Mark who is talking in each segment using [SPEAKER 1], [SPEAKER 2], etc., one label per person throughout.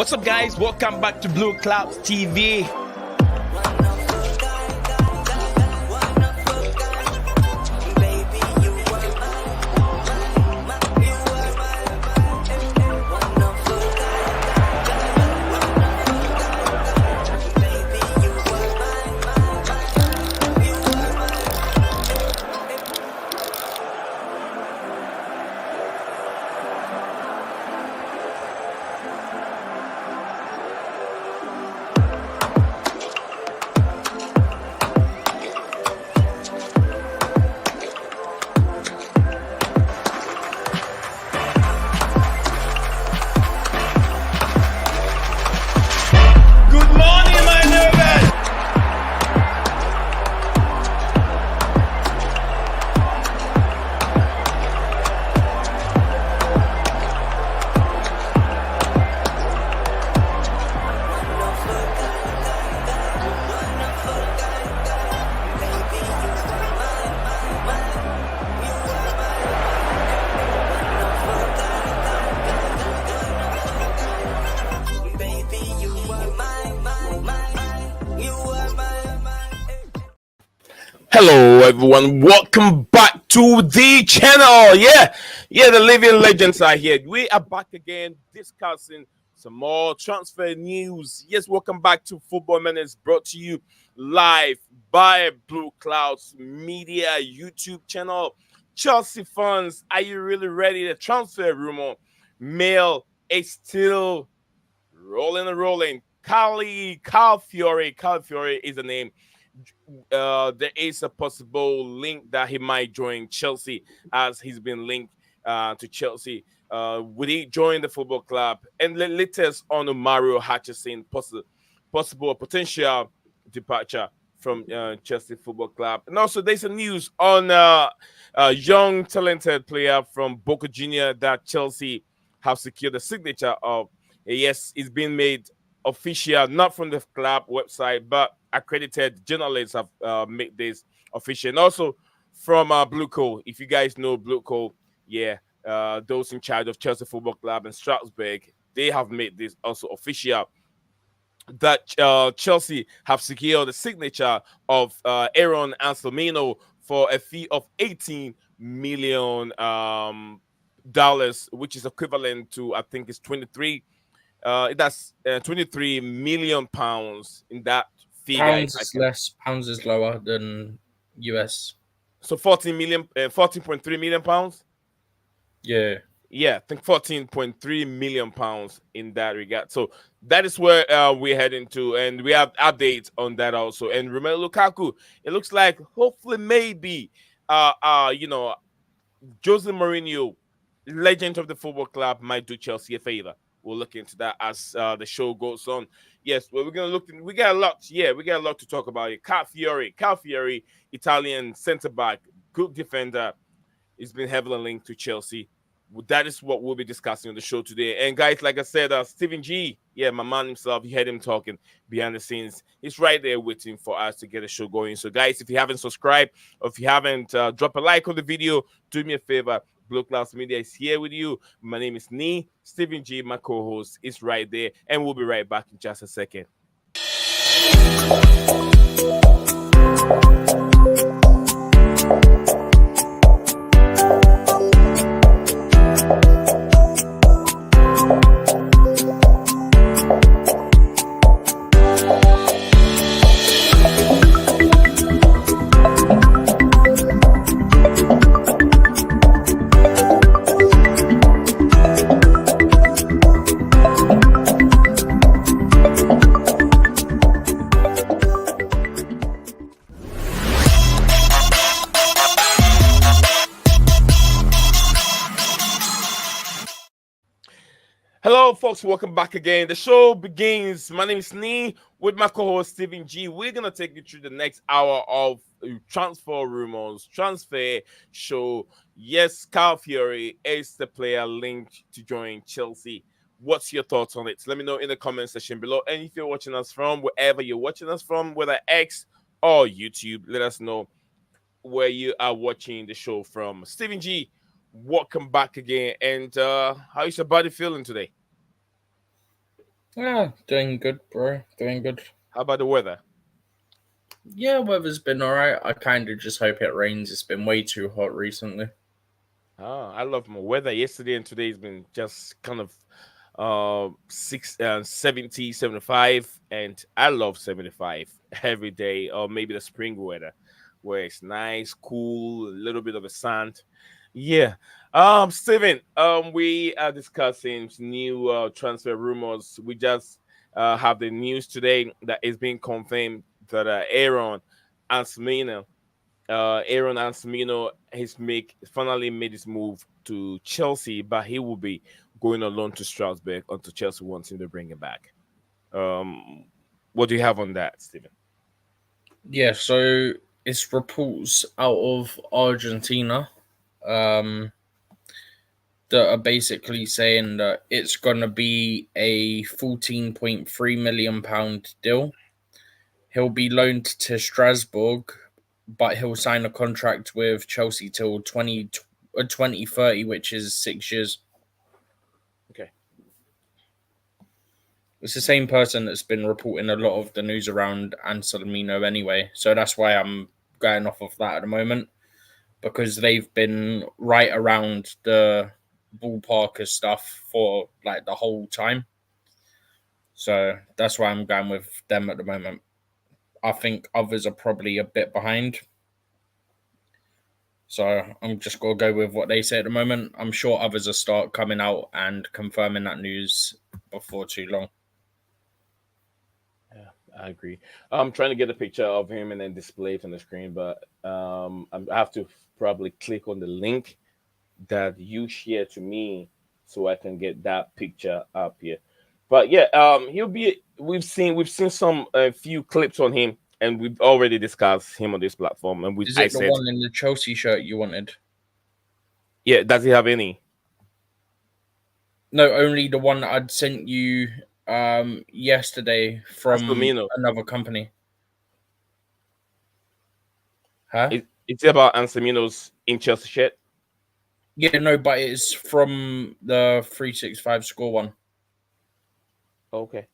[SPEAKER 1] What's up, guys? Welcome back to Blueclouds TV. Hello everyone, welcome back to the channel. The living legends are here. We are back again discussing some more transfer news. Yes, welcome back to Football Minutes, brought to you live by Blueclouds Media YouTube channel. Chelsea fans, are you really ready? The transfer rumor mail is still rolling. Calfiori is the name. There is a possible link that he might join Chelsea, as he's been linked to Chelsea. Would he join the football club? And latest on Mario Hutchinson, possible potential departure from Chelsea Football Club. And also, there's a news on a young, talented player from Boca Junior that Chelsea have secured the signature of. Yes, it's been made official, not from the club website, but accredited journalists have made this official. And also from Blueclouds. If you guys know Blueclouds, those in charge of Chelsea Football Club and Strasbourg, they have made this also official that Chelsea have secured the signature of Aaron Anselmino for a fee of $18 million, which is equivalent to, I think it's 23. That's 23 million pounds in that fee.
[SPEAKER 2] Pounds is less, pounds is lower than US.
[SPEAKER 1] So 14.3 million pounds.
[SPEAKER 2] Yeah,
[SPEAKER 1] I think 14.3 million pounds in that regard. So that is where we're heading to, and we have updates on that also. And Romelu Lukaku, it looks like hopefully maybe Jose Mourinho, legend of the football club, might do Chelsea a favor. We'll look into that as the show goes on. Yes, well, we're gonna look. We got a lot. Yeah, we got a lot to talk about here. Calfiori, Italian centre back, good defender. He's been heavily linked to Chelsea. That is what we'll be discussing on the show today. And guys, like I said, Stephen G, my man himself, you heard him talking behind the scenes. He's right there waiting for us to get the show going. So, guys, if you haven't subscribed or if you haven't dropped a like on the video, do me a favor. Blueclouds Media is here with you. My name is Nee. Stephen G, my co-host, is right there. And we'll be right back in just a second. Hello, folks. Welcome back again. The show begins. My name is Nee with my co-host Stephen G. We're gonna take you through the next hour of transfer rumors, transfer show. Yes, Calfiori is the player linked to join Chelsea. What's your thoughts on it? Let me know in the comment section below. And if you're watching us from wherever you're watching us from, whether X or YouTube, let us know where you are watching the show from. Stephen G, welcome back again. And how is your body feeling today?
[SPEAKER 2] Yeah, doing good, bro. Doing good.
[SPEAKER 1] How about the weather?
[SPEAKER 2] Yeah, weather's been alright. I kind of just hope it rains. It's been way too hot recently.
[SPEAKER 1] Oh, I love my weather. Yesterday and today has been just kind of 70, 75, and I love 75 every day, or maybe the spring weather where it's nice, cool, a little bit of a sand. Yeah. Steven, we are discussing new transfer rumors. We just have the news today that is being confirmed that Aaron Anselmino has make finally made his move to Chelsea, but he will be going on loan to Strasbourg until Chelsea wants him to bring him back. Um, what do you have on that, Stephen?
[SPEAKER 2] Yeah, so it's reports out of Argentina um, that are basically saying that it's going to be a £14.3 million deal. He'll be loaned to Strasbourg, but he'll sign a contract with Chelsea till 2030, which is 6 years.
[SPEAKER 1] Okay.
[SPEAKER 2] It's the same person that's been reporting a lot of the news around Anselmino anyway, so that's why I'm going off of that at the moment, because they've been right around the ballpark of stuff for like the whole time. So that's why I'm going with them at the moment. I think others are probably a bit behind. So I'm just gonna go with what they say at the moment. I'm sure others will start coming out and confirming that news before too long.
[SPEAKER 1] Yeah, I agree. I'm trying to get a picture of him and then display it on the screen, but I have to probably click on the link that you share to me so I can get that picture up here. But yeah, he'll be. We've seen some a few clips on him, and we've already discussed him on this platform. And we
[SPEAKER 2] Is
[SPEAKER 1] I
[SPEAKER 2] it the
[SPEAKER 1] said,
[SPEAKER 2] one in the Chelsea shirt you wanted?
[SPEAKER 1] yeah, does he have any?
[SPEAKER 2] No, only the one that I'd sent you yesterday from
[SPEAKER 1] Anselmino.
[SPEAKER 2] another company. Huh?
[SPEAKER 1] It's about Anselmino's in Chelsea shirt.
[SPEAKER 2] Yeah, no, but it's from the 365 score one.
[SPEAKER 1] Okay.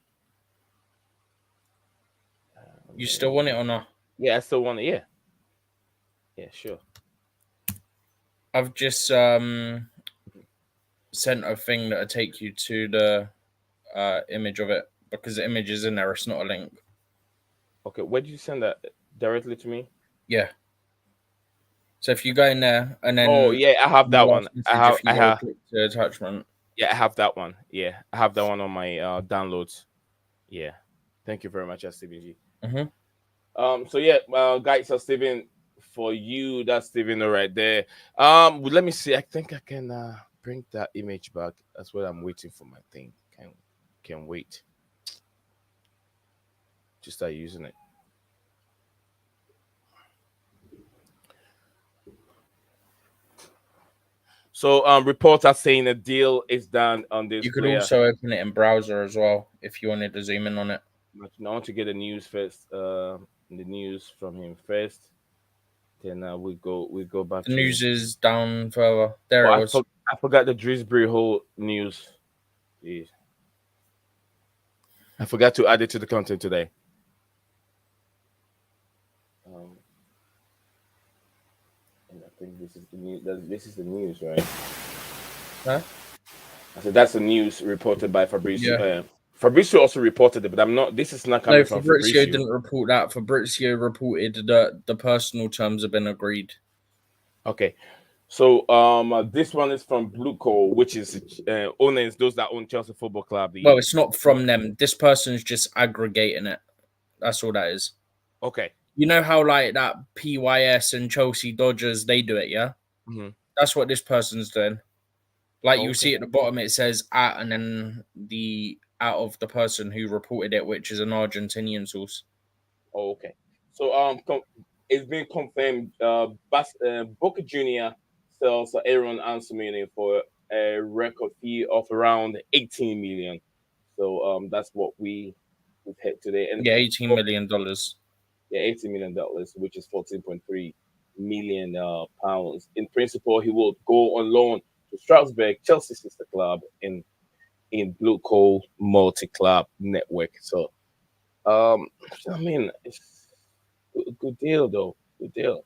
[SPEAKER 2] You still want it or not?
[SPEAKER 1] Yeah, I still want it. Yeah, yeah, sure.
[SPEAKER 2] I've just sent a thing that'll take you to the image of it, because the image is in there. It's not a link.
[SPEAKER 1] Okay, where did you send that directly to me?
[SPEAKER 2] Yeah. So if you go in there and
[SPEAKER 1] Oh
[SPEAKER 2] then
[SPEAKER 1] yeah, I have
[SPEAKER 2] the
[SPEAKER 1] that one.
[SPEAKER 2] last message, if you
[SPEAKER 1] I
[SPEAKER 2] go
[SPEAKER 1] have.
[SPEAKER 2] click to attachment.
[SPEAKER 1] Yeah, I have that one. Yeah, I have that one on my downloads. Yeah. Thank you very much, Stephen G.
[SPEAKER 2] Mm-hmm.
[SPEAKER 1] So yeah, guys, so Stephen, for you, that's Stephen right there. Well, let me see. I think I can bring that image back. That's what I'm waiting for. My thing can wait. Just start using it. So reports are saying a deal is done on this
[SPEAKER 2] You could
[SPEAKER 1] player.
[SPEAKER 2] also open it in browser as well if you wanted to zoom in on it.
[SPEAKER 1] But I want to get the news first. The news from him first. Then we go back
[SPEAKER 2] The
[SPEAKER 1] to.
[SPEAKER 2] news is down further.
[SPEAKER 1] Oh,
[SPEAKER 2] There it was.
[SPEAKER 1] I forgot the Drisbury whole news. Jeez. I forgot to add it to the content today. Um, and I think this is the news. This is the news, right?
[SPEAKER 2] Huh?
[SPEAKER 1] I said that's the news reported by Fabrizio.
[SPEAKER 2] Yeah.
[SPEAKER 1] Fabrizio also reported it, but I'm not. This is not
[SPEAKER 2] No,
[SPEAKER 1] coming from
[SPEAKER 2] Fabrizio
[SPEAKER 1] Fabrizio.
[SPEAKER 2] didn't report that. Fabrizio reported that the personal terms have been agreed.
[SPEAKER 1] Okay, so this one is from Blueclouds, which is owners those that own Chelsea Football Club.
[SPEAKER 2] Well,
[SPEAKER 1] The
[SPEAKER 2] it's not from them. This person's just aggregating it. That's all that is.
[SPEAKER 1] okay.
[SPEAKER 2] You know how like that PYS and Chelsea Dodgers they do it, yeah?
[SPEAKER 1] Hmm.
[SPEAKER 2] That's what this person's doing. Like you
[SPEAKER 1] Okay.
[SPEAKER 2] see at the bottom, it says at, and then the out of the person who reported it, which is an Argentinian source.
[SPEAKER 1] Okay. So it's been confirmed. Boca Junior sells Aaron Anselmini for a record fee of around 18 million. So that's what we've had today, and
[SPEAKER 2] Yeah, $18 million.
[SPEAKER 1] yeah, $80 million, which is 14.3 million pounds. In principle, he will go on loan to Strasbourg, Chelsea sister club, in in Blue Coal Multi Club Network. So, um, I mean, it's a good deal though. Good deal.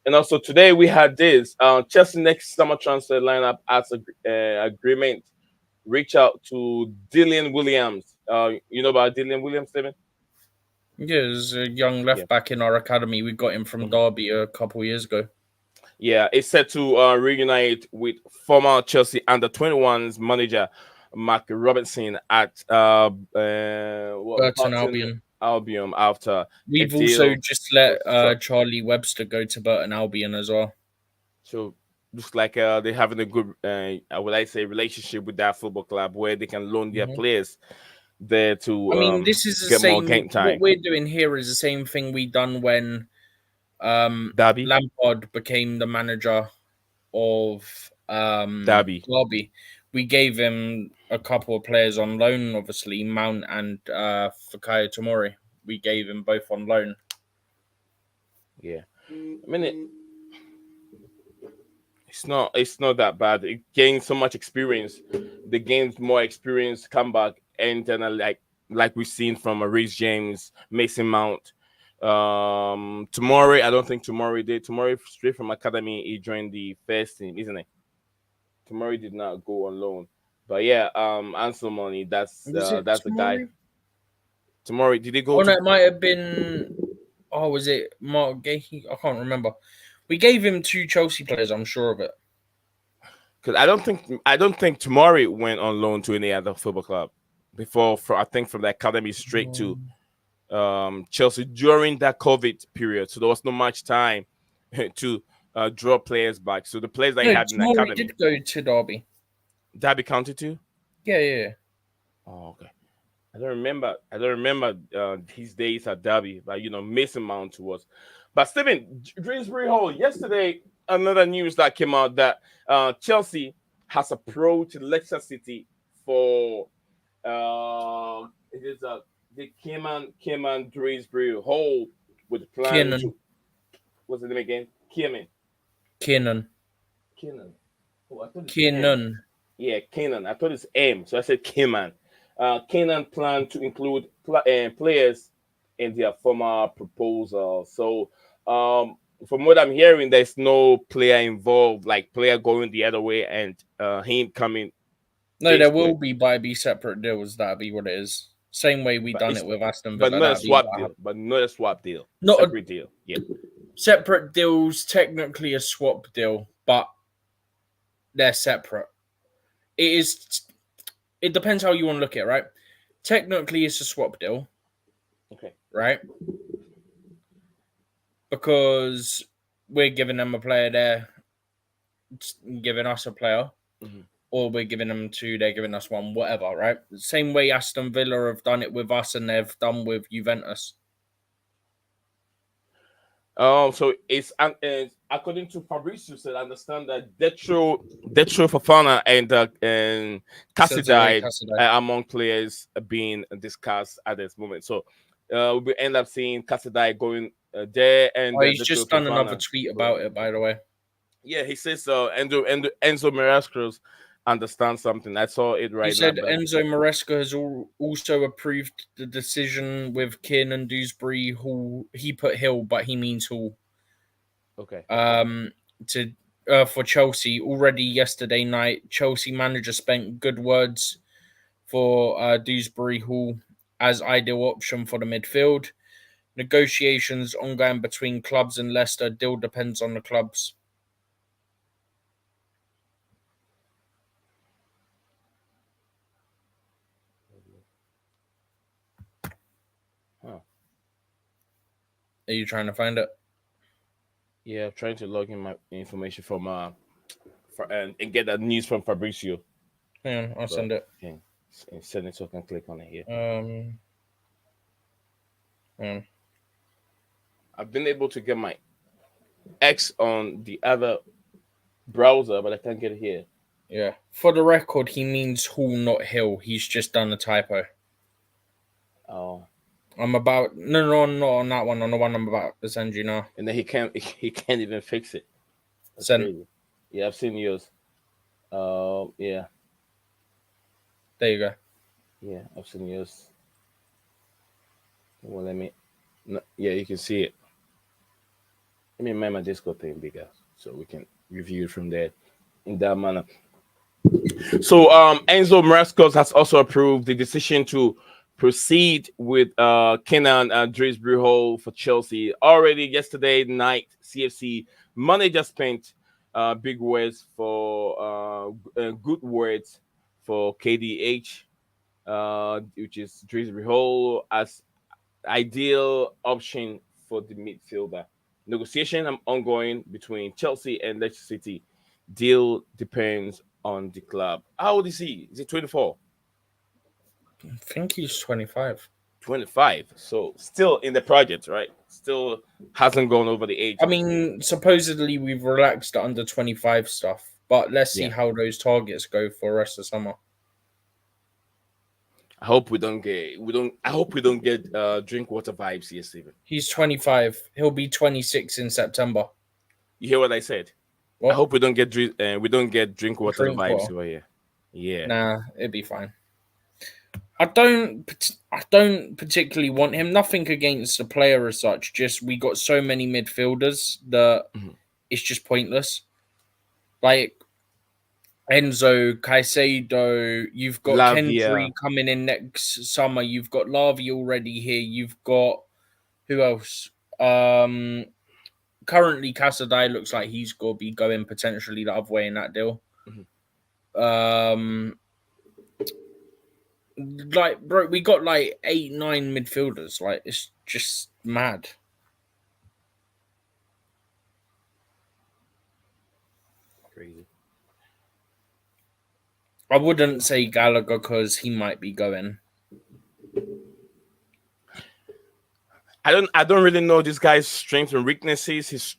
[SPEAKER 1] And also today we had this Chelsea next summer transfer lineup as a agreement. Reach out to Dillian Williams. You know about Dillian Williams, Steven?
[SPEAKER 2] Yeah, there's a young
[SPEAKER 1] Yeah.
[SPEAKER 2] left back in our academy. We got him from
[SPEAKER 1] Mhm.
[SPEAKER 2] Derby a couple years ago.
[SPEAKER 1] Yeah, it's set to reunite with former Chelsea under 21s manager Mark Robinson at
[SPEAKER 2] Burton
[SPEAKER 1] Burton
[SPEAKER 2] Albion.
[SPEAKER 1] Albion after a
[SPEAKER 2] We've also
[SPEAKER 1] deal
[SPEAKER 2] just let
[SPEAKER 1] was struck.
[SPEAKER 2] Charlie Webster go to Burton Albion as well.
[SPEAKER 1] So looks like they're having a good, would I say, relationship with that football club where they can loan their
[SPEAKER 2] Mhm.
[SPEAKER 1] players there to
[SPEAKER 2] I mean, this is the
[SPEAKER 1] get more
[SPEAKER 2] same.
[SPEAKER 1] game
[SPEAKER 2] What
[SPEAKER 1] time.
[SPEAKER 2] we're doing here is the same thing we done when
[SPEAKER 1] Derby,
[SPEAKER 2] Lampard became the manager of
[SPEAKER 1] Derby,
[SPEAKER 2] Derby. We gave him a couple of players on loan, obviously Mount and Fikayo Tomori. We gave him both on loan.
[SPEAKER 1] yeah. I mean, it's not that bad. It gains so much experience. The gains more experience, come back, and then like we've seen from Reece James, Mason Mount. Tomorrow, I don't think tomorrow did. Tomorrow straight from academy, he joined the first team, isn't it? Tomorrow did not go on loan, but yeah, Ansel Money,
[SPEAKER 2] Was it
[SPEAKER 1] that's the guy.
[SPEAKER 2] Tomori?
[SPEAKER 1] Tomorrow, did he go
[SPEAKER 2] Oh no,
[SPEAKER 1] to?
[SPEAKER 2] it might have been. Oh, was it Mark Gahey? I can't remember. We gave him two Chelsea players. I'm sure of it.
[SPEAKER 1] Because I don't think Tomorrow went on loan to any other football club before. I think from the academy straight to
[SPEAKER 2] Um,
[SPEAKER 1] Chelsea during that COVID period. So there was not much time to draw players back. So the players that he
[SPEAKER 2] no,
[SPEAKER 1] had in the
[SPEAKER 2] Tomori
[SPEAKER 1] academy,
[SPEAKER 2] did go to Derby.
[SPEAKER 1] that be counted too.
[SPEAKER 2] Yeah, yeah, yeah.
[SPEAKER 1] Oh, okay. I don't remember his days at Derby, but Mason Mount was. But Stephen, Greensbury Hall yesterday, another news that came out that Chelsea has approached Leicester City for it is the Cayman Greensbury Hall with the plan
[SPEAKER 2] Kiernan.
[SPEAKER 1] to what's the name again? Kierman.
[SPEAKER 2] Kiernan.
[SPEAKER 1] Kenan. Oh, I thought it's M.
[SPEAKER 2] Kiernan.
[SPEAKER 1] Yeah, Kenan. I thought it's M, so I said Kenan. Kenan planned to include players in their former proposal. So, from what I'm hearing, there's no player involved, like player going the other way and him coming
[SPEAKER 2] No, there will
[SPEAKER 1] basically.
[SPEAKER 2] be by be separate deals. That'll be what it is. Same way we
[SPEAKER 1] But
[SPEAKER 2] done
[SPEAKER 1] it's
[SPEAKER 2] it with Aston
[SPEAKER 1] but
[SPEAKER 2] Villa.
[SPEAKER 1] not a
[SPEAKER 2] That'll be
[SPEAKER 1] swap
[SPEAKER 2] what
[SPEAKER 1] deal.
[SPEAKER 2] happened.
[SPEAKER 1] But not a swap deal.
[SPEAKER 2] Not a
[SPEAKER 1] Separate deal. Yeah.
[SPEAKER 2] separate deals. Technically a swap deal, but they're separate. It is. It depends how you want to look at it, right? Technically, it's a swap deal,
[SPEAKER 1] Okay.
[SPEAKER 2] right? Because we're giving them a player, they're giving us a player,
[SPEAKER 1] Mhm.
[SPEAKER 2] or we're giving them two, they're giving us one, whatever, right? Same way Aston Villa have done it with us and they've done with Juventus.
[SPEAKER 1] So it's according to Fabrizio said, I understand that Detro Fafana and
[SPEAKER 2] Cesare
[SPEAKER 1] Cassidide
[SPEAKER 2] Casadei.
[SPEAKER 1] among players being discussed at this moment. So we end up seeing Cassidide going there and
[SPEAKER 2] Oh, he's
[SPEAKER 1] Detro
[SPEAKER 2] just done another
[SPEAKER 1] Fafana
[SPEAKER 2] tweet
[SPEAKER 1] going.
[SPEAKER 2] about it, by the way.
[SPEAKER 1] Yeah, he says Enzo Mirascos understands something. I saw it
[SPEAKER 2] He
[SPEAKER 1] right now,
[SPEAKER 2] said
[SPEAKER 1] but
[SPEAKER 2] Enzo Maresca has also approved the decision with Kiernan Dewsbury, who he put Hill, but he means Hall.
[SPEAKER 1] okay.
[SPEAKER 2] To for Chelsea already yesterday night. Chelsea manager spent good words for Dewsbury Hall as ideal option for the midfield. Negotiations ongoing between clubs and Leicester. Deal depends on the clubs.
[SPEAKER 1] Huh.
[SPEAKER 2] Are you trying to find it?
[SPEAKER 1] Yeah, I'm trying to log in my information from and get that news from Fabrizio.
[SPEAKER 2] Hang on, I'll
[SPEAKER 1] But
[SPEAKER 2] send it.
[SPEAKER 1] okay, send it so I can click on it here.
[SPEAKER 2] Um,
[SPEAKER 1] I've been able to get my X on the other browser, but I can't get it here.
[SPEAKER 2] yeah. For the record, he means Hall, not Hill. He's just done a typo.
[SPEAKER 1] Oh,
[SPEAKER 2] I'm about no, not on that one. On the one I'm about to send you now.
[SPEAKER 1] and then he can't even fix it. That's
[SPEAKER 2] Send.
[SPEAKER 1] crazy. Yeah, I've seen yours. Yeah.
[SPEAKER 2] There you go.
[SPEAKER 1] Yeah, I've seen yours. Well, let me. No, yeah, you can see it. Let me make my Discord thing bigger so we can review it from there in that manner. So Enzo Marescos has also approved the decision to proceed with Kenan Dries for Chelsea. Already yesterday night, CFC manager spent big words for good words for KDH, which is Dries as ideal option for the midfielder. Negotiation ongoing between Chelsea and Leicester City. Deal depends on the club. How old is he? Is he 24?
[SPEAKER 2] I think he's 25.
[SPEAKER 1] 25. So still in the project, right? Still hasn't gone over the age.
[SPEAKER 2] I mean, supposedly we've relaxed the under 25 stuff, but let's see
[SPEAKER 1] Yeah.
[SPEAKER 2] how those targets go for the rest of summer.
[SPEAKER 1] I hope we don't get drink water vibes here, Steven.
[SPEAKER 2] He's 25. He'll be 26 in September.
[SPEAKER 1] You hear what I said? I
[SPEAKER 2] What?
[SPEAKER 1] hope we don't get drink water
[SPEAKER 2] Drink
[SPEAKER 1] vibes
[SPEAKER 2] water?
[SPEAKER 1] over here. Yeah.
[SPEAKER 2] Nah, it'd be fine. I don't particularly want him. Nothing against the player as such. Just we got so many midfielders that
[SPEAKER 1] Mhm.
[SPEAKER 2] it's just pointless. Like Enzo, Caicedo, you've got
[SPEAKER 1] Lavia.
[SPEAKER 2] Kendry coming in next summer. You've got Lavi already here. You've got who else? Currently Casadei looks like he's going to be going potentially the other way in that deal.
[SPEAKER 1] Mhm.
[SPEAKER 2] Um, like bro, we got like 8, 9 midfielders. Like it's just mad.
[SPEAKER 1] Crazy.
[SPEAKER 2] I wouldn't say Gallagher because he might be going.
[SPEAKER 1] I don't really know this guy's strengths and weaknesses. His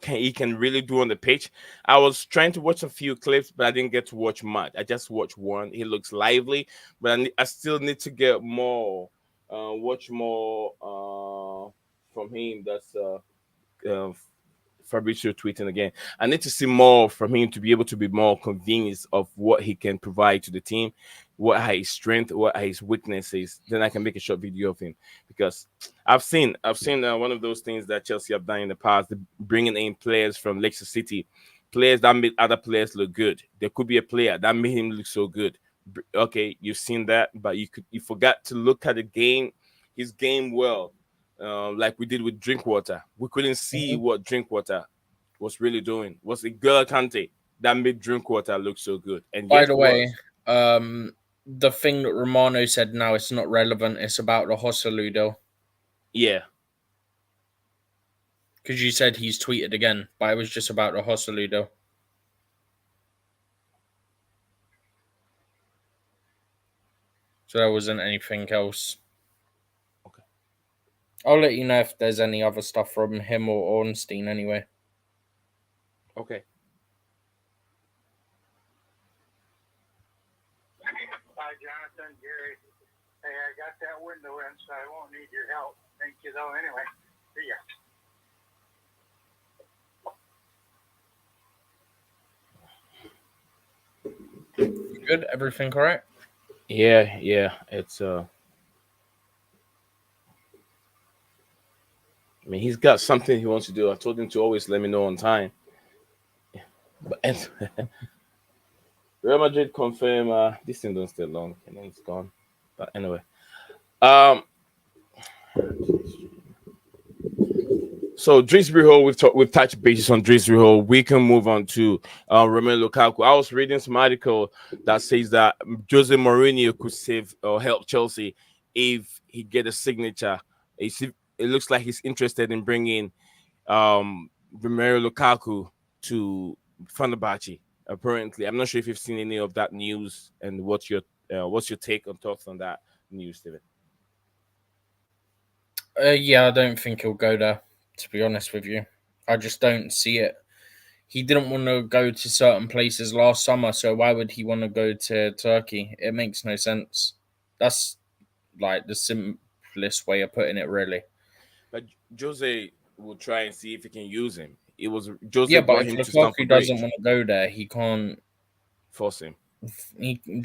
[SPEAKER 1] he can really do on the pitch. I was trying to watch a few clips, but I didn't get to watch much. I just watched one. He looks lively, but I still need to get more, watch more from him. That's uh, Fabrizio tweeting again. I need to see more from him to be able to be more convinced of what he can provide to the team, what are his strength, what are his weaknesses. Then I can make a short video of him because I've seen one of those things that Chelsea have done in the past, bringing in players from Leicester City, players that made other players look good. There could be a player that made him look so good. Okay, you've seen that, but you forgot to look at the game, his game well, like we did with Drinkwater. We couldn't see
[SPEAKER 2] Mhm.
[SPEAKER 1] what Drinkwater was really doing. Was it Girl Kante that made Drinkwater look so good? And
[SPEAKER 2] By
[SPEAKER 1] yet
[SPEAKER 2] the
[SPEAKER 1] it
[SPEAKER 2] way,
[SPEAKER 1] was.
[SPEAKER 2] the thing that Romano said now it's not relevant. It's about the Hosselu deal
[SPEAKER 1] Yeah.
[SPEAKER 2] because you said he's tweeted again, but it was just about the Hosselu deal. So there wasn't anything else.
[SPEAKER 1] Okay.
[SPEAKER 2] I'll let you know if there's any other stuff from him or Ornstein anyway.
[SPEAKER 1] Okay.
[SPEAKER 3] Hi, Jonathan, Gary. Hey, I got that window in, so I won't need your help. Thank you, though. Anyway, see ya.
[SPEAKER 2] Good? Everything correct?
[SPEAKER 1] Yeah, yeah. It's I mean, he's got something he wants to do. I told him to always let me know on time. But Real Madrid confirm this thing don't stay long and then it's gone. But anyway. Um So Dries we've touched bases on Dries We can move on to Romelu Lukaku. I was reading some article that says that Jose Mourinho could save or help Chelsea if he get a signature. It looks like he's interested in bringing Romelu Lukaku to Fenerbahce. Apparently, I'm not sure if you've seen any of that news and what's your take on thoughts on that news, David?
[SPEAKER 2] Yeah, I don't think he'll go there, to be honest with you. I just don't see it. He didn't want to go to certain places last summer, so why would he want to go to Turkey? It makes no sense. That's like the simplest way of putting it, really.
[SPEAKER 1] But Jose will try and see if he can use him. It was Jose
[SPEAKER 2] Yeah, but
[SPEAKER 1] brought
[SPEAKER 2] if
[SPEAKER 1] him to
[SPEAKER 2] Lukaku
[SPEAKER 1] Stamford
[SPEAKER 2] doesn't
[SPEAKER 1] Bridge.
[SPEAKER 2] want to go there, he can't.
[SPEAKER 1] Force him.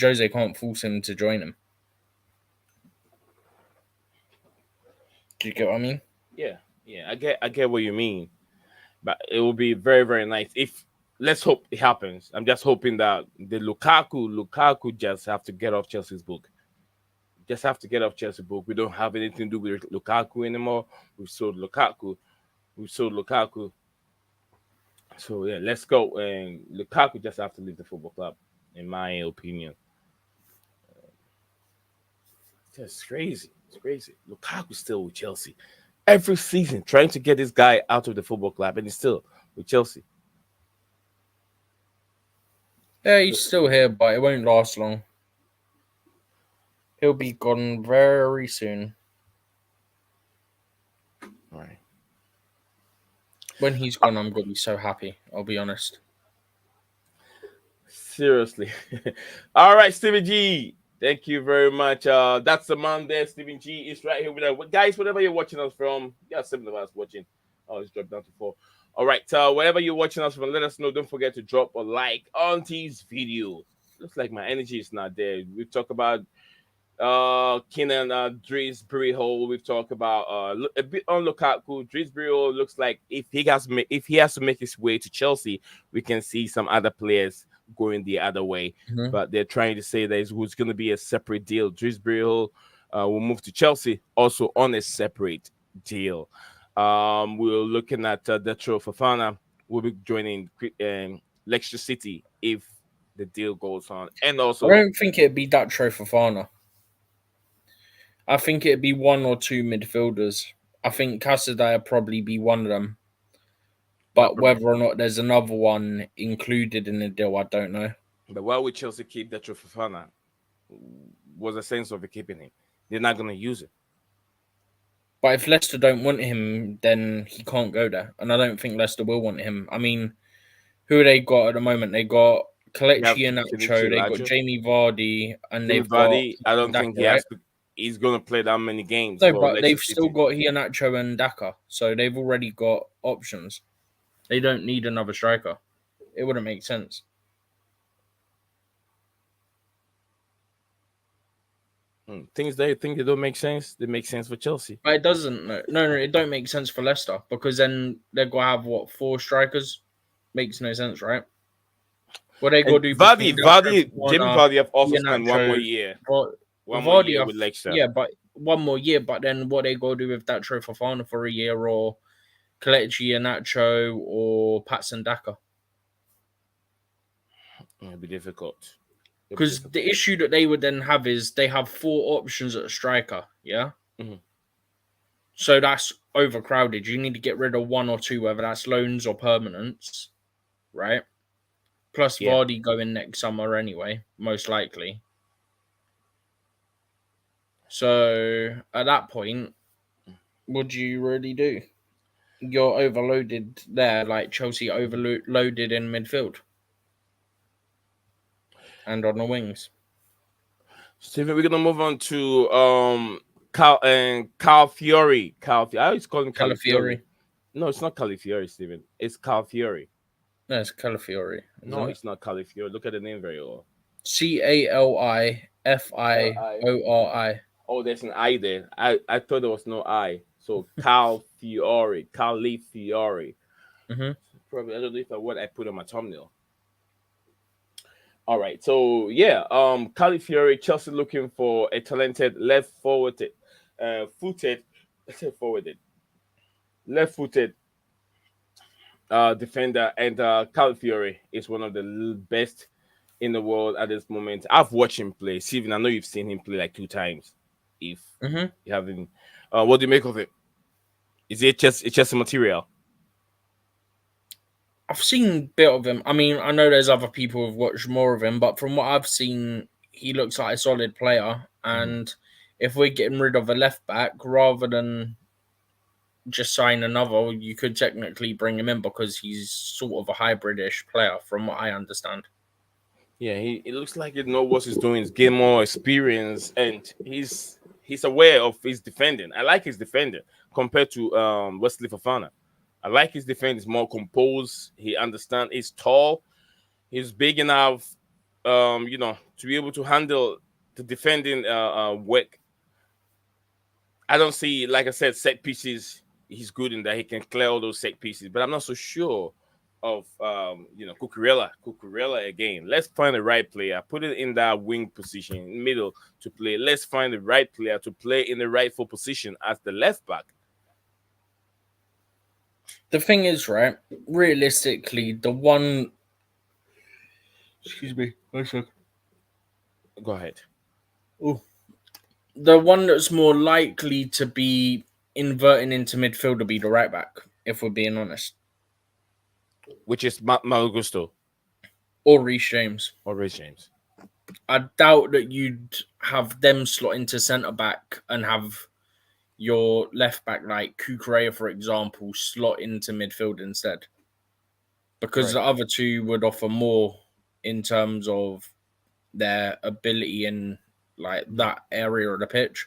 [SPEAKER 2] Jose can't force him to join him. Do you get what I mean?
[SPEAKER 1] Yeah, I get what you mean. But it will be very, very nice if. Let's hope it happens. I'm just hoping that the Lukaku just have to get off Chelsea's book. Just have to get off Chelsea's book. We don't have anything to do with Lukaku anymore. We've sold Lukaku. We've sold Lukaku. So yeah, let's go. And Lukaku just have to leave the football club, in my opinion. It's crazy. It's crazy. Lukaku's still with Chelsea every season, trying to get this guy out of the football club, and he's still with Chelsea.
[SPEAKER 2] Yeah, he's still here, but it won't last long. He'll be gone very soon.
[SPEAKER 1] Right.
[SPEAKER 2] When he's gone, I'm going to be so happy. I'll be honest.
[SPEAKER 1] Seriously. All right, Stevie G. Thank you very much. That's the man there. Stephen G is right here with us. Guys, whatever you're watching us from, yeah, 7 of us watching. Oh, it's dropped down to 4. All right, wherever you're watching us from, let us know. Don't forget to drop a like on this video. Looks like my energy is not there. We've talked about Kenan Dries Hole. We've talked about a bit on Lukaku. Dries Hole looks like if he has to make his way to Chelsea, we can see some other players going the other way.
[SPEAKER 2] Mm-hmm.
[SPEAKER 1] But they're trying to say there's who's going to be a separate deal. Dries Hole will move to Chelsea also on a separate deal. We're looking at Detro Fofana will be joining Leicester City if the deal goes on, and also
[SPEAKER 2] I don't think it'd be Datro Fofana. I think it'd be one or two midfielders. I think Casadei would probably be one of them. But whether or not there's another one included in the deal, I don't know.
[SPEAKER 1] But why would Chelsea keep Detro Fofana? What's the sense of keeping him? They're not going to use it.
[SPEAKER 2] But if Leicester don't want him, then he can't go there. And I don't think Leicester will want him. I mean, who they got at the moment? They got Kelechi Iheanacho, they got Jamie Vardy, and they've
[SPEAKER 1] Vardy,
[SPEAKER 2] got
[SPEAKER 1] I don't think he has to. He's going to play that many games.
[SPEAKER 2] No, but they've still got Iheanacho and Daka, so they've already got options. They don't need another striker. It wouldn't make sense.
[SPEAKER 1] Things they think they don't make sense. They make sense for Chelsea.
[SPEAKER 2] But it doesn't. No, it don't make sense for Leicester because then they're gonna have 4 strikers. Makes no sense, right? What they gonna do?
[SPEAKER 1] Jamie Vardy have also spent 1 more year. One more year with Leicester.
[SPEAKER 2] Yeah, but 1 more year. But then what they gonna do with that Fofana for a year, or Kelechi Iheanacho or Patson Daka?
[SPEAKER 1] It'll be difficult.
[SPEAKER 2] Because the issue that they would then have is they have 4 options at a striker, yeah?
[SPEAKER 1] Mm-hmm.
[SPEAKER 2] So that's overcrowded. You need to get rid of 1 or 2, whether that's loans or permanents, right? Plus Vardy going next summer anyway, most likely. So at that point, what do you really do? You're overloaded there, like Chelsea overloaded in midfield. And on the wings.
[SPEAKER 1] Stephen, we're gonna move on to Calfiori. I always call him Calfiori. No, it's not Calfiori, Stephen. It's Calfiori.
[SPEAKER 2] No, it's Calfiori.
[SPEAKER 1] No, it's not Calfiori. Look at the name very well.
[SPEAKER 2] Califiori.
[SPEAKER 1] Oh, there's an I there. I thought there was no I. So Calfiori.
[SPEAKER 2] Mm-hmm.
[SPEAKER 1] Probably I don't know if that's what I put on my thumbnail. All right, so yeah, Calfiori, Chelsea looking for a talented left-footed defender, and Calfiori is one of the best in the world at this moment. I've watched him play. Steven, I know you've seen him play like 2 times. If you haven't, what do you make of it? Is it just a material?
[SPEAKER 2] I've seen a bit of him. I mean, I know there's other people who've watched more of him, but from what I've seen, he looks like a solid player. And if we're getting rid of a left back, rather than just sign another, you could technically bring him in because he's sort of a hybridish player, from what I understand.
[SPEAKER 1] Yeah, he looks like he knows what he's doing. He's getting more experience, and he's aware of his defending. I like his defending compared to Wesley Fofana. I like his defense. He's more composed. He understands. He's tall. He's big enough. to be able to handle the defending work. I don't see, like I said, set pieces. He's good in that he can clear all those set pieces, but I'm not so sure of Cucurella. Cucurella again. Let's find the right player. Put it in that wing position, middle to play. Let's find the right player to play in the rightful position as the left back.
[SPEAKER 2] The thing is, right? Realistically, the one. Excuse me. One second.
[SPEAKER 1] Go ahead.
[SPEAKER 2] Oh, the one that's more likely to be inverting into midfield will be the right back, if we're being honest,
[SPEAKER 1] Which is Mal Gusto
[SPEAKER 2] or Reece James.
[SPEAKER 1] or Rich James.
[SPEAKER 2] I doubt that you'd have them slot into centre back and have your left back, like Kukurea, for example, slot into midfield instead. Because
[SPEAKER 1] Right.
[SPEAKER 2] the other two would offer more in terms of their ability in like that area of the pitch.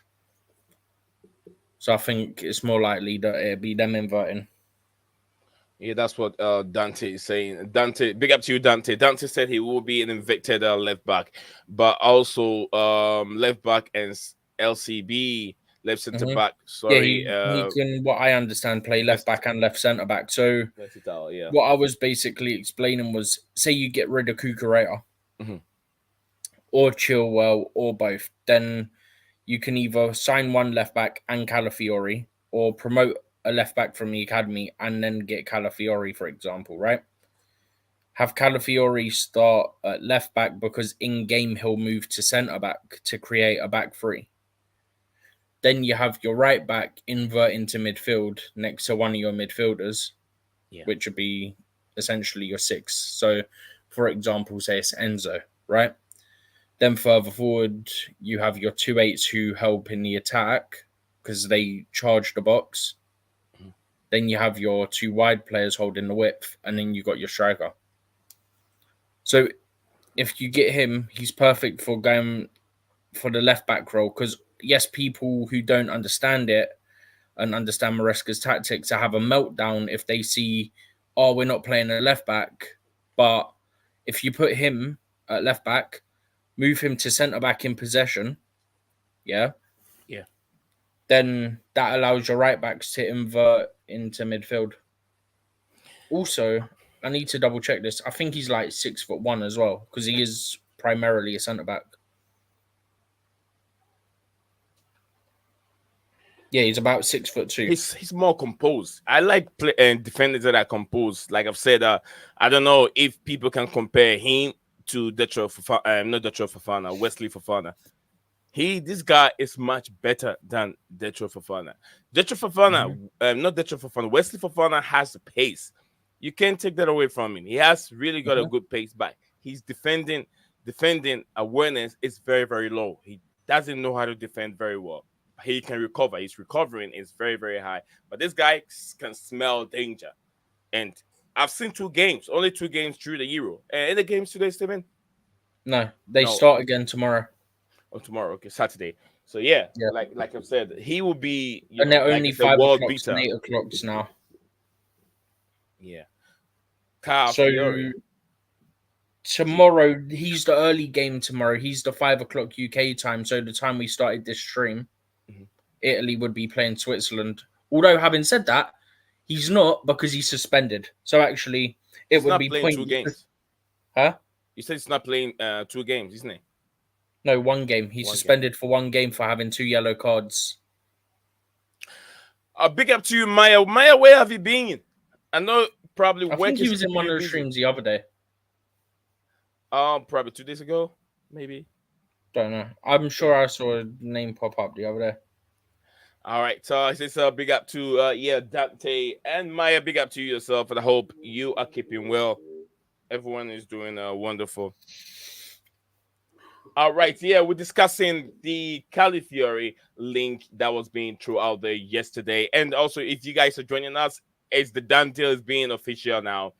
[SPEAKER 2] So I think it's more likely that it'd be them inverting.
[SPEAKER 1] Yeah, that's what Dante is saying. Dante, big up to you, Dante. Dante said he will be an invicted left back, but also left back and LCB, left center
[SPEAKER 2] Mhm.
[SPEAKER 1] back.
[SPEAKER 2] Yeah,
[SPEAKER 1] Sorry,
[SPEAKER 2] he can, what I understand, play left back and left centre back. So
[SPEAKER 1] versatile. Yeah.
[SPEAKER 2] what I was basically explaining was, say you get rid of Kukurea
[SPEAKER 1] Mhm.
[SPEAKER 2] or Chilwell or both, then you can either sign one left back and Calafiori or promote a left back from the academy and then get Calafiori, for example, right? Have Calafiori start at left back because in game he'll move to centre back to create a back three. Then you have your right back invert into midfield next to one of your midfielders,
[SPEAKER 1] Yeah.
[SPEAKER 2] which would be essentially your six. So, for example, say it's Enzo, right? Then further forward, you have your 2-8s who help in the attack because they charge the box.
[SPEAKER 1] Mhm.
[SPEAKER 2] Then you have your two wide players holding the width, and then you got your striker. So if you get him, he's perfect for going for the left back role because yes, people who don't understand it and understand Maresca's tactics to have a meltdown if they see, oh, we're not playing a left back. But if you put him at left back, move him to centre back in possession, yeah,
[SPEAKER 1] Yeah.
[SPEAKER 2] then that allows your right backs to invert into midfield. Also, I need to double check this. I think he's like 6'1" as well because he is primarily a centre back. Yeah, he's about 6'2".
[SPEAKER 1] He's more composed. I like defenders that are composed. Like I've said, I don't know if people can compare him to Detro Fofana, not Detro Fofana, Wesley Fofana. This guy is much better than Detro Fofana. Detro Fofana, not Detro Fofana. Wesley Fofana has the pace. You can't take that away from him. He has really got a good pace back. He's defending awareness is very, very low. He doesn't know how to defend very well. He can recover. His recovering is very, very high. But this guy can smell danger. And I've seen only 2 games through the Euro. And in the games today, Steven?
[SPEAKER 2] No, they
[SPEAKER 1] No.
[SPEAKER 2] start again tomorrow.
[SPEAKER 1] Oh, tomorrow. Okay, Saturday. So yeah,
[SPEAKER 2] Yeah.
[SPEAKER 1] like I've said, he will be,
[SPEAKER 2] And they're
[SPEAKER 1] like
[SPEAKER 2] only
[SPEAKER 1] I said,
[SPEAKER 2] 5 o'clock
[SPEAKER 1] world
[SPEAKER 2] and
[SPEAKER 1] beater.
[SPEAKER 2] 8 o'clock now.
[SPEAKER 1] Yeah.
[SPEAKER 2] So
[SPEAKER 1] Calfiori.
[SPEAKER 2] tomorrow, he's the early game tomorrow. He's the 5 o'clock UK time. So the time we started this stream,
[SPEAKER 1] Mhm.
[SPEAKER 2] Italy would be playing Switzerland. Although having said that, he's not because he's suspended. So actually, it
[SPEAKER 1] He's
[SPEAKER 2] would
[SPEAKER 1] not
[SPEAKER 2] be
[SPEAKER 1] playing two
[SPEAKER 2] pointless.
[SPEAKER 1] games.
[SPEAKER 2] Huh?
[SPEAKER 1] You said he's not playing 2 games, isn't he?
[SPEAKER 2] No, one game. He's
[SPEAKER 1] One game.
[SPEAKER 2] suspended for one game for having 2 yellow cards.
[SPEAKER 1] Big up to you, Maya. Maya, where have you been? I know probably
[SPEAKER 2] I
[SPEAKER 1] work
[SPEAKER 2] think he
[SPEAKER 1] is
[SPEAKER 2] was in
[SPEAKER 1] keeping
[SPEAKER 2] one
[SPEAKER 1] you
[SPEAKER 2] of the
[SPEAKER 1] busy.
[SPEAKER 2] streams the other day.
[SPEAKER 1] Probably 2 days ago, maybe.
[SPEAKER 2] Don't know. I'm sure I saw a name pop up the other day.
[SPEAKER 1] All right, so it's big up to Dante and Maya. Big up to you yourself, and I hope you are keeping well. Everyone is doing wonderful. All right, yeah, we're discussing the Calfiori link that was being thrown out there yesterday, and also if you guys are joining us, it's the done deal is being official now.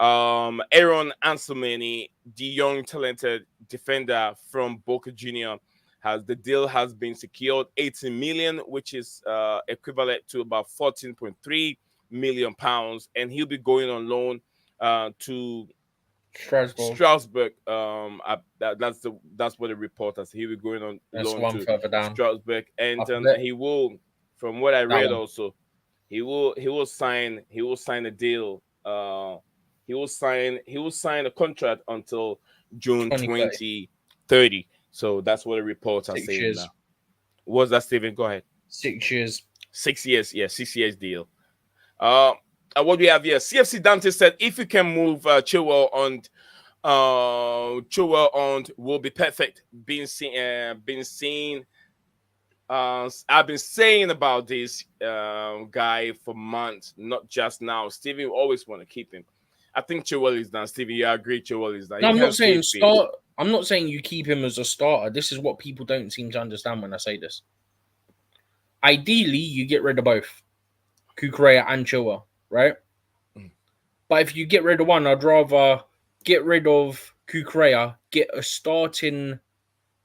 [SPEAKER 1] Aaron Anselmani, the young talented defender from Boca Junior, the deal has been secured 18 million, which is equivalent to about 14.3 million pounds, and he'll be going on loan to
[SPEAKER 2] Strasbourg.
[SPEAKER 1] Strasbourg. That's what the reporters. He will going on
[SPEAKER 2] That's
[SPEAKER 1] loan
[SPEAKER 2] one
[SPEAKER 1] to
[SPEAKER 2] further down.
[SPEAKER 1] Strasbourg, and
[SPEAKER 2] Up a bit.
[SPEAKER 1] he will, from what I
[SPEAKER 2] That
[SPEAKER 1] read
[SPEAKER 2] one.
[SPEAKER 1] also, he will sign a deal. He will sign a contract until June
[SPEAKER 2] 2030.
[SPEAKER 1] 2030. So that's what the reports are
[SPEAKER 2] 6
[SPEAKER 1] saying
[SPEAKER 2] years.
[SPEAKER 1] now. What's that, Stephen? Go ahead.
[SPEAKER 2] 6 years.
[SPEAKER 1] 6 years, yeah, 6 years deal. Uh, what do we have here? CFC Dante said if you can move Chilwell on will be perfect. I've been saying about this guy for months, not just now. Steven always want to keep him. I think Chilwell is done. Steven, you agree Chilwell is done.
[SPEAKER 2] No,
[SPEAKER 1] He
[SPEAKER 2] I'm
[SPEAKER 1] can
[SPEAKER 2] not saying
[SPEAKER 1] stay fit.
[SPEAKER 2] start. I'm not saying you keep him as a starter. This is what people don't seem to understand when I say this. Ideally, you get rid of both Kukurea and Chilwell, right?
[SPEAKER 1] Mm.
[SPEAKER 2] But if you get rid of one, I'd rather get rid of Kukurea, get a starting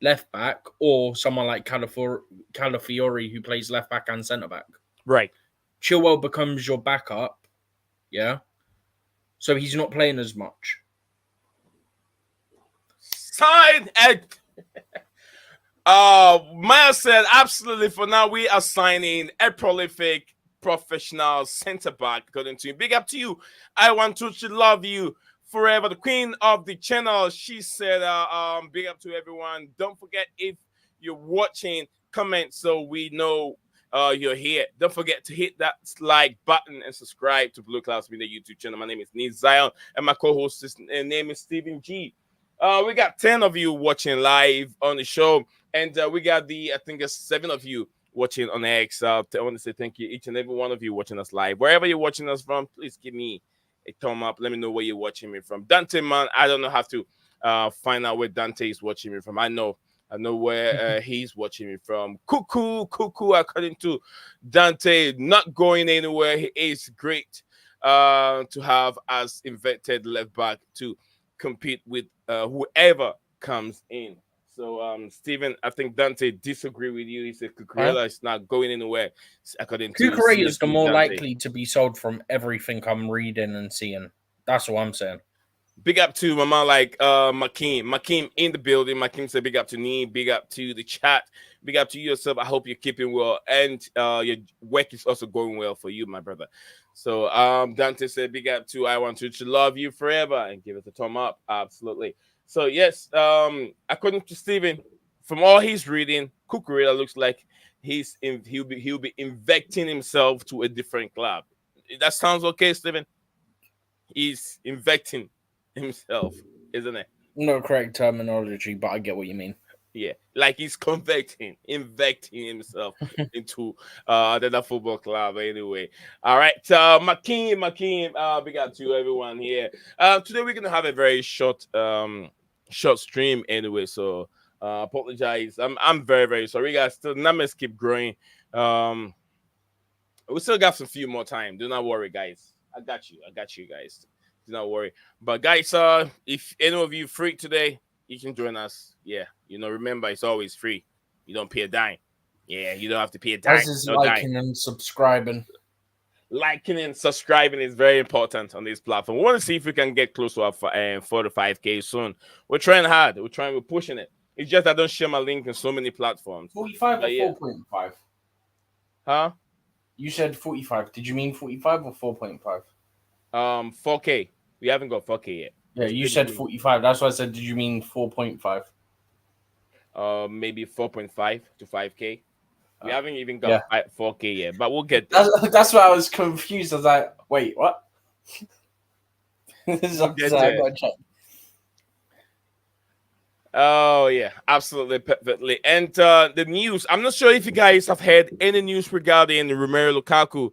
[SPEAKER 2] left back, or someone like Calfiori who plays left back and centre back.
[SPEAKER 1] Right.
[SPEAKER 2] Chilwell becomes your backup, yeah? So he's not playing as much.
[SPEAKER 1] Sign and Maya said absolutely. For now, we are signing a prolific professional centre back. According to you, big up to you. I want to love you forever. The queen of the channel. She said, big up to everyone. Don't forget, if you're watching, comment so we know you're here. Don't forget to hit that like button and subscribe to Blueclouds Media YouTube channel. My name is Neil Zion, and my co-host's name is Stephen G. We got 10 of you watching live on the show, and we got I think there's 7 of you watching on X. I want to say thank you, each and every one of you watching us live. Wherever you're watching us from, please give me a thumb up. Let me know where you're watching me from. Dante, man, I don't know how to find out where Dante is watching me from. I know where he's watching me from. Cuckoo, according to Dante, not going anywhere. He is great to have as inverted left back to compete with whoever comes in. So, Stephen, I think Dante disagree with you. He said Cucurella is not going anywhere, according to
[SPEAKER 2] Kukurea is the
[SPEAKER 1] CFC
[SPEAKER 2] more
[SPEAKER 1] Dante.
[SPEAKER 2] likely to be sold from everything I'm reading and seeing. That's what I'm saying.
[SPEAKER 1] Big up to my man like Makeem in the building. Makeem said big up to me, big up to the chat, big up to you yourself. I hope you're keeping well, and your work is also going well for you, my brother. So Dante said big up to I want to love you forever, and give us a thumb up. Absolutely. So yes, according to Steven, from all he's reading, Cucurella looks like he'll be inventing himself to a different club. That sounds okay, Steven? He's inventing himself, isn't it?
[SPEAKER 2] Not correct terminology, but I get what you mean.
[SPEAKER 1] Yeah, like he's inventing himself into another football club. Anyway, all right, Makeem, big up to everyone here. Today we're gonna have a very short stream anyway, so apologize. I'm very very sorry, guys. The numbers keep growing. We still got some few more time. Do not worry, guys. I got you, guys. Do not worry. But guys, if any of you free today, you can join us. Yeah, remember it's always free. You don't pay a dime. Yeah, you don't have to pay a dime.
[SPEAKER 2] As is
[SPEAKER 1] No
[SPEAKER 2] liking
[SPEAKER 1] dime.
[SPEAKER 2] and subscribing.
[SPEAKER 1] Liking and subscribing is very important on this platform. We want to see if we can get close to our 4 to 5K soon. We're trying hard. We're pushing it. It's just I don't share my link in so many platforms.
[SPEAKER 2] 45
[SPEAKER 1] But
[SPEAKER 2] or
[SPEAKER 1] yeah.
[SPEAKER 2] 4.5?
[SPEAKER 1] Huh?
[SPEAKER 2] You said 45. Did you mean 45 or 4.5?
[SPEAKER 1] 4K. We haven't got 4K yet.
[SPEAKER 2] Yeah, you said 45. That's why I said, did you mean 4.5?
[SPEAKER 1] Maybe 4.5 to 5K. We haven't even got 4K yet, but we'll get there.
[SPEAKER 2] That's why I was confused. I was like, wait, what? This is
[SPEAKER 1] We'll get there. Oh yeah, absolutely, perfectly. And the news. I'm not sure if you guys have heard any news regarding Romelu Lukaku.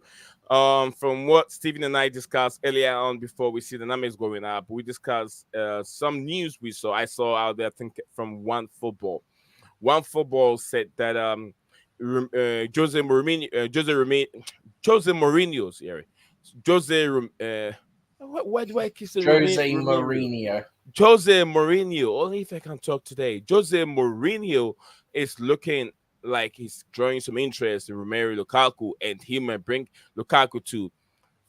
[SPEAKER 1] From what Stephen and I discussed earlier on before we see the numbers going up, we discussed some news we saw. I saw out there, I think, from One Football. One Football said that Jose Mourinho, sorry, why do I kiss it?
[SPEAKER 2] Jose Mourinho.
[SPEAKER 1] Jose Mourinho. Only if I can talk today. Jose Mourinho is looking like he's drawing some interest in Romelu Lukaku, and he might bring Lukaku to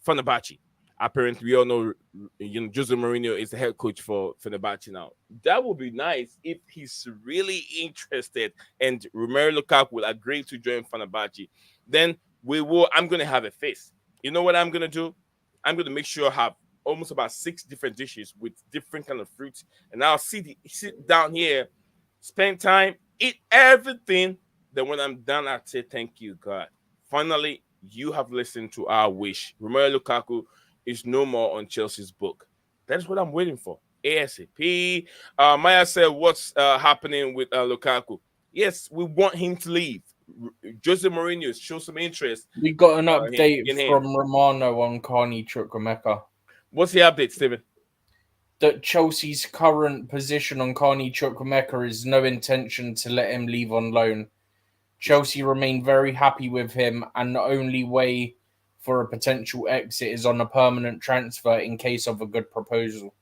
[SPEAKER 1] Fenerbahce. Apparently, we all know, Jose Mourinho is the head coach for Fenerbahce now. That would be nice if he's really interested and Romelu Lukaku will agree to join Fenerbahce. Then I'm going to have a face. You know what I'm going to do? I'm going to make sure I have almost about 6 different dishes with different kind of fruits, and I'll sit down here, spend time, eat everything. Then when I'm done, I say thank you, God. Finally, you have listened to our wish. Romelu Lukaku is no more on Chelsea's book. That's what I'm waiting for. ASAP. Maya said, "What's happening with Lukaku?" Yes, we want him to leave. Jose Mourinho show some interest
[SPEAKER 2] We got an
[SPEAKER 1] in
[SPEAKER 2] update
[SPEAKER 1] him.
[SPEAKER 2] from Romano on Carney Chukwuemeka.
[SPEAKER 1] What's the update, Stephen?
[SPEAKER 2] That Chelsea's current position on Carney Chukwuemeka is no intention to let him leave on loan. Chelsea remain very happy with him, and the only way for a potential exit is on a permanent transfer in case of a good proposal.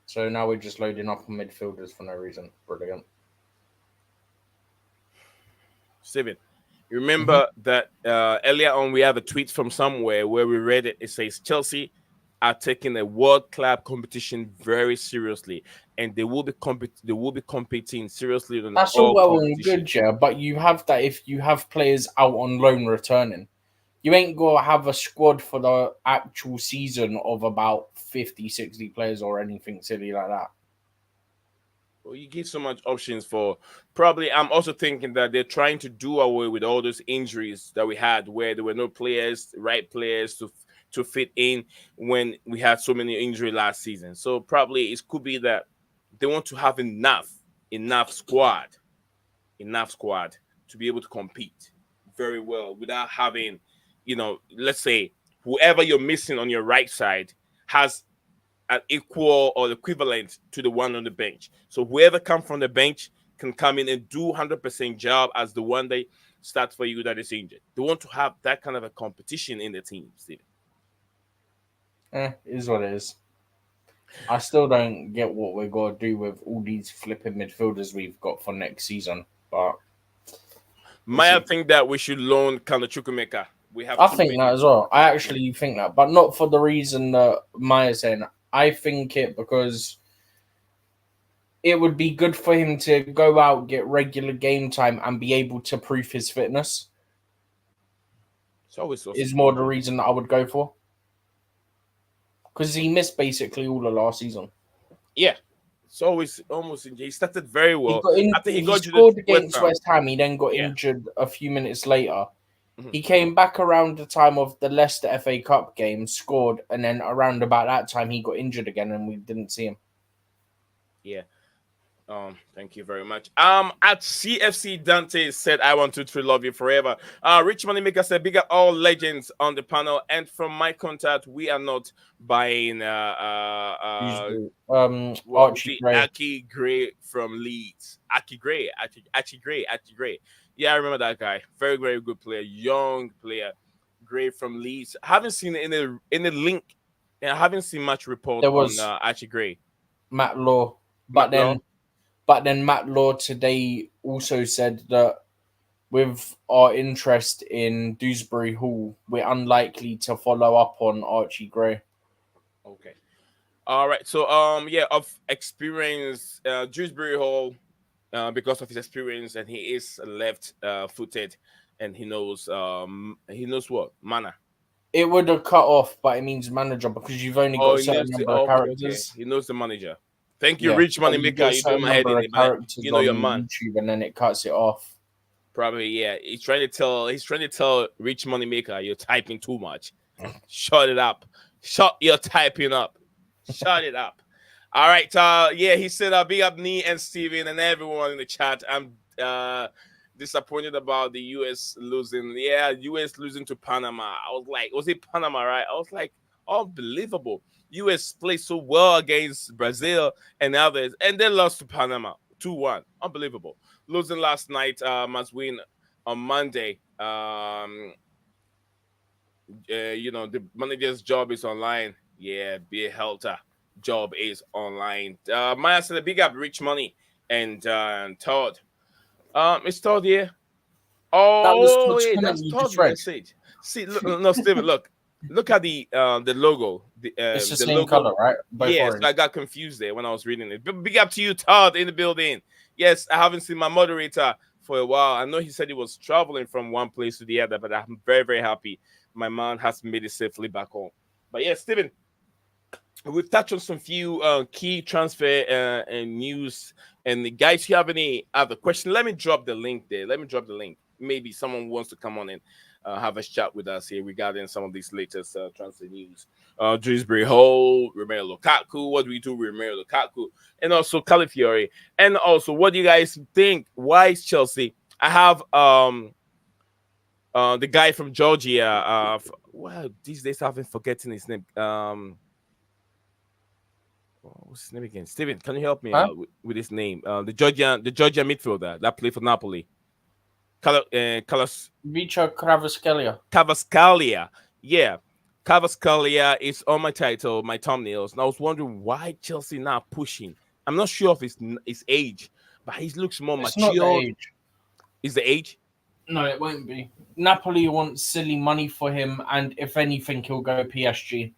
[SPEAKER 2] So now we're just loading up on midfielders for no reason. Brilliant.
[SPEAKER 1] Steven, you remember that earlier on we have a tweet from somewhere where we read it. It says Chelsea are taking a world class competition very seriously, and they will be competing seriously in
[SPEAKER 2] That's all well and good, yeah, but you have that if you have players out on loan returning. You ain't going to have a squad for the actual season of about 50, 60 players or anything silly like that.
[SPEAKER 1] Well, you give so much options for probably. I'm also thinking that they're trying to do away with all those injuries that we had, where there were no right players to fit in when we had so many injuries last season. So probably it could be that they want to have enough squad to be able to compete very well without having, let's say whoever you're missing on your right side has an equal or equivalent to the one on the bench. So whoever comes from the bench can come in and do 100% job as the one they start for you that is injured. They want to have that kind of a competition in the team, Steven.
[SPEAKER 2] Is what it is. I still don't get what we're going to do with all these flipping midfielders we've got for next season. But
[SPEAKER 1] Maya think that we should loan Carney Chukwuemeka.
[SPEAKER 2] I think that as well. I actually think that, but not for the reason that Maya's saying. I think it because it would be good for him to go out, get regular game time, and be able to prove his fitness. Is more the reason that I would go for. Because he missed basically all of last season.
[SPEAKER 1] Yeah. It's always almost he started very well.
[SPEAKER 2] I think he scored against West Ham. He then got injured a few minutes later. Mm-hmm. He came back around the time of the Leicester FA Cup game, scored, and then around about that time he got injured again, and we didn't see him.
[SPEAKER 1] Yeah. Thank you very much. At CFC Dante said, "I want to love you forever." Rich Moneymaker said, "Big up all legends on the panel." And from my contact, we are not buying
[SPEAKER 2] Archie Gray.
[SPEAKER 1] Aki Gray from Leeds. Aki Gray. Yeah, I remember that guy. Very, very good player. Young player. Gray from Leeds. I haven't seen in the link. And I haven't seen much report on Archie Gray.
[SPEAKER 2] Matt Law. But then Matt Law today also said that with our interest in Dewsbury Hall, we're unlikely to follow up on Archie Gray.
[SPEAKER 1] Okay. All right. So of experience, Dewsbury Hall, because of his experience, and he is left-footed, and he knows what manner.
[SPEAKER 2] It would have cut off, but it means manager because you've only got a certain number of characters.
[SPEAKER 1] Okay. He knows the manager. Thank you, Rich Moneymaker. You do my head in, man. You know your man.
[SPEAKER 2] YouTube, and then it cuts it off.
[SPEAKER 1] Probably, yeah. He's trying to tell Rich Moneymaker, you're typing too much. Shut it up. Shut your typing up. Shut it up. All right. He said, big up me and Steven and everyone in the chat. I'm disappointed about the US losing. Yeah, US losing to Panama. I was like, was it Panama, right? I was like, unbelievable. US played so well against Brazil and others, and they lost to Panama 2-1. Unbelievable. Losing last night, must win on Monday. The manager's job is online. Yeah, be a helter. Job is online. Maya said, big up Rich Money and Todd. Is Todd here?
[SPEAKER 2] That was
[SPEAKER 1] Oh,
[SPEAKER 2] Todd's
[SPEAKER 1] yeah,
[SPEAKER 2] comment
[SPEAKER 1] that's
[SPEAKER 2] you
[SPEAKER 1] Todd's
[SPEAKER 2] just read.
[SPEAKER 1] message. See, look, no, Steven, look at the logo,
[SPEAKER 2] It's the
[SPEAKER 1] the
[SPEAKER 2] same
[SPEAKER 1] logo.
[SPEAKER 2] color, right? Both
[SPEAKER 1] Yes,
[SPEAKER 2] orange.
[SPEAKER 1] I got confused there when I was reading it. Big up to you, Todd, in the building. Yes, I haven't seen my moderator for a while. I know he said he was traveling from one place to the other, but I'm very, very happy my man has made it safely back home. But yeah, Steven, we've touched on some few key transfer and news. And the guys, you have any other question? Let me drop the link there. Let me drop the link. Maybe someone wants to come on and have a chat with us here regarding some of these latest transfer news. Dewsbury Hall, Romelu Lukaku. What do we do with Romelu Lukaku? And also Calfiori. And also, what do you guys think? Why is Chelsea? I have the guy from Georgia. Well, these days I've been forgetting his name. What's his name again? Steven, can you help me
[SPEAKER 2] Huh?
[SPEAKER 1] out with his name? The Georgia midfielder that played for Napoli.
[SPEAKER 2] Vicha Kvaratskhelia.
[SPEAKER 1] Cavascalia. Yeah. Cavascalia is on my title, my thumbnails. And I was wondering why Chelsea not pushing. I'm not sure of his age, but he looks more
[SPEAKER 2] It's not the
[SPEAKER 1] matured.
[SPEAKER 2] age.
[SPEAKER 1] Is the age?
[SPEAKER 2] No, it won't be. Napoli wants silly money for him, and if anything, he'll go PSG.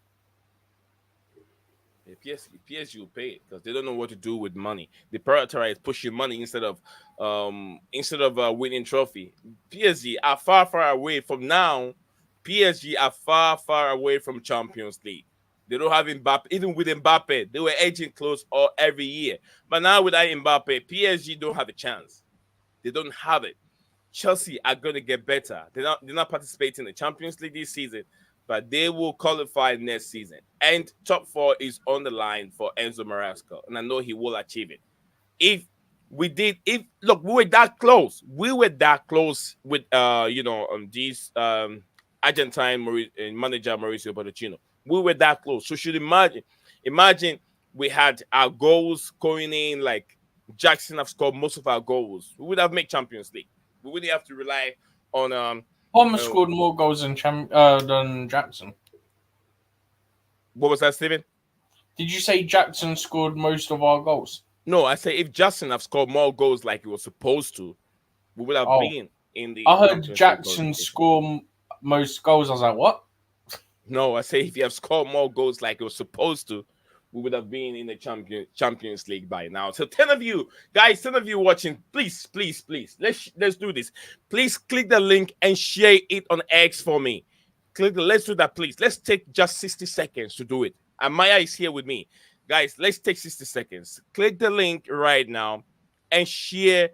[SPEAKER 1] PSG will pay it because they don't know what to do with money. They prioritize pushing money instead of winning trophy. PSG are far away from now. PSG are far away from Champions League. They don't have Mbappe. Even with Mbappe, they were edging close all every year. But now without Mbappe, PSG don't have a chance. They don't have it. Chelsea are going to get better. They're not participating in the Champions League this season, but they will qualify next season. And top four is on the line for Enzo Maresca, and I know he will achieve it. We were that close. We were that close with these Argentine manager Mauricio Pochettino. We were that close. So should imagine we had our goals going in like Jackson have scored most of our goals. We would have made Champions League. We wouldn't have to rely on
[SPEAKER 2] Palmer
[SPEAKER 1] uh,
[SPEAKER 2] scored more goals than Jackson.
[SPEAKER 1] what was that, Steven?
[SPEAKER 2] Did you say Jackson scored most of our goals?
[SPEAKER 1] No, I say if Jackson have scored more goals like he was supposed to, we would have
[SPEAKER 2] Oh,
[SPEAKER 1] been in the
[SPEAKER 2] I heard
[SPEAKER 1] Champions League
[SPEAKER 2] Jackson
[SPEAKER 1] qualification.
[SPEAKER 2] score most goals. I was like, what?
[SPEAKER 1] No, I say if you have scored more goals like it was supposed to, we would have been in the Champions League by now. So 10 of you guys, 10 of you watching, please, let's do this. Please click the link and share it on X for me. Let's do that, please. Let's take just 60 seconds to do it. Amaya is here with me. Guys, let's take 60 seconds. Click the link right now and share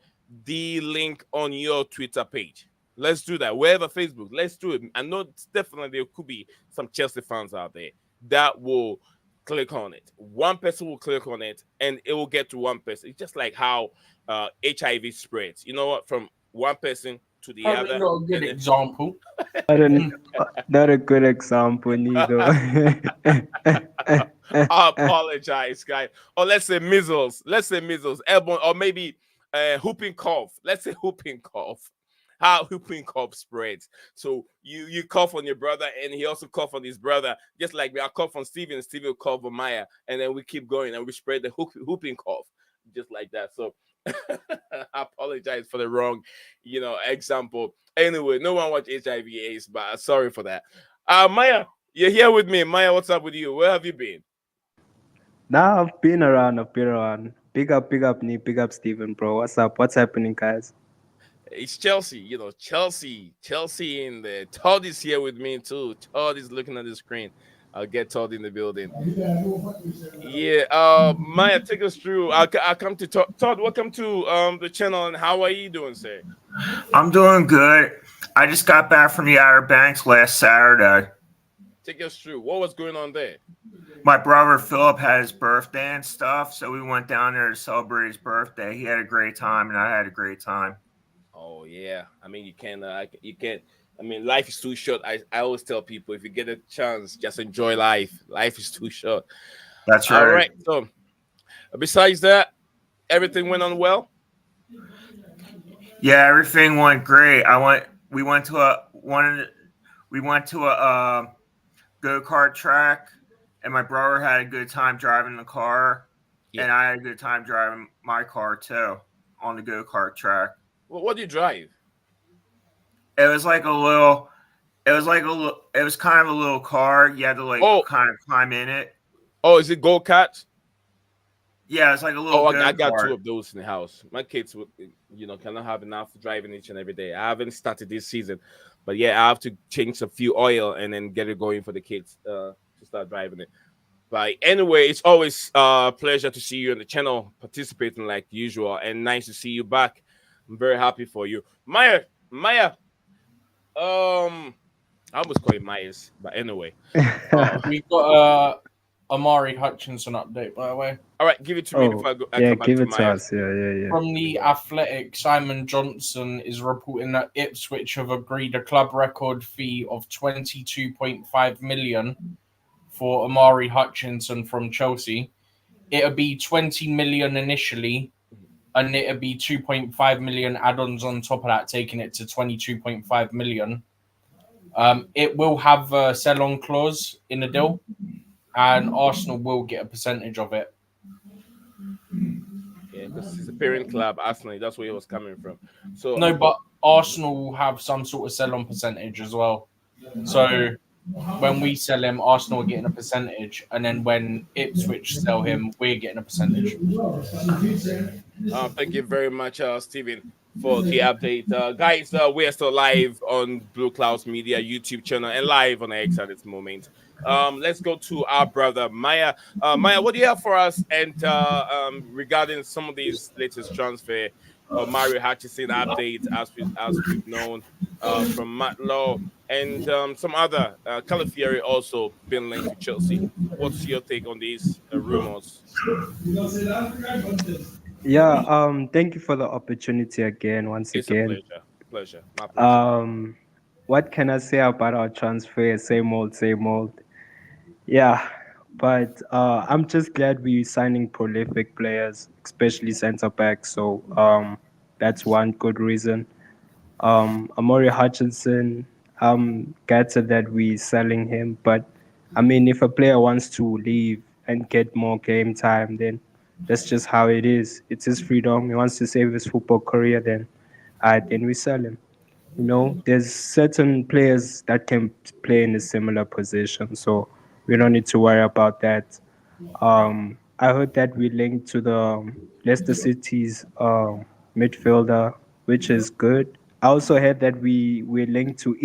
[SPEAKER 1] the link on your Twitter page. Let's do that. Wherever Facebook, let's do it. I know definitely there could be some Chelsea fans out there that will click on it. One person will click on it and it will get to one person. It's just like how HIV spreads. You know what? From one person to the
[SPEAKER 2] Probably
[SPEAKER 1] other.
[SPEAKER 2] not a good example.
[SPEAKER 4] Not a good example, neither.
[SPEAKER 1] I apologize, guys. Or let's say measles. Airborne, or maybe whooping cough. Let's say whooping cough. How whooping cough spreads. So you cough on your brother, and he also cough on his brother. Just like me, I cough on Steven, and Steven will cough on Maya, and then we keep going, and we spread the whooping cough, just like that. So I apologize for the wrong, example. Anyway, no one watch HIV/AIDS, but sorry for that. Maya, you're here with me. Maya, what's up with you? Where have you been?
[SPEAKER 4] Nah, I've been around. Big up, Nick. Big up, Steven, bro. What's up? What's happening, guys?
[SPEAKER 1] It's Chelsea, Chelsea in there. Todd is here with me too. Todd is looking at the screen. I'll get Todd in the building. Yeah, Maya, take us through. I'll come to Todd. Todd, welcome to the channel, and how are you doing, sir?
[SPEAKER 5] I'm doing good. I just got back from the Outer Banks last Saturday.
[SPEAKER 1] Take us through. What was going on there?
[SPEAKER 5] My brother Philip had his birthday and stuff, so we went down there to celebrate his birthday. He had a great time, and I had a great time.
[SPEAKER 1] Oh yeah, I mean you can't. I mean, life is too short. I always tell people if you get a chance, just enjoy life. Life is too short.
[SPEAKER 5] That's right.
[SPEAKER 1] All right. So, besides that, everything went on well.
[SPEAKER 5] Yeah, everything went great. We went to a go-kart track, and my brother had a good time driving the car,
[SPEAKER 1] Yeah.
[SPEAKER 5] and I had a good time driving my car too on the go-kart track.
[SPEAKER 1] Well, what do you drive?
[SPEAKER 5] It was like a little. It was like a little. It was kind of a little car. You had to like
[SPEAKER 1] Oh,
[SPEAKER 5] kind of climb in it.
[SPEAKER 1] is it go kart?
[SPEAKER 5] Yeah, it's like a little
[SPEAKER 1] Oh,
[SPEAKER 5] go
[SPEAKER 1] I got
[SPEAKER 5] kart.
[SPEAKER 1] 2 of those in the house. My kids would, cannot have enough driving each and every day. I haven't started this season, but yeah, I have to change a few oil and then get it going for the kids to start driving it. But anyway, it's always a pleasure to see you on the channel participating like usual, and nice to see you back. I'm very happy for you, Maya. I almost call you Myers, but anyway.
[SPEAKER 2] We've got Amari Hutchinson update, by the way.
[SPEAKER 1] All right, give it to me
[SPEAKER 4] Oh,
[SPEAKER 1] before I
[SPEAKER 4] yeah,
[SPEAKER 1] come back
[SPEAKER 4] give
[SPEAKER 1] to
[SPEAKER 4] it to
[SPEAKER 1] Maya.
[SPEAKER 4] us. Yeah.
[SPEAKER 2] From the Athletic, Simon Johnson is reporting that Ipswich have agreed a club record fee of 22.5 million for Amari Hutchinson from Chelsea. It'll be 20 million initially, and it'll be 2.5 million add-ons on top of that, taking it to 22.5 million. It will have a sell-on clause in the deal, and Arsenal will get a percentage of it.
[SPEAKER 1] Yeah, because it's a parent club, Arsenal. That's where it was coming from. So
[SPEAKER 2] No, but Arsenal will have some sort of sell-on percentage as well. So when we sell him, Arsenal are getting a percentage, and then when Ipswich sell him, we're getting a percentage.
[SPEAKER 1] thank you very much, Stephen, for the update. Guys, we're still live on Blueclouds Media YouTube channel and live on X at this moment. Let's go to our brother Maya. Maya, what do you have for us? And regarding some of these latest transfer, Mario Hutchinson updates, as we've known from Matt Law and some other Calfiori also been linked to Chelsea. What's your take on these rumors?
[SPEAKER 4] Yeah, thank you for the opportunity again, once
[SPEAKER 1] It's a
[SPEAKER 4] again.
[SPEAKER 1] pleasure, my pleasure.
[SPEAKER 4] What can I say about our transfer? Same old, same old. Yeah, but I'm just glad we're signing prolific players, especially centre backs. So that's one good reason. Amori Hutchinson, I'm gutted that we're selling him, but I mean, if a player wants to leave and get more game time, then that's just how it is. It's his freedom. He wants to save his football career, then we sell him. There's certain players that can play in a similar position, so we don't need to worry about that. I heard that we linked to the Leicester City's midfielder, which is good. I also heard that we linked to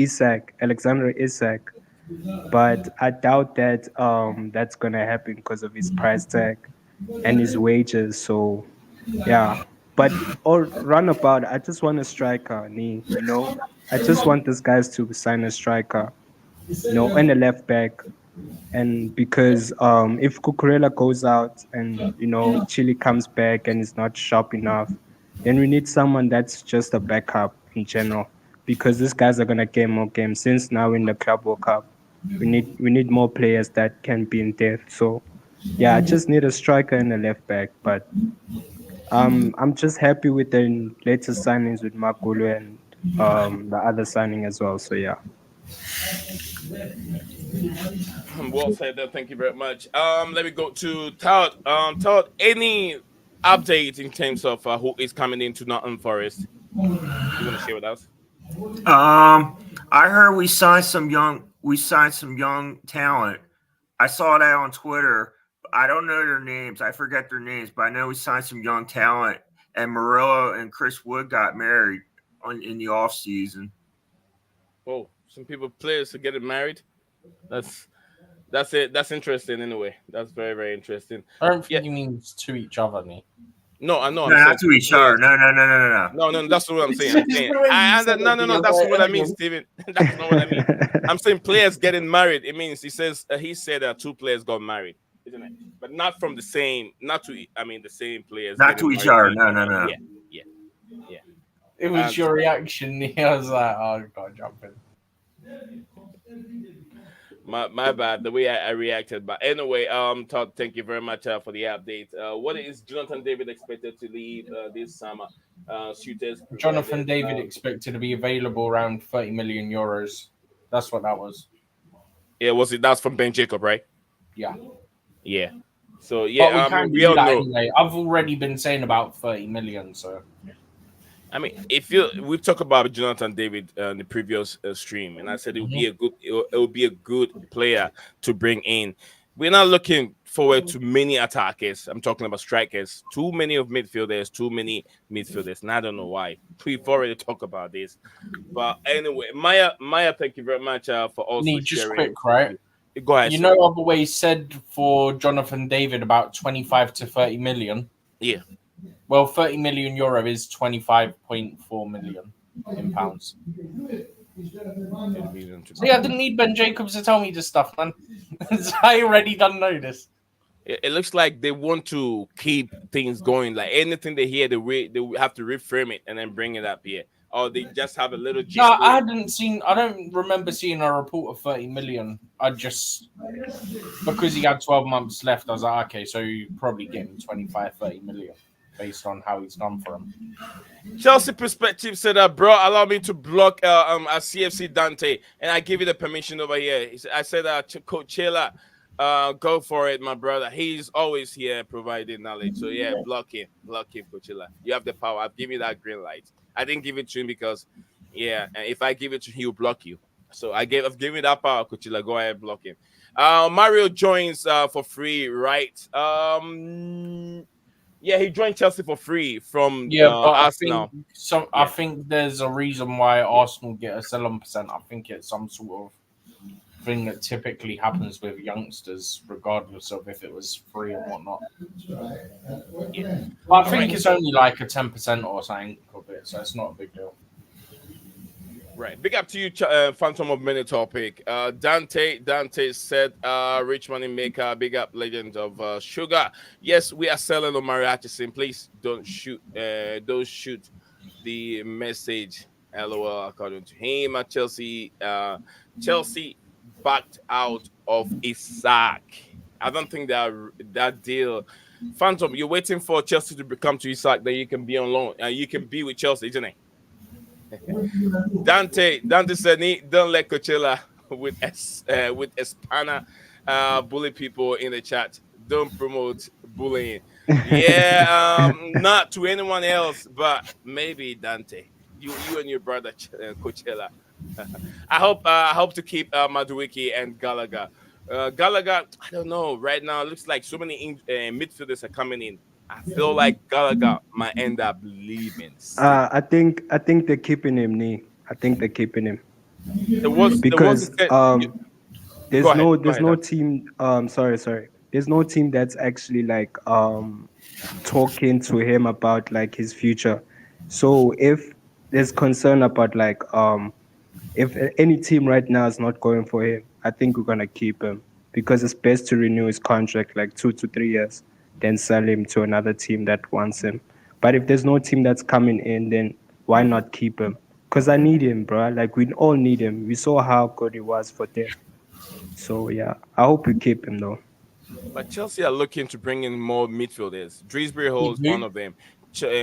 [SPEAKER 4] Alexander Isak, but I doubt that that's gonna happen because of his price tag and his wages. So yeah, but or runabout, I just want a striker, I just want these guys to sign a striker, and a left back. And because if Cucurella goes out and Chile comes back and is not sharp enough, then we need someone that's just a backup in general. Because these guys are gonna get more games. Since now in the Club World Cup, we need more players that can be in depth. So yeah, I just need a striker and a left back. But I'm just happy with the latest signings with Makulu and the other signing as well. So yeah.
[SPEAKER 1] Well said there. Thank you very much. Let me go to Todd. Todd, any update in terms of who is coming into Nottingham Forest? You want to share with us?
[SPEAKER 5] I heard we signed some young talent. I saw that on Twitter. I don't know their names. I forget their names, but I know we signed some young talent. And Murillo and Chris Wood got married in the off season.
[SPEAKER 1] Oh, some players are getting married. That's it. That's interesting. Anyway, that's very, very interesting.
[SPEAKER 2] I don't think he means to each other, Nick.
[SPEAKER 1] No, I know.
[SPEAKER 5] No, not to each other. No.
[SPEAKER 1] No, that's what I'm saying. No. That's not what I mean, Steven. That's not what I mean. I'm saying players getting married. It means he said that 2 players got married, isn't it? But not from the same. Not to. I mean, the same players.
[SPEAKER 5] Not to each other. No.
[SPEAKER 1] Yeah.
[SPEAKER 2] It was your reaction, Nick. I was like, oh, God, jump in.
[SPEAKER 1] My bad, the way I reacted. But anyway, Todd, thank you very much for the update. What is Jonathan David expected to leave this summer? Shooters.
[SPEAKER 2] Jonathan David expected to be available around 30 million euros. That's what that was.
[SPEAKER 1] Yeah, that's from Ben Jacob, right?
[SPEAKER 2] Yeah.
[SPEAKER 1] So yeah,
[SPEAKER 2] But we all know. Anyway. I've already been saying about 30 million, so.
[SPEAKER 1] I mean, if you we talked about Jonathan David in the previous stream, and I said it would be
[SPEAKER 2] Mhm.
[SPEAKER 1] a good it would be a good player to bring in. We're not looking forward to many attackers. I'm talking about strikers. Too many of midfielders. Too many midfielders, and I don't know why. We've already talked about this, but anyway, Maya, thank you very much for also
[SPEAKER 2] Need just
[SPEAKER 1] sharing.
[SPEAKER 2] quick, right?
[SPEAKER 1] Go ahead,
[SPEAKER 2] You
[SPEAKER 1] sir.
[SPEAKER 2] know, I've always said for Jonathan David about 25 to 30 million.
[SPEAKER 1] Yeah,
[SPEAKER 2] Well, 30 million euro is 25.4 million in pounds.
[SPEAKER 1] 10 million to
[SPEAKER 2] See, I didn't need Ben Jacobs to tell me this stuff, man. I already done know this.
[SPEAKER 1] it looks like they want to keep things going. Like anything they hear, they have to reframe it and then bring it up here, or they just have a little
[SPEAKER 2] No,
[SPEAKER 1] gist to
[SPEAKER 2] I
[SPEAKER 1] it.
[SPEAKER 2] hadn't seen. I don't remember seeing a report of 30 million. I just because he had 12 months left. I was like, okay, so you probably get him 25, 30 million based on how he's done for him.
[SPEAKER 1] Chelsea perspective said that, bro, allow me to block a CFC Dante, and I give you the permission over here. I said Coachella, go for it, my brother. He's always here providing knowledge. So yeah, block him, Coachella. You have the power. I've given you that green light. I didn't give it to him because, yeah, and if I give it to him, he'll block you. So I've given you that power, Coachella. Go ahead, block him. Mario joins for free, right? Yeah, he joined Chelsea for free from
[SPEAKER 2] Yeah, but I think
[SPEAKER 1] Arsenal.
[SPEAKER 2] some. I
[SPEAKER 1] Yeah.
[SPEAKER 2] think there's a reason why
[SPEAKER 1] Yeah.
[SPEAKER 2] Arsenal get a 7%. I think it's some sort of thing that typically happens with youngsters, regardless of if it was free or whatnot.
[SPEAKER 1] Yeah.
[SPEAKER 2] But I
[SPEAKER 1] All
[SPEAKER 2] think
[SPEAKER 1] right.
[SPEAKER 2] it's only like a 10% or something of it, so it's not a big deal.
[SPEAKER 1] Right. Big up to you, Phantom of Mini topic. Dante said, rich money maker, big up legend of sugar. Yes, we are selling Omari Hutchinson. Please don't shoot the message. LOL, according to him. Chelsea backed out of Isaac. I don't think that deal. Phantom, you're waiting for Chelsea to come to Isaac, then you can be on loan. You can be with Chelsea, isn't it? Dante said, don't let Coachella with Espana bully people in the chat. Don't promote bullying. Yeah, not to anyone else, but maybe Dante. You and your brother Coachella. I hope to keep Maduiki and Gallagher. Gallagher, I don't know. Right now, it looks like so many midfielders are coming in. I feel like Gallagher might end up leaving still.
[SPEAKER 4] I think they're keeping him, Nee. I think they're keeping him
[SPEAKER 1] There was a
[SPEAKER 4] because
[SPEAKER 1] set. Go
[SPEAKER 4] there's
[SPEAKER 1] ahead.
[SPEAKER 4] no
[SPEAKER 1] Go
[SPEAKER 4] there's
[SPEAKER 1] ahead.
[SPEAKER 4] no team sorry, there's no team that's actually like talking to him about like his future. So if there's concern about like if any team right now is not going for him, I think we're gonna keep him because it's best to renew his contract like 2 to 3 years, then sell him to another team that wants him. But if there's no team that's coming in, then why not keep him? Because I need him, bro. Like we all need him. We saw how good he was for them. So yeah, I hope we keep him though.
[SPEAKER 1] But Chelsea are looking to bring in more midfielders. Drisbury
[SPEAKER 2] Keep
[SPEAKER 1] holds one
[SPEAKER 2] who?
[SPEAKER 1] of them.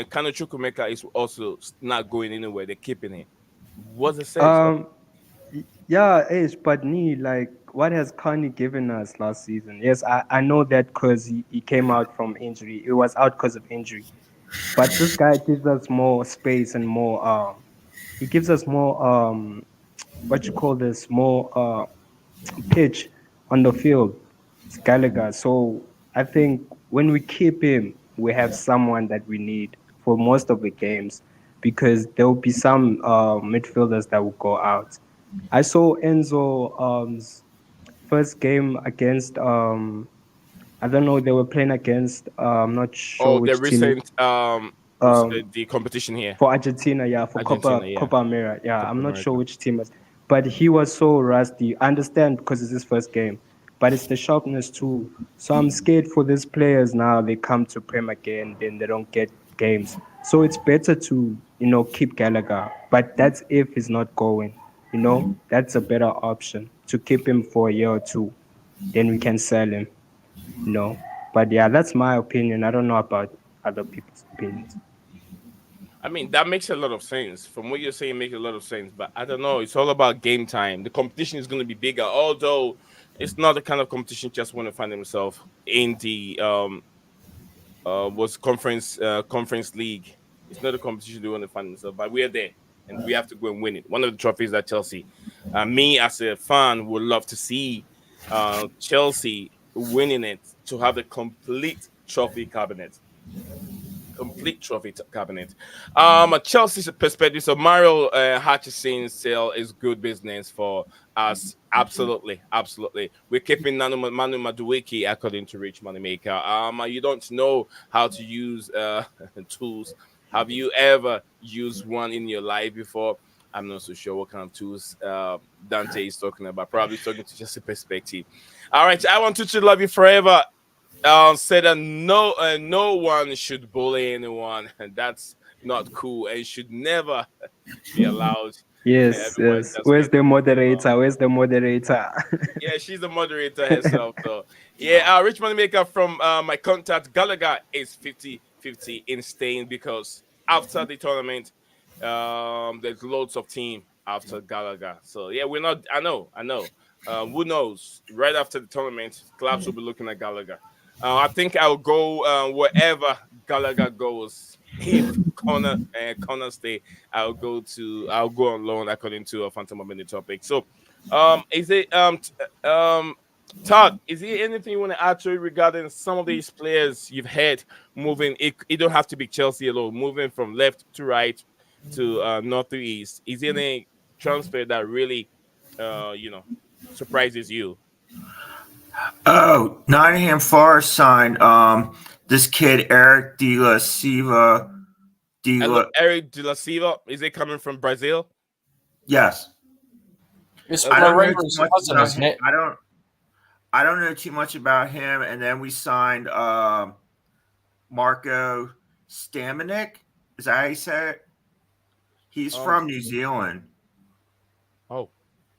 [SPEAKER 1] Kano Chukwumeka is also not going anywhere. They're keeping him. What's the sense?
[SPEAKER 4] Um, yeah, Ish, but Nee, like, what has Kanye given us last season? Yes, I know that because he came out from injury. He was out because of injury. But this guy gives us more space and more he gives us more what you call this, more pitch on the field. It's Gallagher. So I think when we keep him, we have someone that we need for most of the games because there will be some midfielders that will go out. I saw Enzo first game against I don't know, they were playing against I'm not sure
[SPEAKER 1] Oh, the
[SPEAKER 4] which team it
[SPEAKER 1] recent
[SPEAKER 4] um
[SPEAKER 1] the competition here,
[SPEAKER 4] for Argentina, yeah, for
[SPEAKER 1] Argentina. Yeah,
[SPEAKER 4] Copa America. Yeah,
[SPEAKER 1] Copa
[SPEAKER 4] I'm not sure
[SPEAKER 1] America.
[SPEAKER 4] which team was, but he was so rusty. I understand because it's his first game, but it's the sharpness too. So I'm scared for these players now. They come to Prem again, then they don't get games. So it's better to keep Gallagher, but that's if he's not going. That's a better option to keep him for a year or two. Then we can sell him. But yeah, that's my opinion. I don't know about other people's opinions.
[SPEAKER 1] I mean, that makes a lot of sense. From what you're saying, makes a lot of sense. But I don't know. It's all about game time. The competition is going to be bigger, although it's not the kind of competition just want to find himself in the was conference league. It's not a competition they want to find themselves, but we are there and we have to go and win it. One of the trophies that Chelsea, me as a fan, would love to see Chelsea winning it to have a complete trophy cabinet. Complete cabinet. A Chelsea's perspective. So Mario Hutchinson's sale is good business for us. Absolutely, absolutely. We're keeping Manu Madueke according to Rich Moneymaker. You don't know how to use tools. Have you ever used one in your life before? I'm not so sure what kind of tools Dante is talking about. Probably talking to just a perspective. All right, I want to love you forever. Said that no one should bully anyone, and that's not cool and should never be allowed.
[SPEAKER 4] Yes,
[SPEAKER 1] Everyone
[SPEAKER 4] yes.
[SPEAKER 1] just
[SPEAKER 4] Where's
[SPEAKER 1] get
[SPEAKER 4] the
[SPEAKER 1] along.
[SPEAKER 4] moderator? Where's the moderator?
[SPEAKER 1] Yeah, she's the moderator herself, though. Yeah, Rich Moneymaker from my contact Gallagher is 50-50 in staying because after the tournament, there's loads of team after Gallagher. So yeah, we're not. I know. Who knows? Right after the tournament, clubs will be looking at Gallagher. I think I'll go wherever Gallagher goes. If Connor stay, I'll go on loan according to a Phantom of the topic. So, is it Todd? Is there anything you want to add to it regarding some of these players you've had moving? It don't have to be Chelsea alone. Moving from left to right to north to east. Is there any transfer that really, surprises you?
[SPEAKER 5] Oh, Nottingham Forest signed this kid Eric De La Silva.
[SPEAKER 1] Hello, Eric De La Silva. Is it coming from Brazil?
[SPEAKER 5] Yes.
[SPEAKER 2] It's
[SPEAKER 5] I don't know too
[SPEAKER 2] Moreira's
[SPEAKER 5] much
[SPEAKER 2] cousin,
[SPEAKER 5] about
[SPEAKER 2] isn't
[SPEAKER 5] him.
[SPEAKER 2] it?
[SPEAKER 5] I don't know too much about him. And then we signed Marco Stamanik. Is that how you say it? He's from New Zealand.
[SPEAKER 1] Oh,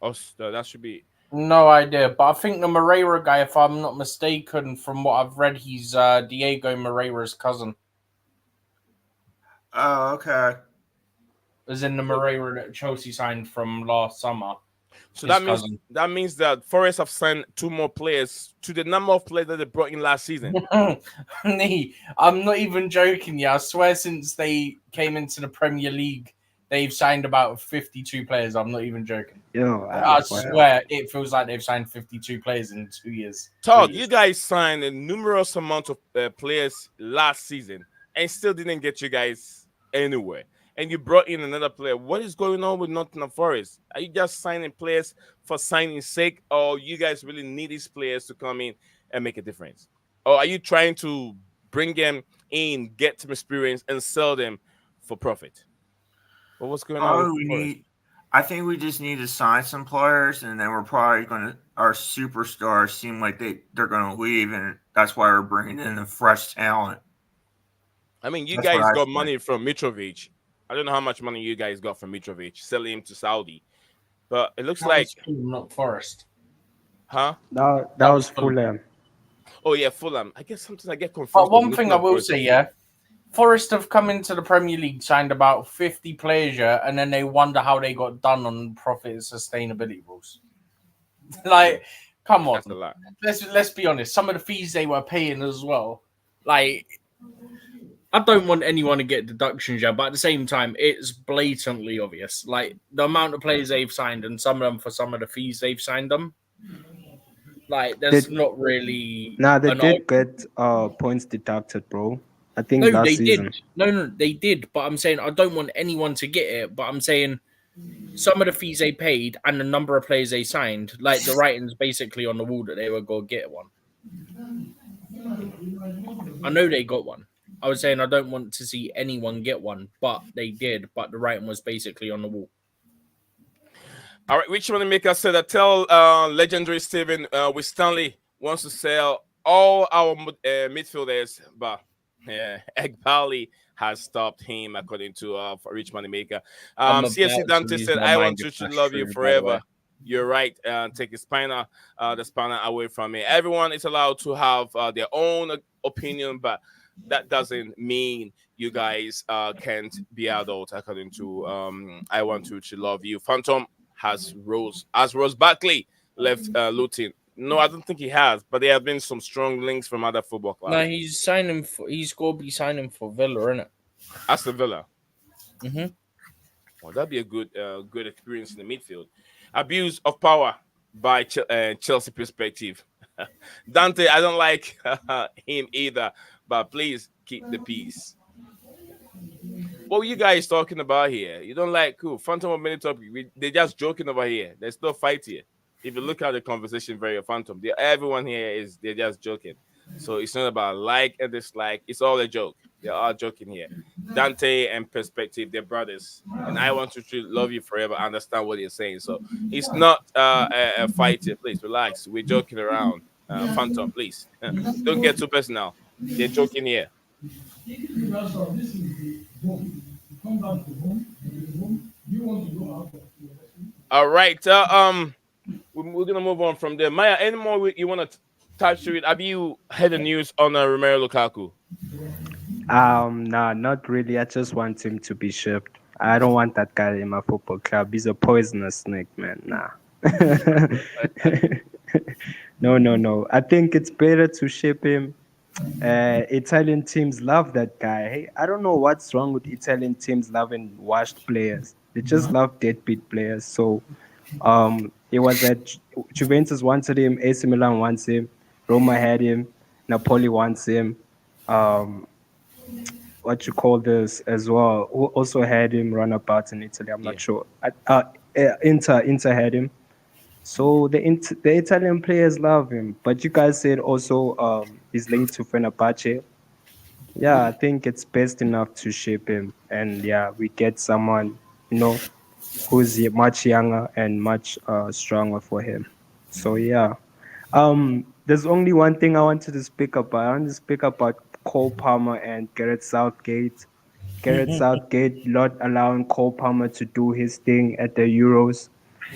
[SPEAKER 1] that should be.
[SPEAKER 2] No idea, but I think the Moreira guy, if I'm not mistaken, from what I've read, he's Diego Moreira's cousin.
[SPEAKER 5] Oh, okay.
[SPEAKER 2] As in the Moreira that Chelsea signed from last summer.
[SPEAKER 1] So
[SPEAKER 2] his
[SPEAKER 1] that means
[SPEAKER 2] cousin.
[SPEAKER 1] that Forest have signed 2 more players to the number of players that they brought in last season.
[SPEAKER 2] Nee, I'm not even joking. Yeah, I swear since they came into the Premier League, they've signed about 52 players. I'm not even joking.
[SPEAKER 4] Yo,
[SPEAKER 2] I swear it feels like they've signed 52 players in 2 years.
[SPEAKER 1] Todd,
[SPEAKER 2] 3 years.
[SPEAKER 1] you guys signed a numerous amount of players last season and still didn't get you guys anywhere. And you brought in another player. What is going on with Nottingham Forest? Are you just signing players for signing's sake, or you guys really need these players to come in and make a difference? Or are you trying to bring them in, get some experience, and sell them for profit? Well, what's going on with Forest?
[SPEAKER 5] I think we just need to sign some players, and then we're probably going to. Our superstars seem like they're going to leave, and that's why we're bringing in the fresh talent.
[SPEAKER 1] I mean, you guys got money from Mitrovic. I don't know how much money you guys got from Mitrovic, selling him to Saudi, but it looks like
[SPEAKER 2] not Forest,
[SPEAKER 1] huh?
[SPEAKER 4] That was Fulham.
[SPEAKER 1] Oh yeah, Fulham. I guess sometimes I get confused.
[SPEAKER 2] But one thing I will say, yeah, Forest have come into the Premier League, signed about 50 players, yeah, and then they wonder how they got done on profit and sustainability rules. Like, come on, let's be honest. Some of the fees they were paying as well, like. I don't want anyone to get deductions, yeah, but at the same time, it's blatantly obvious. Like, the amount of players they've signed and some of them for some of the fees they've signed them. Like, there's not really...
[SPEAKER 4] Nah, they did get points deducted, bro. I think last season.
[SPEAKER 2] No, they did. But I'm saying I don't want anyone to get it. But I'm saying some of the fees they paid and the number of players they signed, like, the writing's basically on the wall that they were going to get one. I know they got one. I was saying I don't want to see anyone get one, but they did. But the writing was basically on the wall.
[SPEAKER 1] All right, Rich Moneymaker said that tell legendary Steven with Stanley wants to sell all our midfielders, but Egbali has stopped him, according to Rich Moneymaker. CFC Dante said, I want to love you forever. You're right. Take the spinner away from me. Everyone is allowed to have their own opinion, but that doesn't mean you guys can't be adult, according to I want to love you. Phantom has Rose Barkley left Luton. No, I don't think he has, but there have been some strong links from other football clubs.
[SPEAKER 2] No, he's going to be signing for Villa, isn't it?
[SPEAKER 1] Aston Villa.
[SPEAKER 2] Hmm.
[SPEAKER 1] Well, that'd be a good experience in the midfield. Abuse of power by Chelsea perspective. Dante, I don't like him either, but please keep the peace. What were you guys talking about here? You don't like cool Phantom of Minitop? They're just joking over here. There's no fight here. If you look at the conversation, very Phantom, everyone here is they're just joking. So it's not about like and dislike. It's all a joke. They're all joking here. Dante and Perspective, they're brothers, and I want to love you forever. I understand what you're saying. So it's not a fight here. Please relax. We're joking around. Phantom, please don't get too personal. They're joking here. All right. We're gonna move on from there. Maya, any more you want to touch to it? Have you heard the news on Romelu Lukaku?
[SPEAKER 4] Nah, not really. I just want him to be shipped. I don't want that guy in my football club. He's a poisonous snake, man. Nah. No, no, no. I think it's better to ship him. Italian teams love that guy. Hey, I don't know what's wrong with Italian teams loving washed players. They just love deadbeat players. So, he was at Juventus wanted him, AC Milan wants him, Roma had him, Napoli wants him. Um, what you call this as well? Who also had him run about in Italy? I'm
[SPEAKER 1] Yeah.
[SPEAKER 4] not sure. Inter had him. So the Italian players love him. But you guys said also he's linked to Fenerbahce. Yeah, I think it's best enough to ship him, and yeah, we get someone who's much younger and much stronger for him. So yeah, there's only one thing I wanted to speak about. I want to speak about Cole Palmer and Gareth Southgate. Gareth Southgate not allowing Cole Palmer to do his thing at the Euros.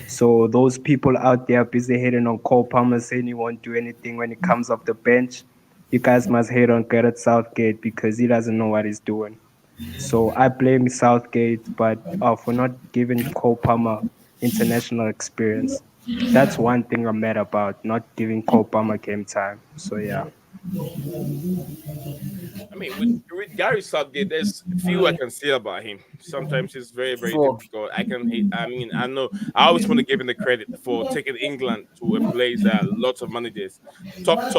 [SPEAKER 4] So those people out there busy hating on Cole Palmer saying he won't do anything when he comes off the bench. You guys must hate on Gareth Southgate because he doesn't know what he's doing. So I blame Southgate, but for not giving Cole Palmer international experience. That's one thing I'm mad about, not giving Cole Palmer game time. So yeah.
[SPEAKER 1] I mean, with Gary Southgate, there's few I can say about him. Sometimes it's very
[SPEAKER 2] Fraud.
[SPEAKER 1] difficult. I can hate. I mean, I know. I always want to give him the credit for taking England to a place that lots of managers, top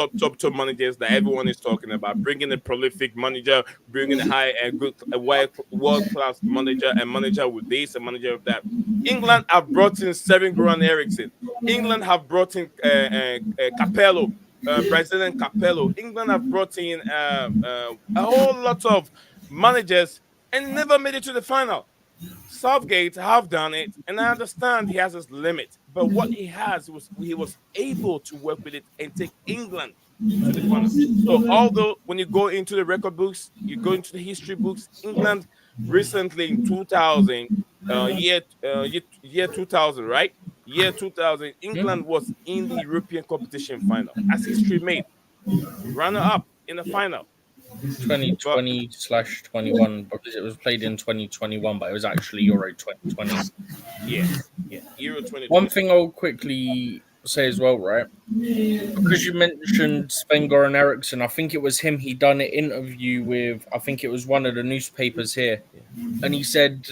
[SPEAKER 1] managers that everyone is talking about, bringing a prolific manager, bringing a high and good, a world class manager, and manager with this, a manager of that. England have brought in Steven Goran Eriksson. England have brought in Capello, Brazilian Capello. England have brought in a whole lot of managers and never made it to the final. Southgate have done it, and I understand he has his limit, but what he has was he was able to work with it and take England to the final. So although when you go into the record books, you go into the history books, England recently in 2000, year 2000, right? Year 2000, England was in the European competition final as history made, runner up in the final. But
[SPEAKER 2] 2020/21 because it was played in 2021, but it was actually Euro 2020.
[SPEAKER 1] yeah, Euro
[SPEAKER 2] One
[SPEAKER 1] 2020.
[SPEAKER 2] thing I'll quickly say as well, right? Because you mentioned Sven Goran Eriksson, I think it was him. He done an interview with, I think it was one of the newspapers here, and he said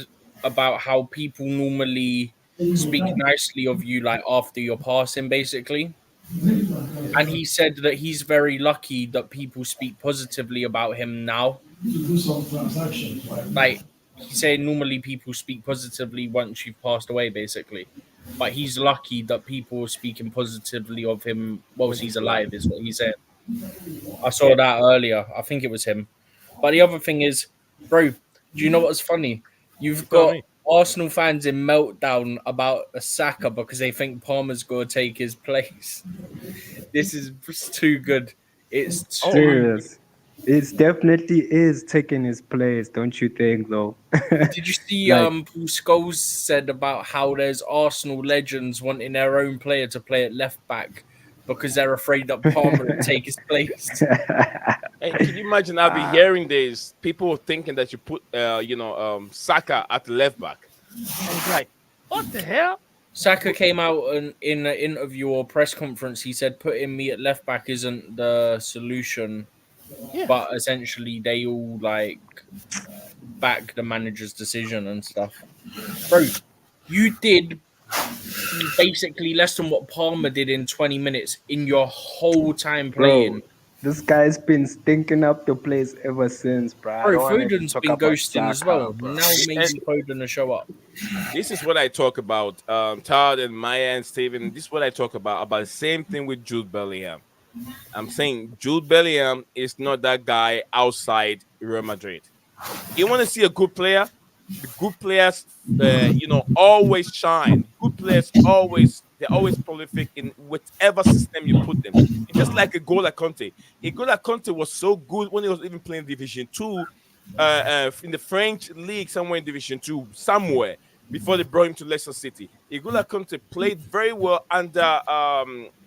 [SPEAKER 2] about how people normally speak nicely of you, like after your passing, basically. And he said that he's very lucky that people speak positively about him now. Like he said, normally people speak positively once you've passed away, basically. But he's lucky that people are speaking positively of him whilst
[SPEAKER 1] When
[SPEAKER 2] he's
[SPEAKER 1] he's alive.
[SPEAKER 2] alive, is what he said. I saw
[SPEAKER 1] Yeah,
[SPEAKER 2] that earlier. I think it was him. But the other thing is, bro, do you know what's funny?
[SPEAKER 1] you
[SPEAKER 2] You've
[SPEAKER 1] tell
[SPEAKER 2] got
[SPEAKER 1] me.
[SPEAKER 2] Arsenal fans in meltdown about a Saka because they think Palmer's going to take his place. This is just too good. It's
[SPEAKER 1] Oh,
[SPEAKER 2] too good.
[SPEAKER 4] Serious. It definitely is taking his place, don't you think, though?
[SPEAKER 2] Did you see
[SPEAKER 4] Like,
[SPEAKER 2] Paul Scholes said about how there's Arsenal legends wanting their own player to play at left back because they're afraid that Palmer will take his place?
[SPEAKER 1] And can you imagine? I'll be hearing this people thinking that you put, Saka at the left back, and it's like, what the hell?
[SPEAKER 2] Saka came out in an interview or press conference. He said putting me at left back isn't the solution.
[SPEAKER 1] Yeah.
[SPEAKER 2] but essentially they all like back the manager's decision and stuff. Bro, you did basically less than what Palmer did in 20 minutes in your whole time
[SPEAKER 4] Bro,
[SPEAKER 2] playing.
[SPEAKER 4] this guy's been stinking up the place ever since, bro. I
[SPEAKER 2] Bro,
[SPEAKER 4] don't want to even
[SPEAKER 2] Foden's
[SPEAKER 4] talk
[SPEAKER 2] been
[SPEAKER 4] about
[SPEAKER 2] ghosting as well.
[SPEAKER 4] Xhaka, bro.
[SPEAKER 2] Now
[SPEAKER 1] And
[SPEAKER 2] maybe Foden will show up.
[SPEAKER 1] this is what I talk about, Todd and Maya and Steven. This is what I talk about the same thing with Jude Bellingham. I'm saying Jude Bellingham is not that guy outside Real Madrid. You want to see a good player? The good players, always shine. Good players they're always prolific in whatever system you put them. It's just like a goal like Conte. A goal like Conte was so good when he was even playing Division Two, in the French league, somewhere in Division Two, somewhere before they brought him to Leicester City. Igula Conte played very well under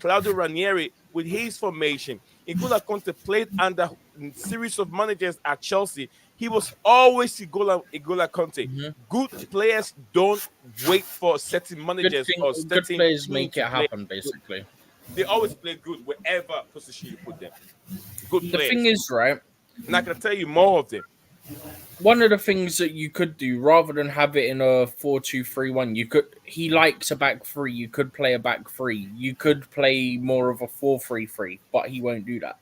[SPEAKER 1] Claudio Ranieri with his formation. Igula Conte played under a series of managers at Chelsea. He was always Igula Conte.
[SPEAKER 2] Mhm.
[SPEAKER 1] Good players don't wait for certain
[SPEAKER 2] Good
[SPEAKER 1] managers
[SPEAKER 2] thing,
[SPEAKER 1] or
[SPEAKER 2] good
[SPEAKER 1] certain
[SPEAKER 2] players
[SPEAKER 1] team
[SPEAKER 2] make
[SPEAKER 1] to
[SPEAKER 2] it
[SPEAKER 1] play
[SPEAKER 2] happen.
[SPEAKER 1] good.
[SPEAKER 2] Basically,
[SPEAKER 1] They always play good wherever position you put them. Good
[SPEAKER 2] the thing
[SPEAKER 1] players.
[SPEAKER 2] is, right?
[SPEAKER 1] And I can tell you more of them.
[SPEAKER 2] One of the things that you could do rather than have it in a 4-2-3-1, you could. He likes a back three. You could play a back three. You could play more of a 4-3-3, but he won't do that.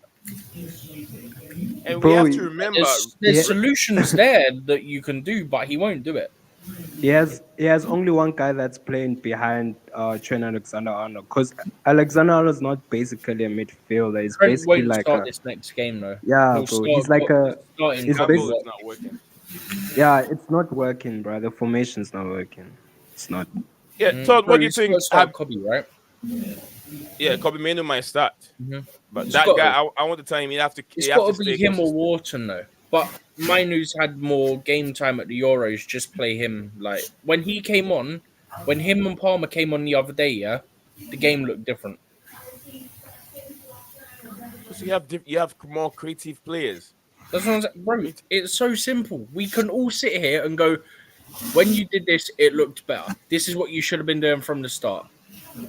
[SPEAKER 1] And we
[SPEAKER 4] Bro,
[SPEAKER 1] have to remember
[SPEAKER 2] There's
[SPEAKER 4] yeah,
[SPEAKER 2] solutions there that you can do, but he won't do it.
[SPEAKER 4] he has only one guy that's playing behind Trent Alexander-Arnold, because Alexander-Arnold is not basically a midfielder. He's
[SPEAKER 2] Trent
[SPEAKER 4] basically
[SPEAKER 2] won't
[SPEAKER 4] like
[SPEAKER 2] start
[SPEAKER 4] a,
[SPEAKER 2] this next game though.
[SPEAKER 4] yeah,
[SPEAKER 2] He'll
[SPEAKER 4] bro. He's
[SPEAKER 2] start.
[SPEAKER 4] like a,
[SPEAKER 2] He's starting
[SPEAKER 1] the
[SPEAKER 4] it's
[SPEAKER 2] Kobe
[SPEAKER 1] couple
[SPEAKER 4] basic,
[SPEAKER 1] is
[SPEAKER 2] Watts.
[SPEAKER 1] not working.
[SPEAKER 4] yeah, it's not working, bro. The formation's not working. It's not.
[SPEAKER 1] Yeah, Todd,
[SPEAKER 2] Bro,
[SPEAKER 1] what do you
[SPEAKER 2] he's got to
[SPEAKER 1] think?
[SPEAKER 2] start Kobe, right?
[SPEAKER 1] Yeah, Kobe Manu might start,
[SPEAKER 2] Mhm.
[SPEAKER 1] but
[SPEAKER 2] It's
[SPEAKER 1] that
[SPEAKER 2] got
[SPEAKER 1] guy,
[SPEAKER 2] to.
[SPEAKER 1] I want to tell him
[SPEAKER 2] It's
[SPEAKER 1] he have
[SPEAKER 2] got
[SPEAKER 1] to
[SPEAKER 2] to be
[SPEAKER 1] stay
[SPEAKER 2] him or
[SPEAKER 1] consistent.
[SPEAKER 2] Wharton though. But Mainu's had more game time at the Euros. Just play him. Like when he came on, when him and Palmer came on the other day, yeah, the game looked different.
[SPEAKER 1] Because you have more creative players.
[SPEAKER 2] That's what I'm saying, bro.
[SPEAKER 1] It,
[SPEAKER 2] It's so simple. We can all sit here and go, when you did this, it looked better. This is what you should have been doing from the start.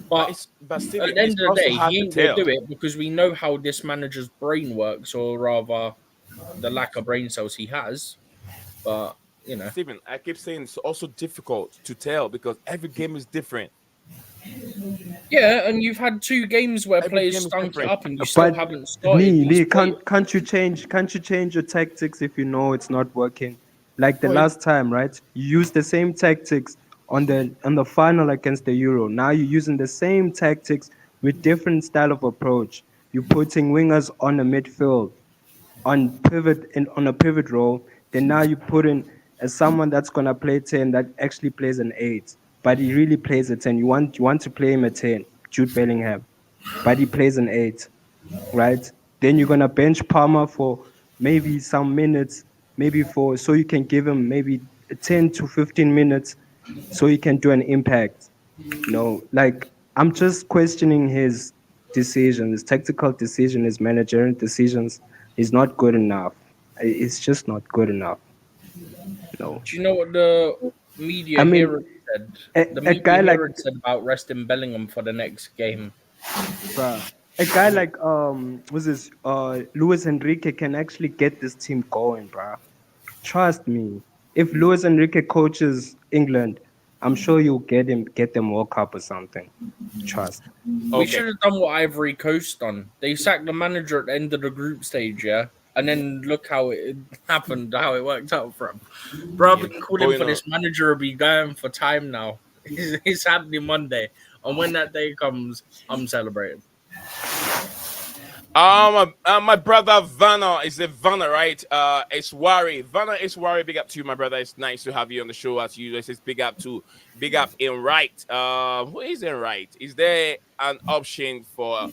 [SPEAKER 2] But
[SPEAKER 1] but
[SPEAKER 2] at
[SPEAKER 1] Steven,
[SPEAKER 2] the
[SPEAKER 1] it's
[SPEAKER 2] end of the
[SPEAKER 1] also
[SPEAKER 2] day,
[SPEAKER 1] hard
[SPEAKER 2] he
[SPEAKER 1] to
[SPEAKER 2] ain't gonna
[SPEAKER 1] tell.
[SPEAKER 2] do it because we know how this manager's brain works, or rather, the lack of brain cells he has. But
[SPEAKER 1] Steven, I keep saying it's also difficult to tell because every game is different.
[SPEAKER 2] yeah, and you've had two games where
[SPEAKER 1] Every
[SPEAKER 2] players
[SPEAKER 1] game is
[SPEAKER 2] stunk it
[SPEAKER 1] different.
[SPEAKER 2] up, and you still
[SPEAKER 4] But
[SPEAKER 2] haven't started
[SPEAKER 4] Nee,
[SPEAKER 2] these
[SPEAKER 4] Nee,
[SPEAKER 2] players.
[SPEAKER 4] can't you change your tactics if you know it's not working? Like the
[SPEAKER 1] Well,
[SPEAKER 4] last time, right? You used the same tactics on the final against the Euro. Now you're using the same tactics with different style of approach. You're putting wingers on the midfield, on a pivot role. Then now you put in as someone that's gonna play 10 that actually plays an 8, but he really plays a 10. You want to play him a 10, Jude Bellingham, but he plays an 8, right? Then you're gonna bench Palmer for maybe some minutes, maybe for so you can give him maybe 10 to 15 minutes, so he can do an impact. No, like I'm just questioning his decisions, his tactical decision, his managerial decisions. He's not good enough. It's just not good enough. No,
[SPEAKER 2] Do you know what the
[SPEAKER 4] I
[SPEAKER 2] media here
[SPEAKER 4] mean,
[SPEAKER 2] had said? The
[SPEAKER 4] a
[SPEAKER 2] media
[SPEAKER 4] guy
[SPEAKER 2] here
[SPEAKER 4] like
[SPEAKER 2] had said about resting Bellingham for the next game.
[SPEAKER 4] bruh, a guy like what's this Luis Enrique can actually get this team going, bruh. Trust me. If Luis Enrique coaches England, I'm sure you'll get them World Cup or something. Trust.
[SPEAKER 2] We
[SPEAKER 1] Okay.
[SPEAKER 2] should have done what Ivory Coast done. They sacked the manager at the end of the group stage, yeah? And then look how it happened, how it worked out for him. Bro, I've
[SPEAKER 1] Yeah,
[SPEAKER 2] been calling
[SPEAKER 1] going
[SPEAKER 2] for
[SPEAKER 1] on.
[SPEAKER 2] this manager to be going for time now. It's happening Monday. And when that day comes, I'm celebrating.
[SPEAKER 1] My brother Vanna, is it Vanna, right? It's Wari. Vanna is Wari. Big up to you, my brother. It's nice to have you on the show as usual. It's big up in right. Who is in right? Is there an option for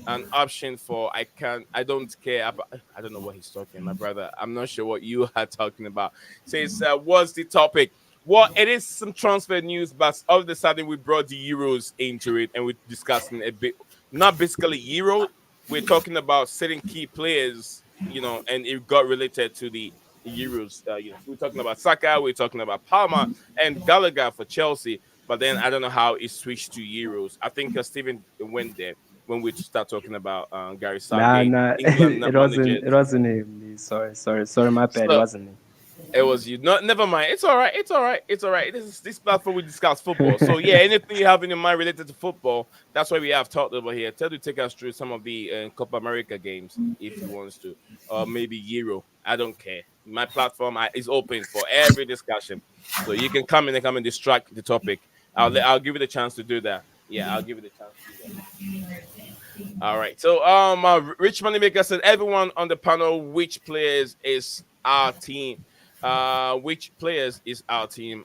[SPEAKER 1] I don't care about, I don't know what he's talking, my brother. I'm not sure what you are talking about. Says what's the topic? Well, it is some transfer news, but all of a sudden we brought the Euros into it and we're discussing a bit, not basically Euro. We're talking about certain key players, and it got related to the Euros. We're talking about Saka, we're talking about Palmer and Gallagher for Chelsea, but then I don't know how it switched to Euros. I think Steven went there. when we start talking about Gary
[SPEAKER 4] Nah,
[SPEAKER 1] Southgate,
[SPEAKER 4] nah.
[SPEAKER 1] England
[SPEAKER 4] It wasn't.
[SPEAKER 1] managers.
[SPEAKER 4] It wasn't him. Sorry. My bad. It
[SPEAKER 1] So
[SPEAKER 4] wasn't
[SPEAKER 1] it was you. No, never mind. It's all right. It's all right. It's all right. This platform we discuss football. So yeah,
[SPEAKER 4] him.
[SPEAKER 1] anything you have in your mind related to football, that's why we have talked over here. Tell you to take us through some of the Copa America games if you want to, or maybe Euro. I don't care. My platform is open for every discussion, so you can come and distract the topic. I'll give you the chance to do that. Yeah, I'll give you the chance to do that. All right. So, Rich Moneymaker said, everyone on the panel, which players is our team? Which players is our team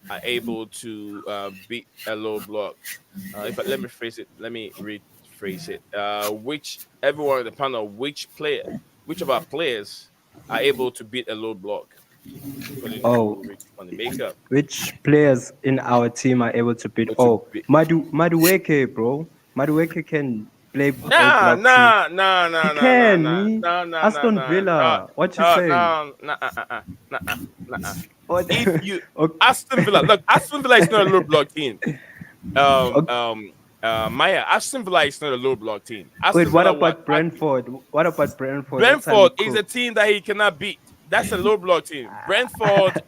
[SPEAKER 1] are able to beat a low block? Let me phrase it. Let me rephrase it. Which everyone on the panel, which of our players are able to beat a low block? According
[SPEAKER 4] Oh,
[SPEAKER 1] to Rich Moneymaker,
[SPEAKER 4] which players in our team are able to beat?
[SPEAKER 1] or to
[SPEAKER 4] Oh,
[SPEAKER 1] beat.
[SPEAKER 4] Madueke, bro. Madueke can play low
[SPEAKER 1] Nah,
[SPEAKER 4] block too.
[SPEAKER 1] nah, nah,
[SPEAKER 4] He
[SPEAKER 1] nah, nah, nah,
[SPEAKER 4] can.
[SPEAKER 1] nah,
[SPEAKER 4] He
[SPEAKER 1] nah, nah, nah,
[SPEAKER 4] Aston
[SPEAKER 1] nah.
[SPEAKER 4] Villa. What you saying?
[SPEAKER 1] No, nah, nah, nah.
[SPEAKER 4] What?
[SPEAKER 1] If you
[SPEAKER 4] Okay.
[SPEAKER 1] Aston Villa, look, Aston Villa is not a low block team. Um,
[SPEAKER 4] Okay.
[SPEAKER 1] um, Maya, Aston Villa is not a low block team.
[SPEAKER 4] Wait,
[SPEAKER 1] Aston
[SPEAKER 4] what
[SPEAKER 1] Villa was
[SPEAKER 4] about Brentford? What about Brentford? That's Ali
[SPEAKER 1] Brentford is a
[SPEAKER 4] Cook.
[SPEAKER 1] team that he cannot beat. That's a low block team. Brentford,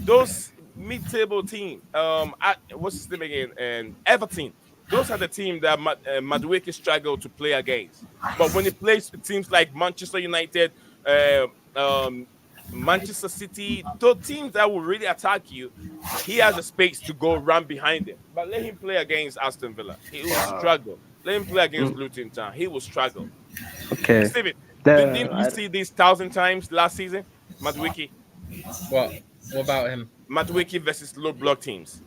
[SPEAKER 1] those mid-table team, what's his name again? And Everton. Those are the team that Madueke struggle to play against. But when he plays with teams like Manchester United, uh, um, Manchester City, those teams that will really attack you, he has the space to go run behind them. But let him play against Aston Villa. He will struggle. Let him play against
[SPEAKER 4] Mm,
[SPEAKER 1] Luton Town. He will struggle.
[SPEAKER 4] okay.
[SPEAKER 1] Steven,
[SPEAKER 4] The
[SPEAKER 1] didn't you see this 1,000 times last season? Madueke,
[SPEAKER 2] What? What about him?
[SPEAKER 1] Madueke versus low block teams.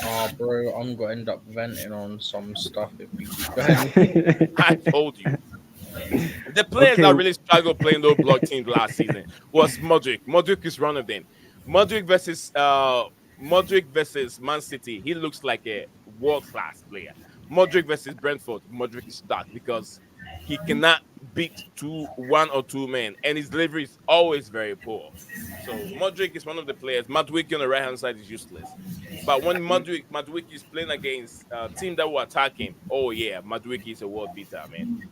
[SPEAKER 2] Oh, bro, I'm gonna end up venting on some stuff if we keep going.
[SPEAKER 1] I told you. The players
[SPEAKER 4] okay.
[SPEAKER 1] that really struggled playing low block teams last season was Modric. Modric is one of them. Modric versus uh Modric versus Man City. He looks like a world class player. Modric versus Brentford. Modric is stuck because he cannot beat one or two men, and his delivery is always very poor. So Modric is one of the players. Modric on the right hand side is useless. But when Modric is playing against a team that will attack him, oh yeah, Modric is a world beater, man.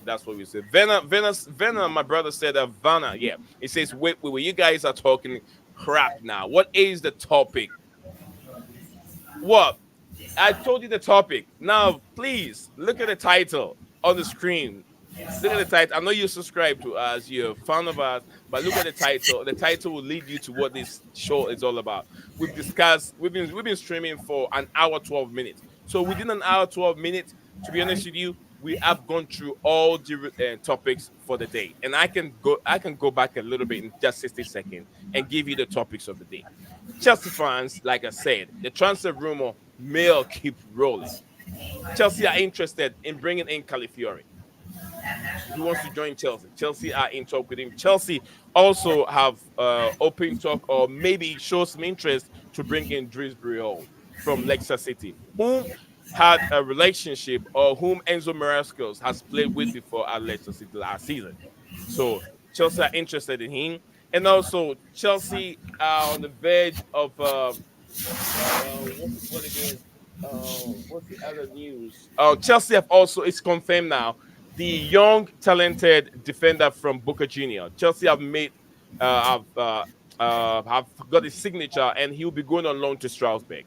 [SPEAKER 1] That's what we say. Vena, my brother said that Vanna, yeah. He says, wait, you guys are talking crap now. What is the topic? What? I told you the topic. Now, please look at the title on the screen. Look at the title. I know you subscribe to us, you're a fan of us, but look at the title. The title will lead you to what this show is all about. We've been streaming for an hour 12 minutes. So within an hour 12 minutes, to be honest with you, we have gone through all the topics for the day, and I can go back a little bit in just 60 seconds and give you the topics of the day. Chelsea fans, like I said, the transfer rumor may keep rolling. Chelsea are interested in bringing in Calfiori. He wants to join Chelsea. Chelsea are in talk with him. Chelsea also have open talk, or maybe show some interest to bring in Dries Briol from Leicester City, whom had a relationship or whom Enzo Marescos has played with before at Leicester City last season. So Chelsea are interested in him, and also Chelsea are on the verge of what's it called again? What's the other news? Chelsea have also, it's confirmed now, the young talented defender from Boca Junior. Chelsea have made have got his signature, and he'll be going on loan to Strasbourg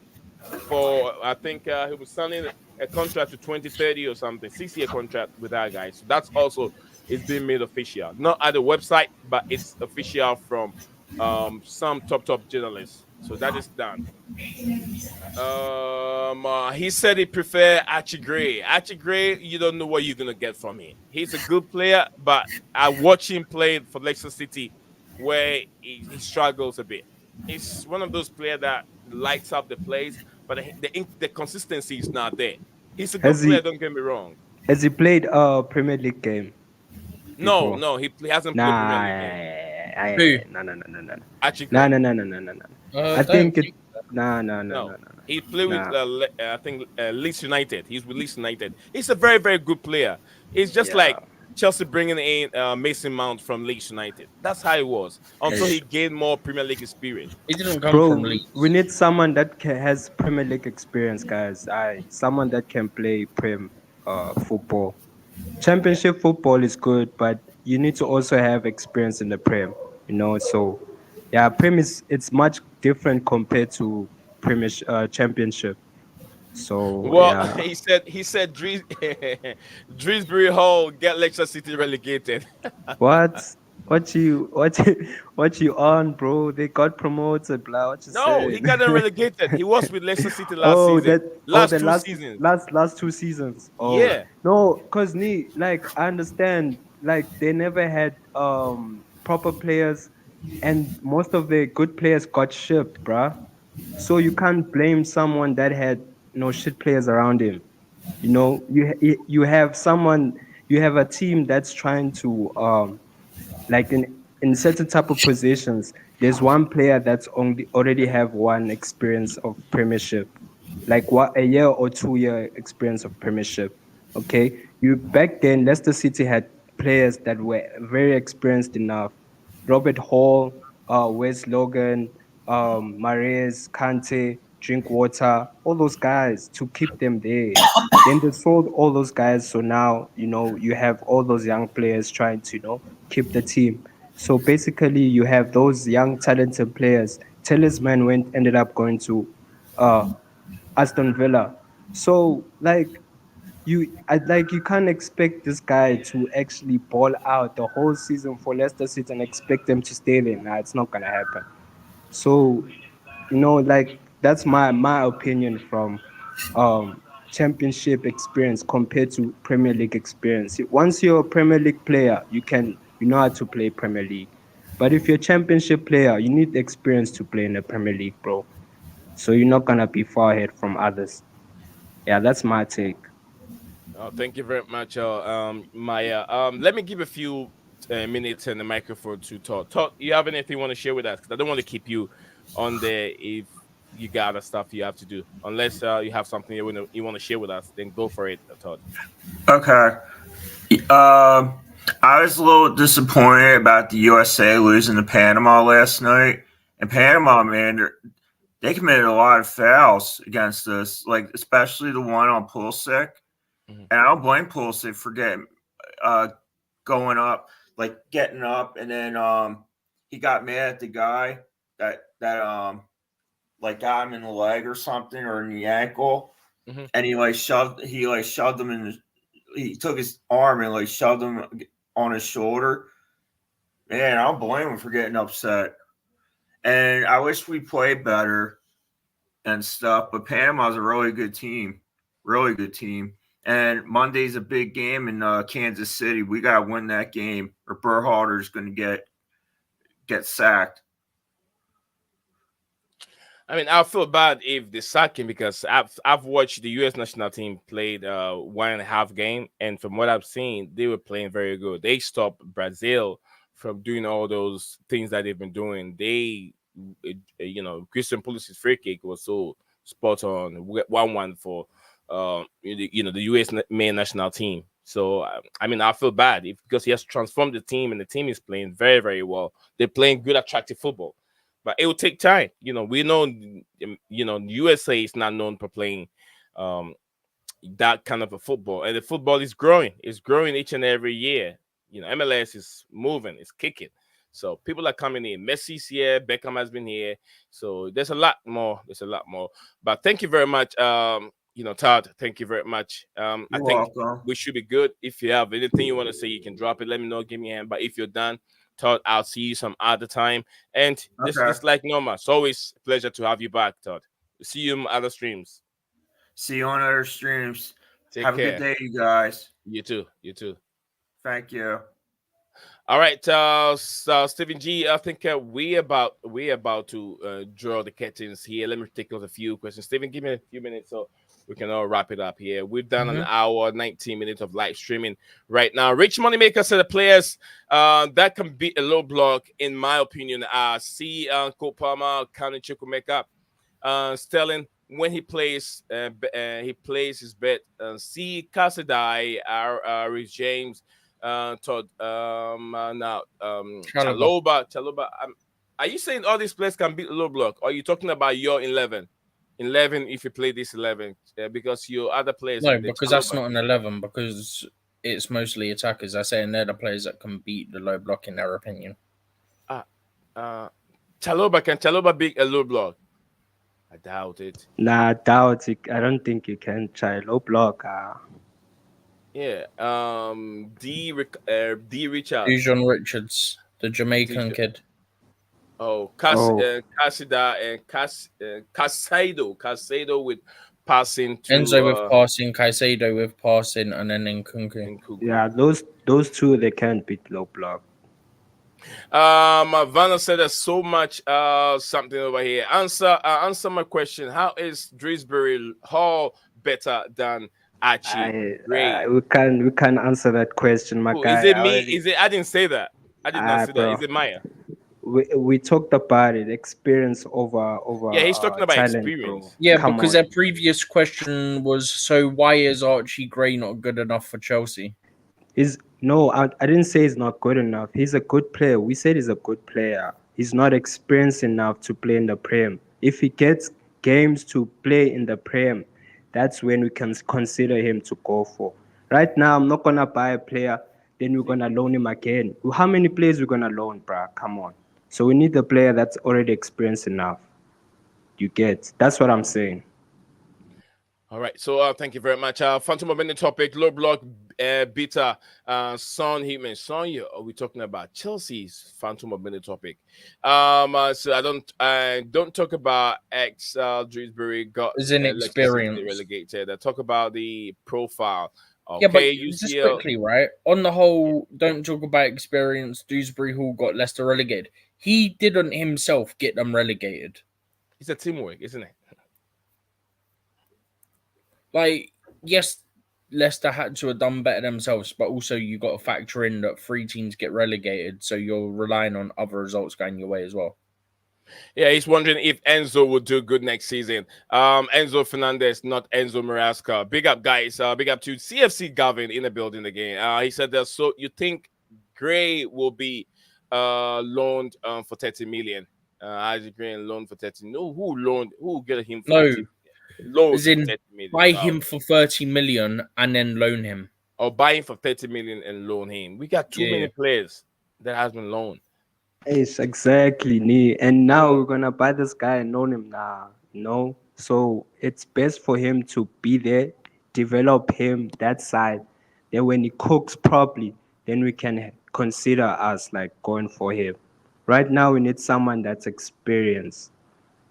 [SPEAKER 1] for, I think he was signing a contract to 2030 or something, 6 year contract with that guy. So that's also, it's been made official, not at the website, but it's official from some top journalists. So that is done. He said he prefer Archie Gray. Archie Gray, you don't know what you're gonna get from him. He's a good player, but I watch him play for Leicester City, where he struggles a bit. He's one of those players that lights up the plays, but the consistency is not there. He's a good
[SPEAKER 4] Has
[SPEAKER 1] player.
[SPEAKER 4] he
[SPEAKER 1] Don't get me wrong.
[SPEAKER 4] has he played a Premier League game
[SPEAKER 1] No,
[SPEAKER 4] before?
[SPEAKER 1] no, he hasn't played Premier
[SPEAKER 4] Nah,
[SPEAKER 1] League game.
[SPEAKER 2] Who?
[SPEAKER 4] no.
[SPEAKER 1] Archie
[SPEAKER 4] No,
[SPEAKER 1] Gray.
[SPEAKER 4] no, no, no, no, no, no. I
[SPEAKER 2] Don't
[SPEAKER 4] think it.
[SPEAKER 2] think so.
[SPEAKER 1] No, he played with
[SPEAKER 4] Nah.
[SPEAKER 1] I think Leeds United. He's with Leeds United. He's a very very good player. It's just like
[SPEAKER 4] Yeah.
[SPEAKER 1] Chelsea bringing in Mason Mount from Leeds United. That's how it was until he gained more Premier League experience.
[SPEAKER 2] He didn't come from
[SPEAKER 4] Bro, we
[SPEAKER 2] Leeds.
[SPEAKER 4] need someone that has Premier League experience, guys. Someone that can play Prem. football. Championship football is good, but you need to also have experience in the Prem. So yeah, Prem is it's much different compared to Premier Championship. So
[SPEAKER 1] Well,
[SPEAKER 4] yeah,
[SPEAKER 1] he said Drisbury Hall get Leicester City relegated.
[SPEAKER 4] what what you on, bro? They got promoted, blah. What you
[SPEAKER 1] No, he
[SPEAKER 4] saying?
[SPEAKER 1] got them relegated. He was with Leicester City last
[SPEAKER 4] Oh,
[SPEAKER 1] season.
[SPEAKER 4] that
[SPEAKER 1] Last
[SPEAKER 4] the
[SPEAKER 1] two
[SPEAKER 4] last
[SPEAKER 1] seasons.
[SPEAKER 4] last 2 seasons. Oh
[SPEAKER 1] Yeah.
[SPEAKER 4] no, cause like I understand, like they never had proper players, and most of the good players got shipped, bruh. So you can't blame someone that had no shit players around him. You have someone, you have a team that's trying to like in certain type of positions, there's one player that's only already have one experience of premiership, like what, a year or 2 year experience of premiership. Okay, you back then Leicester City had players that were very experienced enough. Robert Hall, Wes Logan, Mares, Kante, Drinkwater, all those guys to keep them there. Then they sold all those guys, so now you have all those young players trying to keep the team. So basically, you have those young talented players. Talisman ended up going to uh, Aston Villa. So you can't expect this guy to actually ball out the whole season for Leicester City and expect them to stay there. Nah, it's not gonna happen. So like that's my opinion from championship experience compared to Premier League experience. Once you're a Premier League player, you know how to play Premier League. But if you're a championship player, you need experience to play in the Premier League, bro. So you're not gonna be far ahead from others. Yeah, that's my take.
[SPEAKER 1] Oh, thank you very much, Maya. Let me give a few minutes and the microphone to Todd. Todd, you have anything you want to share with us? Because I don't want to keep you on there if you got other stuff you have to do. Unless you have something you want to share with us, then go for it, Todd.
[SPEAKER 5] Okay. I was a little disappointed about the USA losing to Panama last night. And Panama, man, they committed a lot of fouls against us, like especially the one on Pulisic.
[SPEAKER 1] Mhm.
[SPEAKER 5] And I don't blame Pulisic for uh, going up, like getting up, and then he got mad at the guy that like got him in the leg or something or in the ankle,
[SPEAKER 1] Mhm.
[SPEAKER 5] and he shoved him in the, he took his arm and like shoved him on his shoulder. Man, I don't blame him for getting upset. And I wish we played better and stuff. But Panama's a really good team. And Monday's a big game in Kansas City. We gotta win that game, or Berhalter's going to get sacked.
[SPEAKER 1] I mean, I feel bad if they sack him because I've watched the U.S. national team played 1.5 game, and from what I've seen, they were playing very good. They stopped Brazil from doing all those things that they've been doing. Christian Pulisic's free kick was so spot on, 1-1 for the U.S. main national team. So I mean, I feel bad because he has transformed the team, and the team is playing very, very well. They're playing good, attractive football, but it will take time. We know, USA is not known for playing um, that kind of a football, and the football is growing. It's growing each and every year. MLS is moving, it's kicking. So people are coming in. Messi's here, Beckham has been here. So there's a lot more. There's a lot more. But thank you very much, Todd. Thank you very much. I
[SPEAKER 5] You're
[SPEAKER 1] think
[SPEAKER 5] welcome.
[SPEAKER 1] we should be good. If you have anything you want to say, you can drop it. Let me know. Give me a hand. But if you're done, Todd, I'll see you some other time. And
[SPEAKER 5] Okay.
[SPEAKER 1] just like Norma, it's always a pleasure to have you back, Todd. See you in other streams.
[SPEAKER 5] See you on other streams.
[SPEAKER 1] Take
[SPEAKER 5] Have a good
[SPEAKER 1] care.
[SPEAKER 5] day, you guys.
[SPEAKER 1] You too. You too.
[SPEAKER 5] Thank you.
[SPEAKER 1] All right, so Stephen G. I think we about to draw the curtains here. Let me take out a few questions. Stephen, give me a few minutes so we can all wrap it up here. We've done an hour, 19 minutes of live streaming right now. Rich Moneymaker said the players that can beat a low block, in my opinion, are C. Kopama, Kanu Chukwumeka, Sterling. When he plays his bet. C. Cassidy, Rich James, Todd, now
[SPEAKER 2] Chalobah.
[SPEAKER 1] Chaloba. Are you saying all these players can beat low block? Or are you talking about your 11? 11 if you play this 11 because your other players
[SPEAKER 2] No,
[SPEAKER 1] in the
[SPEAKER 2] because that's
[SPEAKER 1] Chalobah.
[SPEAKER 2] not an 11 because it's mostly attackers. I say, and they're the players that can beat the low block in their opinion.
[SPEAKER 1] Ah, Chaloba, can Chaloba beat a low block? I doubt it.
[SPEAKER 4] Nah, doubt it. I don't think you can try low block.
[SPEAKER 1] Yeah. D Richards.
[SPEAKER 2] Dujon Richards, the Jamaican
[SPEAKER 1] DJ.
[SPEAKER 2] kid.
[SPEAKER 1] Oh,
[SPEAKER 4] Oh,
[SPEAKER 1] Casida and Casado with passing
[SPEAKER 2] Enzo
[SPEAKER 1] to
[SPEAKER 2] with passing, Caicedo with passing, and then Nkunku.
[SPEAKER 1] Nkuku.
[SPEAKER 4] yeah, those two they can't beat low block.
[SPEAKER 1] Vanna said there's so much something over here. Answer my question. How is Dewsbury Hall better than Archie Gray?
[SPEAKER 4] We can't answer that question, my
[SPEAKER 1] Oh, is
[SPEAKER 4] guy.
[SPEAKER 1] it me? Is it? I didn't say that. I did not say that.
[SPEAKER 4] Bro.
[SPEAKER 1] Is it Maya?
[SPEAKER 4] We talked about it. Experience over
[SPEAKER 1] Yeah, he's talking about
[SPEAKER 4] talent, bro.
[SPEAKER 1] experience.
[SPEAKER 2] Yeah,
[SPEAKER 4] Come
[SPEAKER 2] because
[SPEAKER 4] on.
[SPEAKER 2] their previous question was, so why is Archie Gray not good enough for Chelsea?
[SPEAKER 4] I didn't say he's not good enough. He's a good player. We said he's a good player. He's not experienced enough to play in the Prem. If he gets games to play in the Prem, that's when we can consider him to go for. Right now, I'm not gonna buy a player, then we're gonna loan him again. How many players we're gonna loan, bruh? Come on. So we need a player that's already experienced enough. You get? That's what I'm saying.
[SPEAKER 1] All right. So thank you very much. Phantom of any topic, low block beta, Son Hitman. Son, are we talking about Chelsea's Phantom of any topic? So I don't talk about ex Dewsbury got
[SPEAKER 2] Is
[SPEAKER 1] Leicester City
[SPEAKER 2] inexperienced.
[SPEAKER 1] relegated. I talk about the profile.
[SPEAKER 2] Yeah, but
[SPEAKER 1] Okay,
[SPEAKER 2] just
[SPEAKER 1] UCL.
[SPEAKER 2] quickly, right? On the whole, don't talk about experience. Dewsbury Hall got Leicester relegated. He didn't himself get them relegated.
[SPEAKER 1] It's a teamwork, isn't it?
[SPEAKER 2] Like, yes, Leicester had to have done better themselves, but also you got to factor in that 3 teams get relegated, so you're relying on other results going your way as well.
[SPEAKER 1] Yeah, he's wondering if Enzo would do good next season. Enzo Fernandez, not Enzo Marasca. Big up, guys. Big up to CFC Gavin in the building again. He said that. So you think Gray will be loaned for 30 million? Isaac Gray loaned for 30. No, who loaned? Who get him for
[SPEAKER 2] No,
[SPEAKER 1] 30? Loan
[SPEAKER 2] as in
[SPEAKER 1] 30 million.
[SPEAKER 2] buy him for 30 million and then loan him.
[SPEAKER 1] Or buy him for 30 million and loan him. We got too many players that has been loaned.
[SPEAKER 4] Yes, exactly, Nee. And now we're gonna buy this guy and loan him now. No, so it's best for him to be there, develop him that side. Then when he cooks properly, then we can consider us like going for him. Right now, we need someone that's experienced.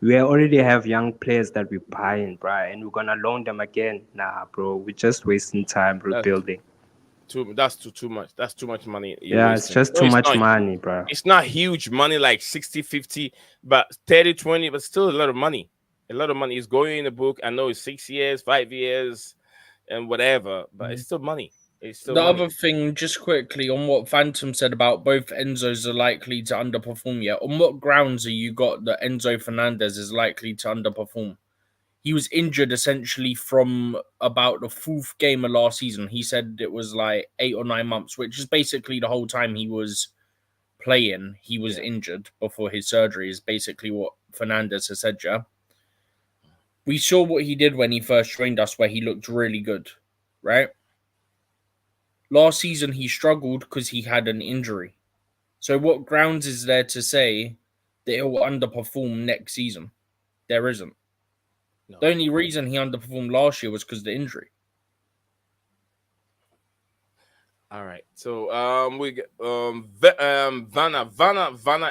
[SPEAKER 4] We already have young players that we're buying, bro, and we're gonna loan them again. Nah, bro, we're just wasting time rebuilding.
[SPEAKER 1] That's too much. That's too much money.
[SPEAKER 4] Yeah, it's just too much money, bro.
[SPEAKER 1] It's not huge money like 60, 50, but 30, 20, but still a lot of money. A lot of money is going in the book. I know it's 6 years, 5 years, and whatever, but it's still money. It's still money.
[SPEAKER 2] Other thing, just quickly on what Phantom said about both Enzos are likely to underperform yet. On what grounds are you got that Enzo Fernandez is likely to underperform? He was injured essentially from about the 4th game of last season. He said it was like 8 or 9 months, which is basically the whole time he was playing. He was injured before his surgery, is basically what Fernandez has said, yeah? We saw what he did when he first joined us, where he looked really good, right? Last season, he struggled because he had an injury. So what grounds is there to say that he'll underperform next season? There isn't. No. The only reason he underperformed last year was because of the injury.
[SPEAKER 1] All right. So we get Vanna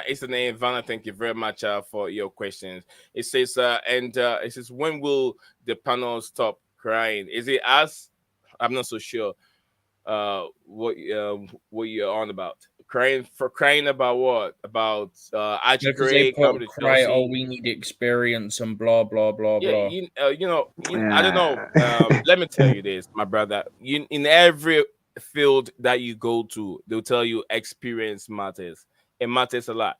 [SPEAKER 1] is the name. Vanna, thank you very much for your questions. It says it says, when will the panel stop crying? Is it us? I'm not so sure. What you're on about? Crying about what? About
[SPEAKER 2] Archie Gray coming to cry, Chelsea? Oh, we need experience and blah blah blah blah.
[SPEAKER 1] I don't know. Let me tell you this, my brother. In every field that you go to, they'll tell you experience matters. It matters a lot.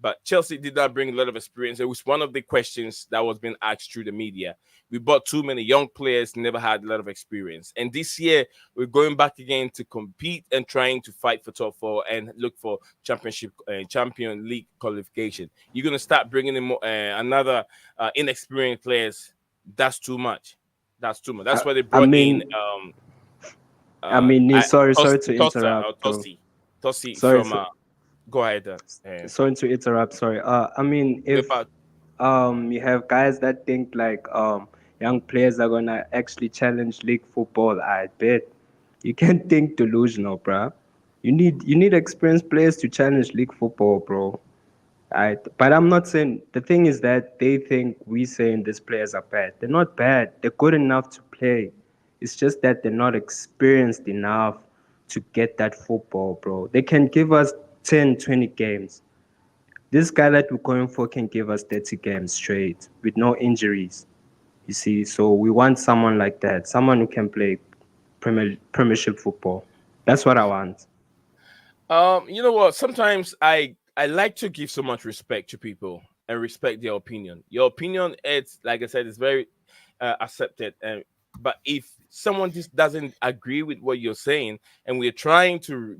[SPEAKER 1] But Chelsea did not bring a lot of experience. It was one of the questions that was being asked through the media. We bought too many young players, never had a lot of experience. And this year, we're going back again to compete and trying to fight for top 4 and look for championship and Champion League qualification. You're going to start bringing in another inexperienced players. That's too much. That's too much. That's
[SPEAKER 4] I,
[SPEAKER 1] why they
[SPEAKER 4] I
[SPEAKER 1] brought in
[SPEAKER 4] mean, Neil, sorry to
[SPEAKER 1] Tossa or
[SPEAKER 4] interrupt though.
[SPEAKER 1] Tossi
[SPEAKER 4] Sorry
[SPEAKER 1] from
[SPEAKER 4] to
[SPEAKER 1] go ahead.
[SPEAKER 4] sorry to interrupt. Sorry. I mean,
[SPEAKER 1] What
[SPEAKER 4] if
[SPEAKER 1] about
[SPEAKER 4] you have guys that think like young players are gonna actually challenge league football, I bet you can think delusional, bruh. You need experienced players to challenge league football, bro. Right. But I'm not saying the thing is that they think we saying these players are bad. They're not bad. They're good enough to play. It's just that they're not experienced enough to get that football, bro. They can give us 10, 20 games. This guy that we're going for can give us 30 games straight with no injuries. You see, so we want someone like that, someone who can play Premiership football. That's what I want.
[SPEAKER 1] you know what? Sometimes I like to give so much respect to people and respect their opinion. Your opinion, it's like I said, it's very accepted. And but if someone just doesn't agree with what you're saying, and we're trying to,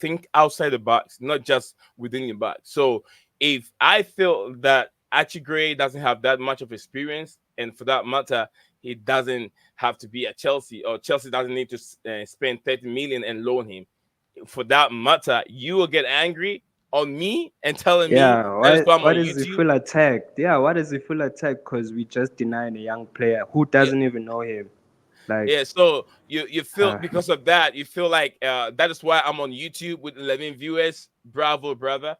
[SPEAKER 1] think outside the box, not just within the box. So if I feel that Archie Gray doesn't have that much of experience, and for that matter, he doesn't have to be at Chelsea, or Chelsea doesn't need to spend 30 million and loan him for that matter, you will get angry on me and telling me
[SPEAKER 4] Yeah,
[SPEAKER 1] that is why I'm
[SPEAKER 4] why
[SPEAKER 1] on
[SPEAKER 4] does he
[SPEAKER 1] YouTube.
[SPEAKER 4] feel attacked? Yeah, why does he feel attacked? Because we just denying a young player who
[SPEAKER 1] Yeah,
[SPEAKER 4] doesn't even know him. Like,
[SPEAKER 1] yeah. So you feel
[SPEAKER 4] uh,
[SPEAKER 1] because of that, you feel like that is why I'm on YouTube with 11 viewers. Bravo, brother.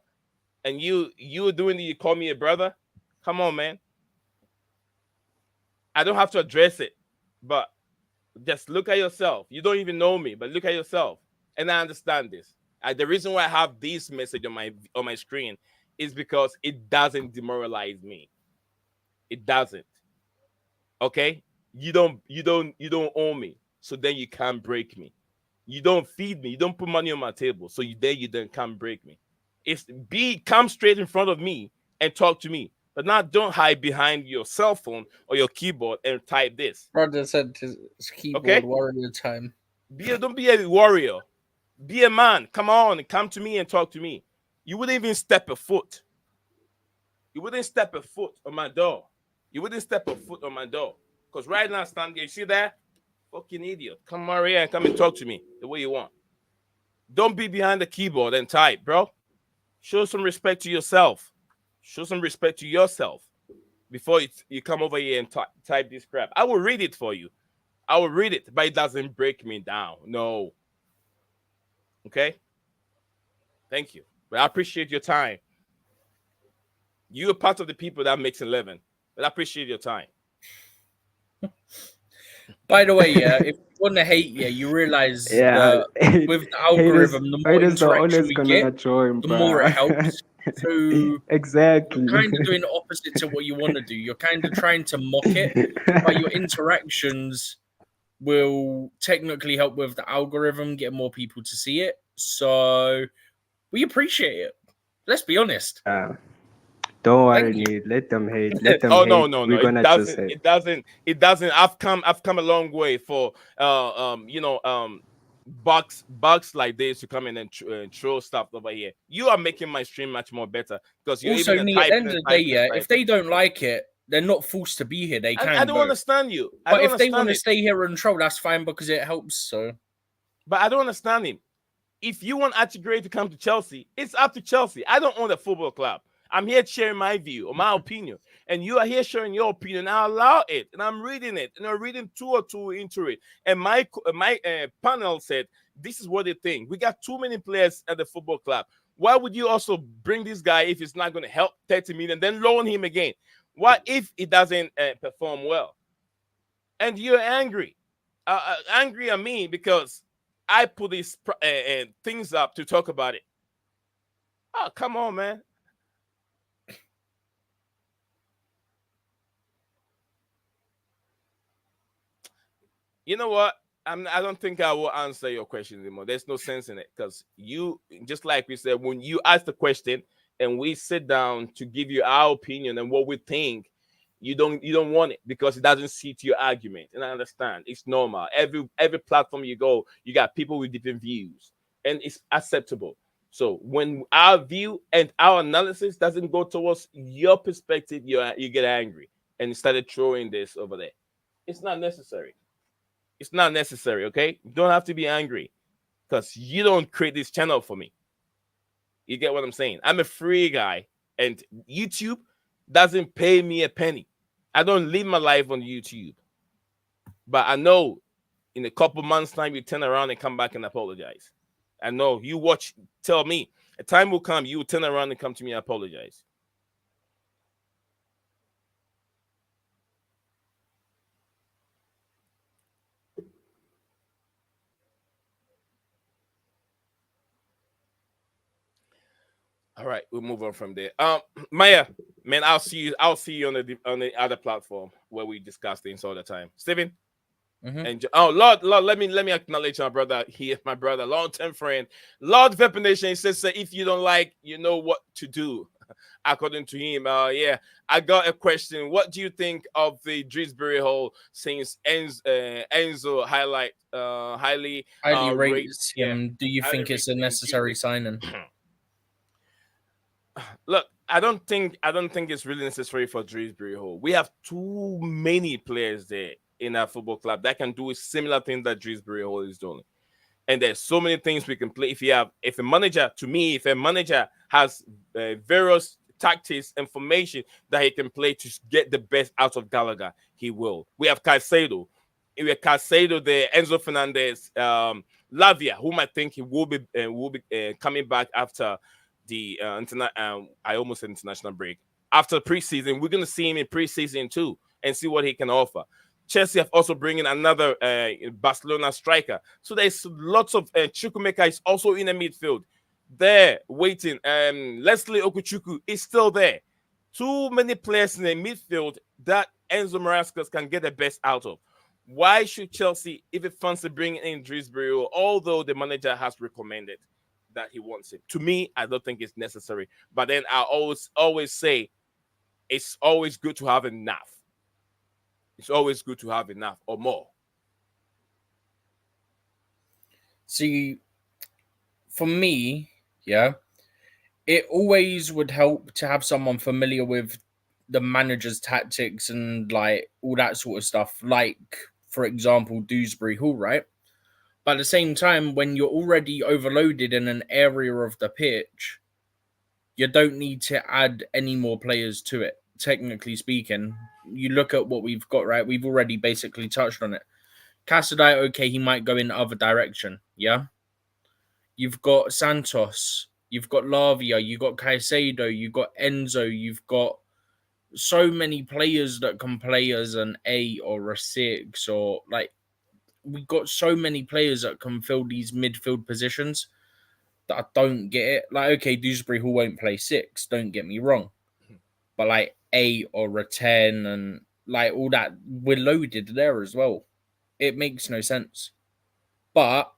[SPEAKER 1] And you were doing the you call me a brother. Come on, man. I don't have to address it, but just look at yourself. You don't even know me, but look at yourself. And I understand this. The reason why I have this message on my screen is because it doesn't demoralize me. It doesn't. Okay? You don't own me. So then you can't break me. You don't feed me. You don't put money on my table. So you then can't break me. It's be come straight in front of me and talk to me. But not don't hide behind your cell phone or your keyboard and type this.
[SPEAKER 2] Brother said his keyboard
[SPEAKER 1] Okay?
[SPEAKER 2] warrior time.
[SPEAKER 1] Don't be a warrior. Be a man. Come on and come to me and talk to me. You wouldn't even step a foot. You wouldn't step a foot on my door. You wouldn't step a foot on my door. Because right now, stand there, you see that? Fucking idiot. Come over here and come and talk to me the way you want. Don't be behind the keyboard and type, bro. Show some respect to yourself. Show some respect to yourself before you come over here and type this crap. I will read it for you. I will read it, but it doesn't break me down. No. Okay? Thank you. But I appreciate your time. You are part of the people that makes 11. But I appreciate your time.
[SPEAKER 2] By the way, yeah, if you want to hate, yeah, you realize
[SPEAKER 4] yeah,
[SPEAKER 2] that with the algorithm, the more
[SPEAKER 4] haters are
[SPEAKER 2] interaction
[SPEAKER 4] always
[SPEAKER 2] we get,
[SPEAKER 4] gonna join,
[SPEAKER 2] the more it
[SPEAKER 4] bruh.
[SPEAKER 2] helps. So you're
[SPEAKER 4] Exactly.
[SPEAKER 2] kind of doing the opposite to what you want to do. You're kind of trying to mock it, but your interactions will technically help with the algorithm, get more people to see it. So we appreciate it. Let's be honest.
[SPEAKER 4] Yeah. Don't worry,
[SPEAKER 2] Thank you.
[SPEAKER 4] Need. Let them hate. Let them
[SPEAKER 1] Oh no,
[SPEAKER 4] hate.
[SPEAKER 1] no, no.
[SPEAKER 4] We're
[SPEAKER 1] It
[SPEAKER 4] gonna just
[SPEAKER 1] doesn't.
[SPEAKER 4] hate.
[SPEAKER 1] It doesn't. It doesn't. I've come a long way for bugs like this to come in and throw stuff over here. You are making my stream much more better because you're
[SPEAKER 2] Also,
[SPEAKER 1] even
[SPEAKER 2] Nee, at the
[SPEAKER 1] typing
[SPEAKER 2] end
[SPEAKER 1] and
[SPEAKER 2] of the day,
[SPEAKER 1] typing and
[SPEAKER 2] yeah, if
[SPEAKER 1] typing.
[SPEAKER 2] they don't like it, they're not forced to be here. They
[SPEAKER 1] I
[SPEAKER 2] can
[SPEAKER 1] don't
[SPEAKER 2] go.
[SPEAKER 1] understand you. I
[SPEAKER 2] But
[SPEAKER 1] don't
[SPEAKER 2] if they want
[SPEAKER 1] understand
[SPEAKER 2] to
[SPEAKER 1] it.
[SPEAKER 2] stay here and troll, that's fine because it helps. So
[SPEAKER 1] But I don't understand him. If you want Archie Gray to come to Chelsea, it's up to Chelsea. I don't own a football club. I'm here sharing my view or my opinion, and you are here sharing your opinion. I allow it, and I'm reading it, and I'm reading two or two into it. And my panel said this is what they think. We got too many players at the football club. Why would you also bring this guy if it's not going to help 30 million, then loan him again? What if he doesn't perform well? And you're angry, angry at me because I put these things up to talk about it. Oh, come on, man. You know what? I don't think I will answer your question anymore. There's no sense in it because you, just like we said, when you ask the question and we sit down to give you our opinion and what we think, you don't want it because it doesn't suit your argument. And I understand it's normal. Every platform you go, you got people with different views, and it's acceptable. So when our view and our analysis doesn't go towards your perspective, you get angry. and started throwing this over there. It's not necessary. It's not necessary, okay? You don't have to be angry because you don't create this channel for me. You get what I'm saying? I'm a free guy, and YouTube doesn't pay me a penny. I don't live my life on YouTube. But I know in a couple months' time, you turn around and come back and apologize. I know you watch, tell me, a time will come, you will turn around and come to me and apologize. All right, we'll move on from there. Maya, man, I'll see you. I'll see you on the other platform where we discuss things all the time. Steven, and Lord, let me acknowledge my brother here, my brother, long-term friend, Lord Vep Nation. He says, if you don't like, you know what to do. According to him, yeah, I got a question. What do you think of the Dewsbury Hall since Enzo highly
[SPEAKER 2] rates
[SPEAKER 1] yeah,
[SPEAKER 2] him? Do you think it's a necessary signing?
[SPEAKER 1] Look, I don't think it's really necessary for Dewsbury Hall. We have too many players there in our football club that can do a similar thing that Dewsbury Hall is doing. And there's so many things we can play. If a manager has various tactics, information that he can play to get the best out of Gallagher, he will. We have Caicedo. We have Caicedo there, Enzo Fernandez, Lavia, whom I think he will be coming back after the I almost said international break. After preseason, we're going to see him in preseason too and see what he can offer. Chelsea have also bringing another Barcelona striker. So there's lots of Chukwuemeka is also in the midfield. There, waiting. Leslie Okuchukwu is still there. Too many players in the midfield that Enzo Marescas can get the best out of. Why should Chelsea, if it fancy bringing in Dewsbury, although the manager has recommended that he wants it? To me, I don't think it's necessary. But then I always say it's always good to have enough. It's always good to have enough or more.
[SPEAKER 2] See, for me, yeah, it always would help to have someone familiar with the manager's tactics and like all that sort of stuff. Like, for example, Dewsbury Hall, right? But at the same time, when you're already overloaded in an area of the pitch, you don't need to add any more players to it. Technically speaking, you look at what we've got, right? We've already basically touched on it. Casadei, okay, he might go in the other direction, yeah? You've got Santos, you've got Lavia, you've got Caicedo, you've got Enzo, you've got so many players that can play as an 8 or a 6, or like, we got so many players that can fill these midfield positions that I don't get it. Like, okay, Dewsbury Hall won't play 6, don't get me wrong. But like 8 or a 10 and like all that, we're loaded there as well. It makes no sense. But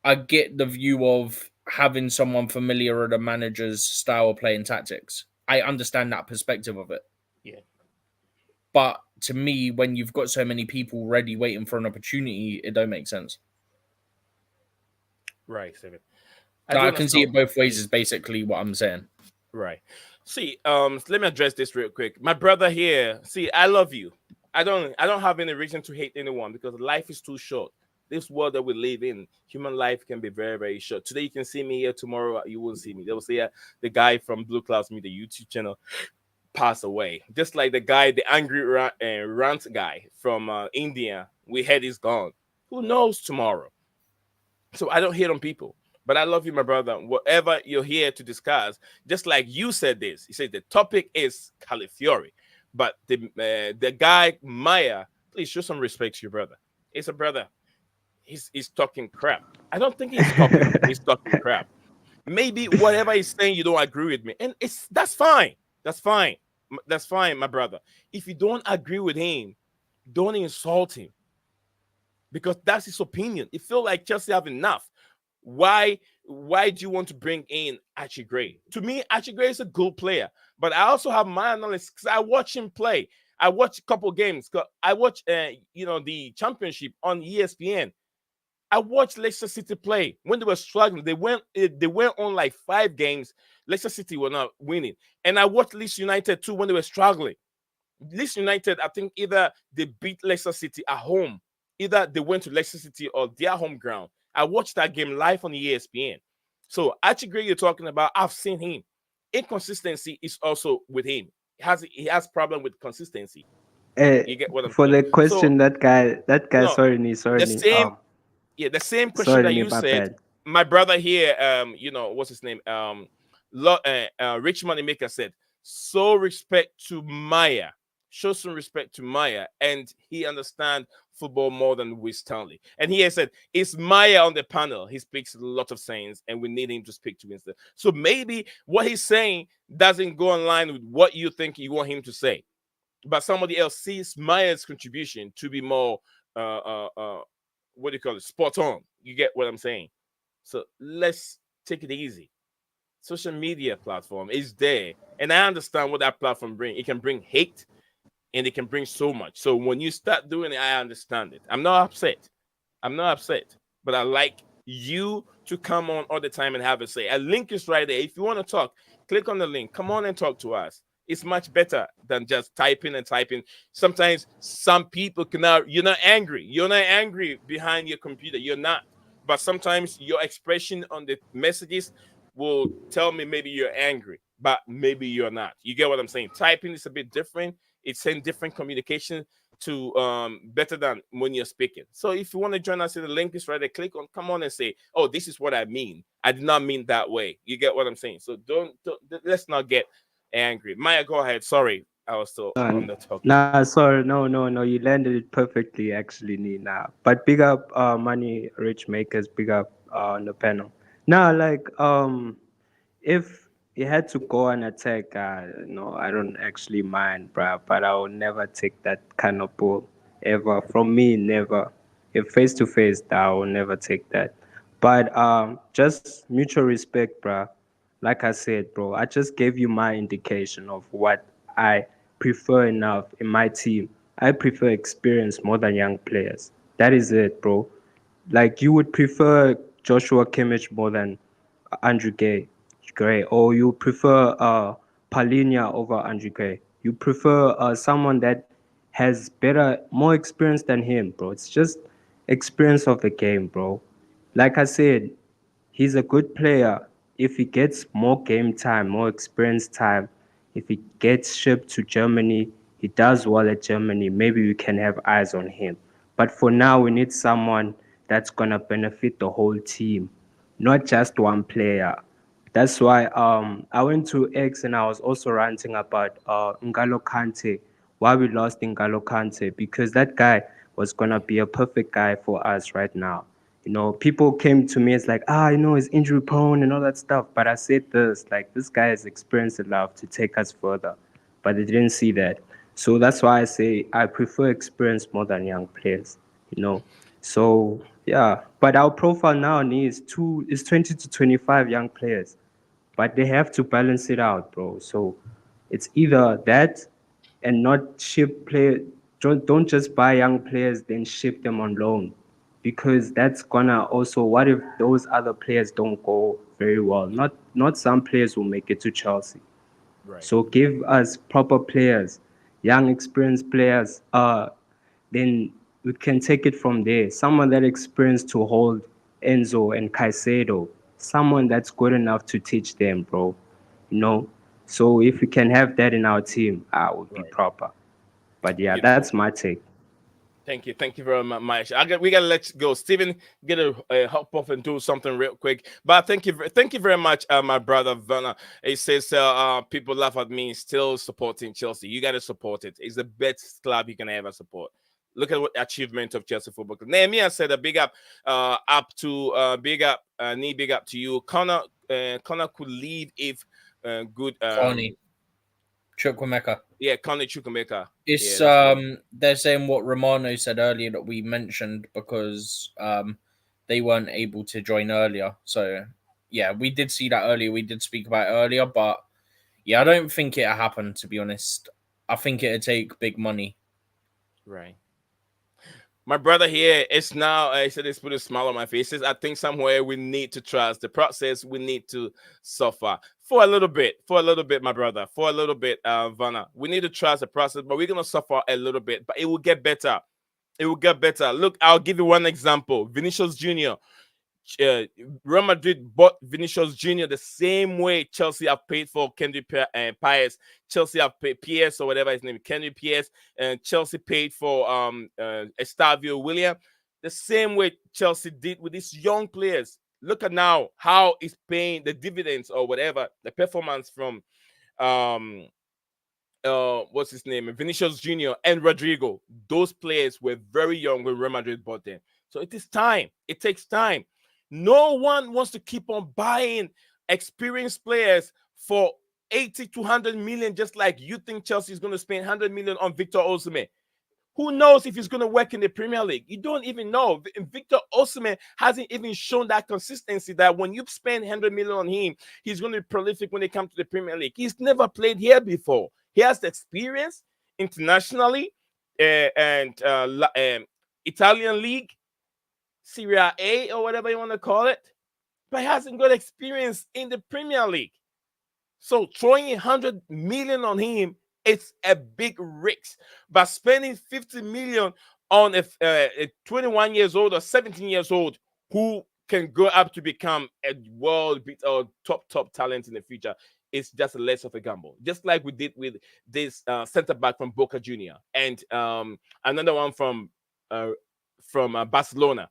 [SPEAKER 2] I get the view of having someone familiar with the manager's style of play and tactics. I understand that perspective of it.
[SPEAKER 1] Yeah.
[SPEAKER 2] But to me, when you've got so many people ready waiting for an opportunity, it don't make sense.
[SPEAKER 1] Right, Steven.
[SPEAKER 2] I can see it both ways is basically what I'm saying.
[SPEAKER 1] Right. See, let me address this real quick. My brother here, see, I love you. I don't have any reason to hate anyone because life is too short. This world that we live in, human life can be very, very short. Today you can see me here, tomorrow you won't see me. They will say the guy from Blueclouds, the YouTube channel, pass away. Just like the guy, the angry rant guy from India, we heard he's gone. Who knows tomorrow? So I don't hate on people. But I love you, my brother. Whatever you're here to discuss, just like you said this, you said the topic is Calfiori. But the guy, Maya, please show some respect to your brother. He's a brother. He's talking crap. I don't think he's talking crap. Maybe whatever he's saying, you don't agree with me. And that's fine. That's fine. That's fine, my brother. If you don't agree with him, don't insult him. Because that's his opinion. It feels like Chelsea have enough. Why do you want to bring in Archie Gray? To me, Archie Gray is a good player, but I also have my analysis because I watch him play. I watch a couple games. I watch the championship on ESPN. I watched Leicester City play when they were struggling. They went on like 5 games. Leicester City were not winning, and I watched Leeds United too when they were struggling. Leeds United, I think either they beat Leicester City at home, either they went to Leicester City or their home ground. I watched that game live on ESPN. So Archie you're talking about, I've seen him. Inconsistency is also with him. He has problem with consistency.
[SPEAKER 4] Eh,
[SPEAKER 1] You get what I'm
[SPEAKER 4] for
[SPEAKER 1] saying?
[SPEAKER 4] the
[SPEAKER 1] So
[SPEAKER 4] question, that guy,
[SPEAKER 1] no,
[SPEAKER 4] sorry,
[SPEAKER 1] the same yeah, the same question
[SPEAKER 4] sorry,
[SPEAKER 1] that you
[SPEAKER 4] my
[SPEAKER 1] said.
[SPEAKER 4] bad.
[SPEAKER 1] My brother here, what's his name? Rich Moneymaker said, so respect to Maya. Show some respect to Maya, and he understand football more than we Stanley. And he has said, it's Maya on the panel. He speaks a lot of sayings, and we need him to speak to instead. So maybe what he's saying doesn't go in line with what you think you want him to say, but somebody else sees Maya's contribution to be more what do you call it, spot on. You get what I'm saying? So let's take it easy. Social media platform is there, and I understand what that platform bring. It can bring hate, and it can bring so much. So when you start doing it, I understand it. I'm not upset. I'm not upset, but I like you to come on all the time and have a say. A link is right there. If you want to talk, click on the link. Come on and talk to us. It's much better than just typing and typing. Sometimes some people cannot, you're not angry. You're not angry behind your computer. You're not. But sometimes your expression on the messages will tell me maybe you're angry, but maybe you're not. You get what I'm saying? Typing is a bit different. It's send different communication to better than when you're speaking. So if you want to join us, the link is right there. Click on, come on and say, oh, this is what I mean. I did not mean that way. You get what I'm saying? So don't let's not get angry. Maya, go ahead. Sorry, I was still on the talking.
[SPEAKER 4] Nah, sorry, no. You landed it perfectly, actually, Nina. But big up, money rich makers. Big up on the panel. Now, like, if he had to go and attack, no, I don't actually mind, bruh. But I will never take that kind of bull ever. From me, never. If face to face, I will never take that. But just mutual respect, bruh. Like I said, bro, I just gave you my indication of what I prefer enough in my team. I prefer experience more than young players. That is it, bro. Like you would prefer Joshua Kimmich more than Andrew Gray, or you prefer Palinia over Andrew Gray. You prefer someone that has better, more experience than him, bro. It's just experience of the game, bro. Like I said, he's a good player. If he gets more game time, more experience time, if he gets shipped to Germany, he does well at Germany, maybe we can have eyes on him. But for now, we need someone that's going to benefit the whole team, not just one player. That's why I went to X and I was also ranting about Ngalo Kante, why we lost Ngalo Kante, because that guy was going to be a perfect guy for us right now. People came to me, it's like, he's injury prone and all that stuff. But I said this, like, this guy has experienced enough to take us further. But they didn't see that. So that's why I say I prefer experience more than young players, you know. So yeah, but our profile now needs 20 to 25 young players, but they have to balance it out, bro. So it's either that and not ship play. Don't just buy young players then ship them on loan, because that's gonna also, what if those other players don't go very well? Not some players will make it to Chelsea.
[SPEAKER 1] Right.
[SPEAKER 4] So give us proper players, young experienced players. Then we can take it from there. Someone that experienced to hold Enzo and Caicedo, someone that's good enough to teach them, bro. You know. So if we can have that in our team, I would be
[SPEAKER 1] Right.
[SPEAKER 4] proper. But yeah, that's
[SPEAKER 1] Beautiful.
[SPEAKER 4] my take.
[SPEAKER 1] Thank you. Thank you very much. We gotta let you go. Steven, get a hop off and do something real quick. But thank you very much, my brother Werner. He says people laugh at me still supporting Chelsea. You gotta support it. It's the best club you can ever support. Look at what achievement of Chelsea Football Club. Nehemiah said a big up to you. Connor could leave if good
[SPEAKER 2] Connie Chukwemeka.
[SPEAKER 1] yeah, Connor Chukwemeka. Yeah,
[SPEAKER 2] It's
[SPEAKER 1] that's good.
[SPEAKER 2] they're saying what Romano said earlier that we mentioned because they weren't able to join earlier. So yeah, we did see that earlier. We did speak about it earlier, but yeah, I don't think it happened, to be honest. I think it'd take big money.
[SPEAKER 1] Right. My brother here is now, I said, it's put a smile on my face. Says, I think somewhere we need to trust the process. We need to suffer for a little bit, my brother, for a little bit, Vanna. We need to trust the process, but we're going to suffer a little bit, but it will get better. It will get better. Look, I'll give you one example. Vinicius Jr. Real Madrid bought Vinicius Jr. the same way Chelsea have paid for Kendrick Pies. Chelsea have paid Pierce or whatever his name is, Kendrick Pierce, and Chelsea paid for Estavio William. The same way Chelsea did with these young players. Look at now how it's paying the dividends or whatever, the performance from what's his name, Vinicius Jr. and Rodrigo. Those players were very young when Real Madrid bought them. So it is time. It takes time. No one wants to keep on buying experienced players for 80 to 100 million, just like you think Chelsea is going to spend 100 million on Victor Osimhen. Who knows if he's going to work in the Premier League? You don't even know. Victor Osimhen hasn't even shown that consistency that when you spend 100 million on him, he's going to be prolific when it comes to the Premier League. He's never played here before. He has the experience internationally and Italian League, Serie A or whatever you want to call it, but he hasn't got experience in the Premier League. So throwing 100 million on him, it's a big risk. But spending 50 million on a 21 years old or 17 years old who can go up to become a world beat or top talent in the future, it's just less of a gamble. Just like we did with this center back from Boca Junior and another one from Barcelona.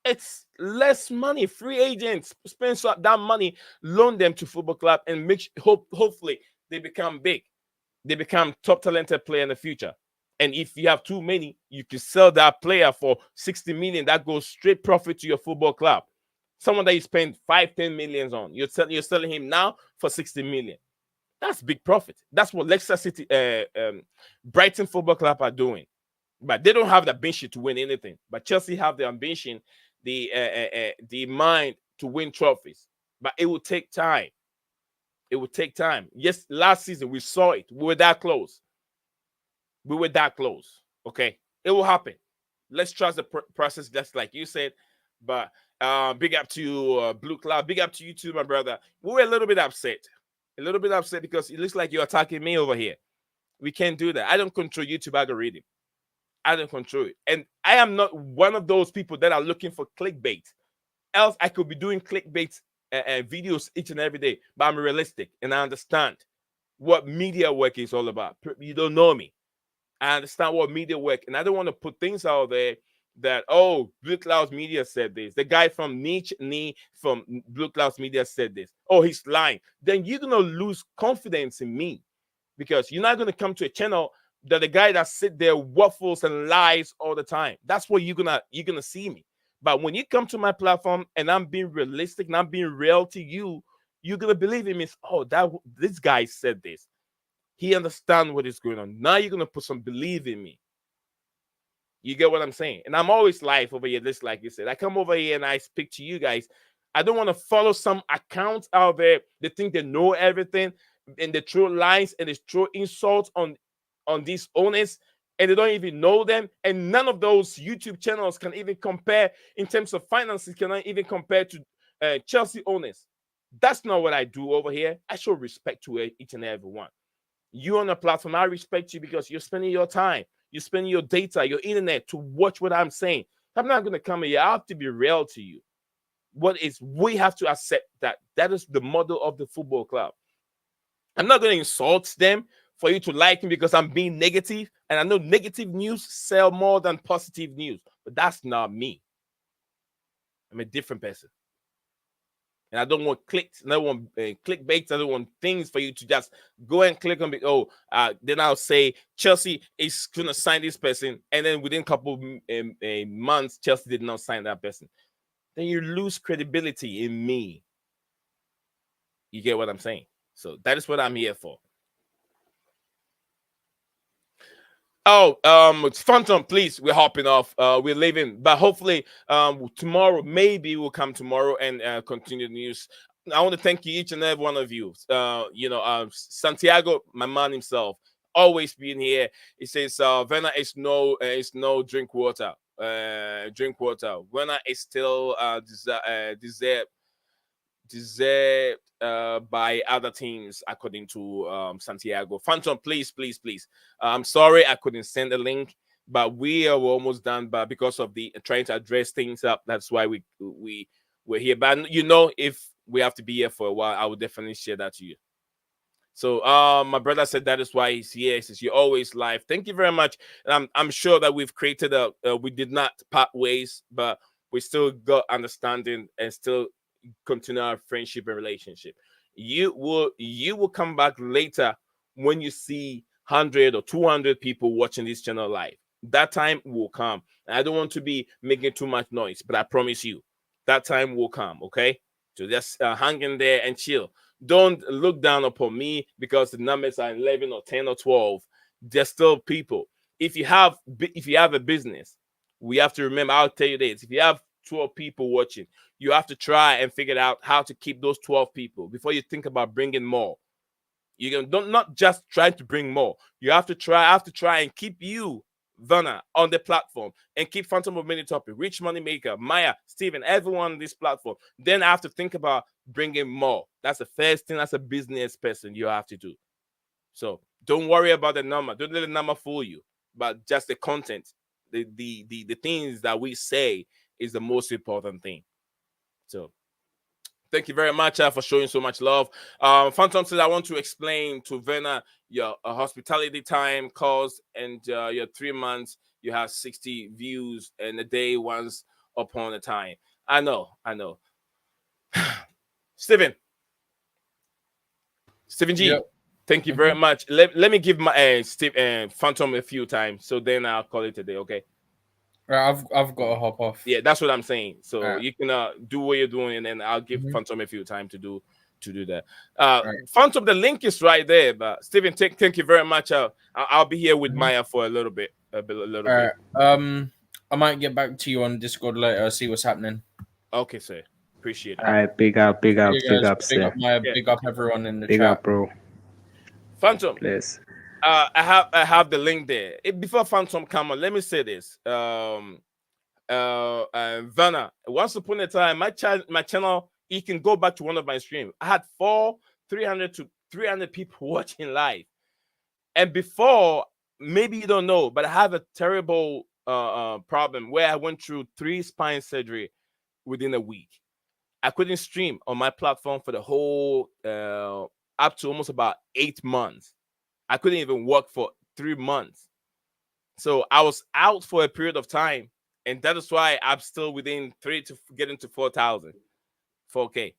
[SPEAKER 1] It's less money. Free agents spend that money, loan them to football club, and hopefully they become big. They become top talented player in the future. And if you have too many, you can sell that player for 60 million. That goes straight profit to your football club. Someone that you spend 5-10 millions on, you're selling him now for 60 million. That's big profit. That's what Leicester City, Brighton Football Club are doing. But they don't have the ambition to win anything. But Chelsea have the ambition, the mind to win trophies. But it will take time. It will take time. Yes, last season we saw it. We were that close. Okay, it will happen. Let's trust the process, just like you said. But big up to you, Blue Cloud. Big up to you too, my brother. We were a little bit upset because it looks like you're attacking me over here. We can't do that. I don't control YouTube algorithm. I don't control it, and I am not one of those people that are looking for clickbait. Else, I could be doing clickbait videos each and every day. But I'm realistic, and I understand what media work is all about. You don't know me. I understand what media work, and I don't want to put things out there that, oh, Blueclouds Media said this. The guy from from Blueclouds Media said this. Oh, he's lying. Then you're going to lose confidence in me because you're not going to come to a channel that the guy that sit there waffles and lies all the time. That's what you're gonna see me. But when you come to my platform and I'm being realistic and I'm being real to you, you're going to believe in me. Oh, this guy said this. He understands what is going on. Now you're going to put some belief in me. You get what I'm saying? And I'm always live over here, just like you said. I come over here and I speak to you guys. I don't want to follow some accounts out there. They think they know everything and they throw lines and they throw insults on these owners, and they don't even know them. And none of those YouTube channels can even compare in terms of finances, cannot even compare to Chelsea owners. That's not what I do over here. I show respect to each and every one. You on a platform, I respect you because you're spending your time, you're spending your data, your internet to watch what I'm saying. I'm not going to come here. I have to be real to you. We have to accept that is the model of the football club. I'm not going to insult them for you to like me because I'm being negative. And I know negative news sell more than positive news. But that's not me. I'm a different person. And I don't want clicks. I don't want clickbaits. I don't want things for you to just go and click on. Then I'll say Chelsea is going to sign this person. And then within a couple months, Chelsea did not sign that person. Then you lose credibility in me. You get what I'm saying? So that is what I'm here for. Oh, it's Phantom, please. We're hopping off. We're leaving, but hopefully, tomorrow, maybe we'll come tomorrow and continue the news. I want to thank you, each and every one of you. Santiago, my man himself, always being here. He says, "Vena is no drink water." drink water. Werner is still deserved by other teams, according to Santiago. Phantom, please, please, please. I'm sorry I couldn't send a link, but we are almost done. But because of the trying to address things up, that's why we're here. But if we have to be here for a while, I will definitely share that to you. So my brother said that is why he's here. He says you're always live. Thank you very much. And I'm sure that we've created we did not part ways, but we still got understanding and still continue our friendship and relationship. You will come back later when you see 100 or 200 people watching this channel live. That time will come. And I don't want to be making too much noise, but I promise you that time will come. Okay, so just hang in there and chill. Don't look down upon me because the numbers are 11 or 10 or 12. They're still people. If you have a business, we have to remember, I'll tell you this, if you have 12 people watching, you have to try and figure out how to keep those 12 people before you think about bringing more. You don't not just try to bring more. You have to try and keep you, Werner, on the platform and keep Phantom of Many Topic, Rich Moneymaker, Maya, Steven, everyone on this platform. Then I have to think about bringing more. That's the first thing as a business person you have to do. So don't worry about the number. Don't let the number fool you, but just the content, the things that we say is the most important thing. So thank you very much for showing so much love. Phantom says, I want to explain to Werner your hospitality time cost and your 3 months. You have 60 views and a day once upon a time. I know. Steven G, yep. Thank you very much. Let me give my Phantom a few times, so then I'll call it a day, okay?
[SPEAKER 2] I've got to hop off.
[SPEAKER 1] Yeah, that's what I'm saying. So you can do what you're doing, and then I'll give Phantom a few time to do that. Phantom, the link is right there. But Steven, thank you very much. I'll be here with Maya for a little bit.
[SPEAKER 2] I might get back to you on Discord later. See what's happening.
[SPEAKER 1] Okay, sir. Appreciate it.
[SPEAKER 4] All right, big up, sir.
[SPEAKER 2] Maya, big up everyone in the
[SPEAKER 4] big
[SPEAKER 2] chat.
[SPEAKER 4] Up, bro.
[SPEAKER 1] Phantom.
[SPEAKER 4] Please.
[SPEAKER 1] I have the link there. Before Phantom come on, let me say this. Werner, once upon a time, my channel, you can go back to one of my streams. I had 300 to 300 people watching live. And before, maybe you don't know, but I have a terrible problem where I went through 3 spine surgery within a week. I couldn't stream on my platform for the whole up to almost about 8 months. I couldn't even work for 3 months. So I was out for a period of time. And that is why I'm still within 3 to get into 4,000. 4K.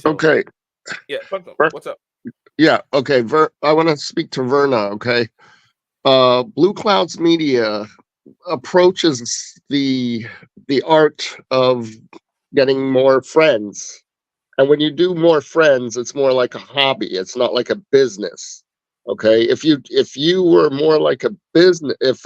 [SPEAKER 1] So,
[SPEAKER 6] okay.
[SPEAKER 1] Yeah, what's up?
[SPEAKER 6] Yeah, okay. I want to speak to Verna, okay? Blueclouds Media approaches the art of getting more friends. And when you do more friends, it's more like a hobby. It's not like a business. Okay. If you were more like a business, if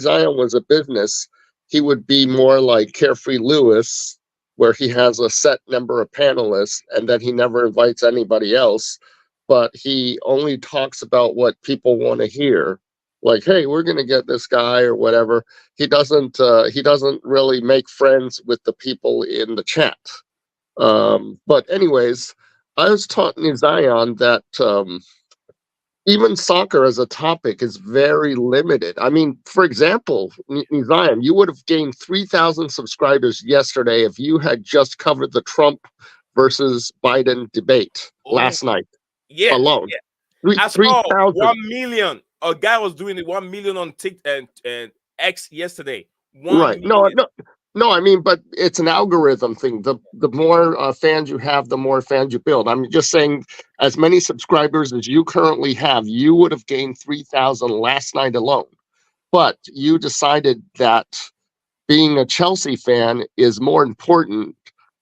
[SPEAKER 6] Zion was a business, he would be more like Carefree Lewis, where he has a set number of panelists and then he never invites anybody else, but he only talks about what people want to hear. Like, hey, we're gonna get this guy or whatever. He doesn't really make friends with the people in the chat. But anyways, I was taught in Zion that even soccer as a topic is very limited. I mean, for example, Zion, you would have gained 3,000 subscribers yesterday if you had just covered the Trump versus Biden debate last night.
[SPEAKER 1] Yeah,
[SPEAKER 6] alone.
[SPEAKER 1] Yeah. I saw
[SPEAKER 6] 3,000.
[SPEAKER 1] 1 million. A guy was doing it 1 million on TikTok and X yesterday.
[SPEAKER 6] Right. No, I mean, but it's an algorithm thing. The more fans you have, the more fans you build. I'm just saying, as many subscribers as you currently have, you would have gained 3,000 last night alone. But you decided that being a Chelsea fan is more important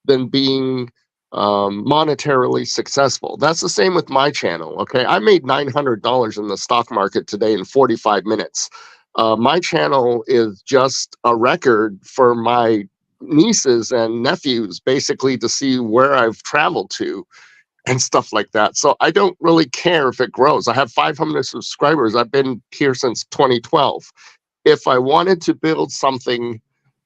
[SPEAKER 6] than being monetarily successful. That's the same with my channel. Okay, I made $900 in the stock market today in 45 minutes. My channel is just a record for my nieces and nephews, basically, to see where I've traveled to and stuff like that. So I don't really care if it grows. I have 500 subscribers. I've been here since 2012. if I wanted to build something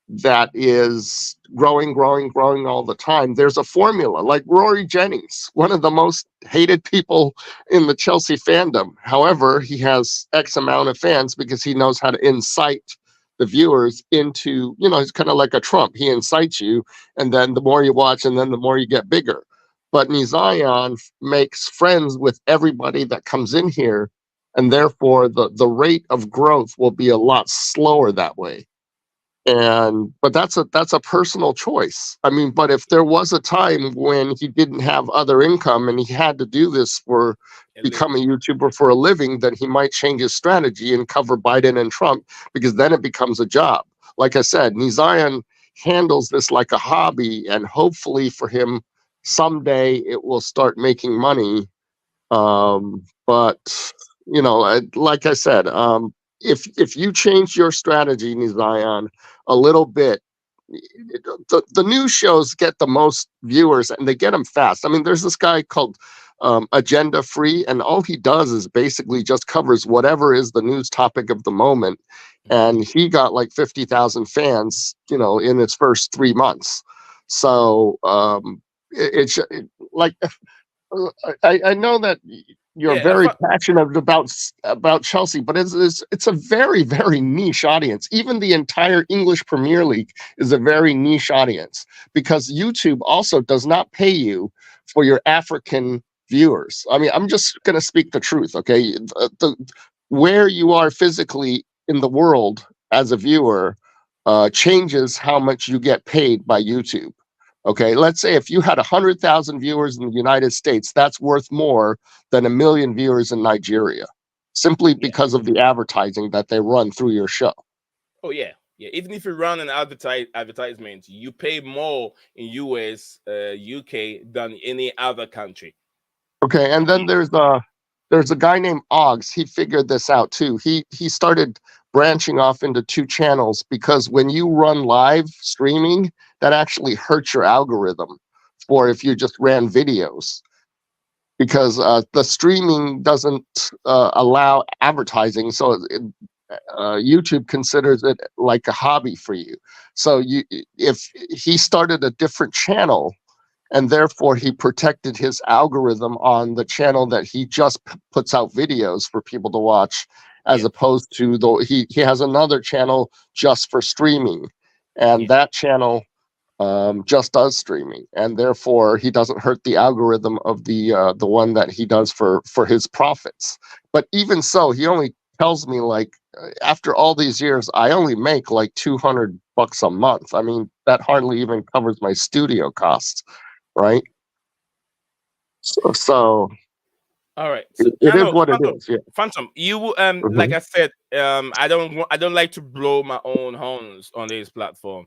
[SPEAKER 6] that is growing all the time, there's a formula. Like Rory Jennings, one of the most hated people in the Chelsea fandom. However, he has X amount of fans because he knows how to incite the viewers into, he's kind of like a Trump. He incites you, and then the more you watch, and then the more you get bigger. But Nizayan makes friends with everybody that comes in here, and therefore the rate of growth will be a lot slower that way. But that's a personal choice. I mean, but if there was a time when he didn't have other income and he had to do this for become a YouTuber for a living, then he might change his strategy and cover Biden and Trump, because then it becomes a job. Like I said, Nizayan handles this like a hobby, and hopefully for him someday it will start making money. But like I said, if you change your strategy, Nizayan, a little bit, the news shows get the most viewers, and they get them fast. I mean, there's this guy called Agenda Free, and all he does is basically just covers whatever is the news topic of the moment. And he got like 50,000 fans, in his first 3 months. So it's like, I know that you're
[SPEAKER 1] Yeah,
[SPEAKER 6] very passionate about Chelsea, but it's a very, very niche audience. Even the entire English Premier League is a very niche audience, because YouTube also does not pay you for your African viewers. I mean, I'm just going to speak the truth, okay? Where you are physically in the world as a viewer changes how much you get paid by YouTube. Okay, let's say if you had 100,000 viewers in the United States, that's worth more than 1 million viewers in Nigeria, simply because of the advertising that they run through your show.
[SPEAKER 1] Oh yeah. Even if you run an advertisement, you pay more in US, UK than any other country.
[SPEAKER 6] Okay, and then there's a guy named Oggs. He figured this out too. He started branching off into 2 channels, because when you run live streaming, that actually hurts your algorithm for if you just ran videos, because the streaming doesn't allow advertising. So YouTube considers it like a hobby for you. So if he started a different channel, and therefore he protected his algorithm on the channel that he just puts out videos for people to watch, as opposed to he has another channel just for streaming, and that channel just does streaming, and therefore he doesn't hurt the algorithm of the one that he does for his profits. But even so, he only tells me, like, after all these years, I only make like $200 a month. I mean, that hardly even covers my studio costs, right? So
[SPEAKER 1] all right. So,
[SPEAKER 6] it is what it is. Yeah.
[SPEAKER 1] Phantom, you like I said, I don't like to blow my own horns on this platform.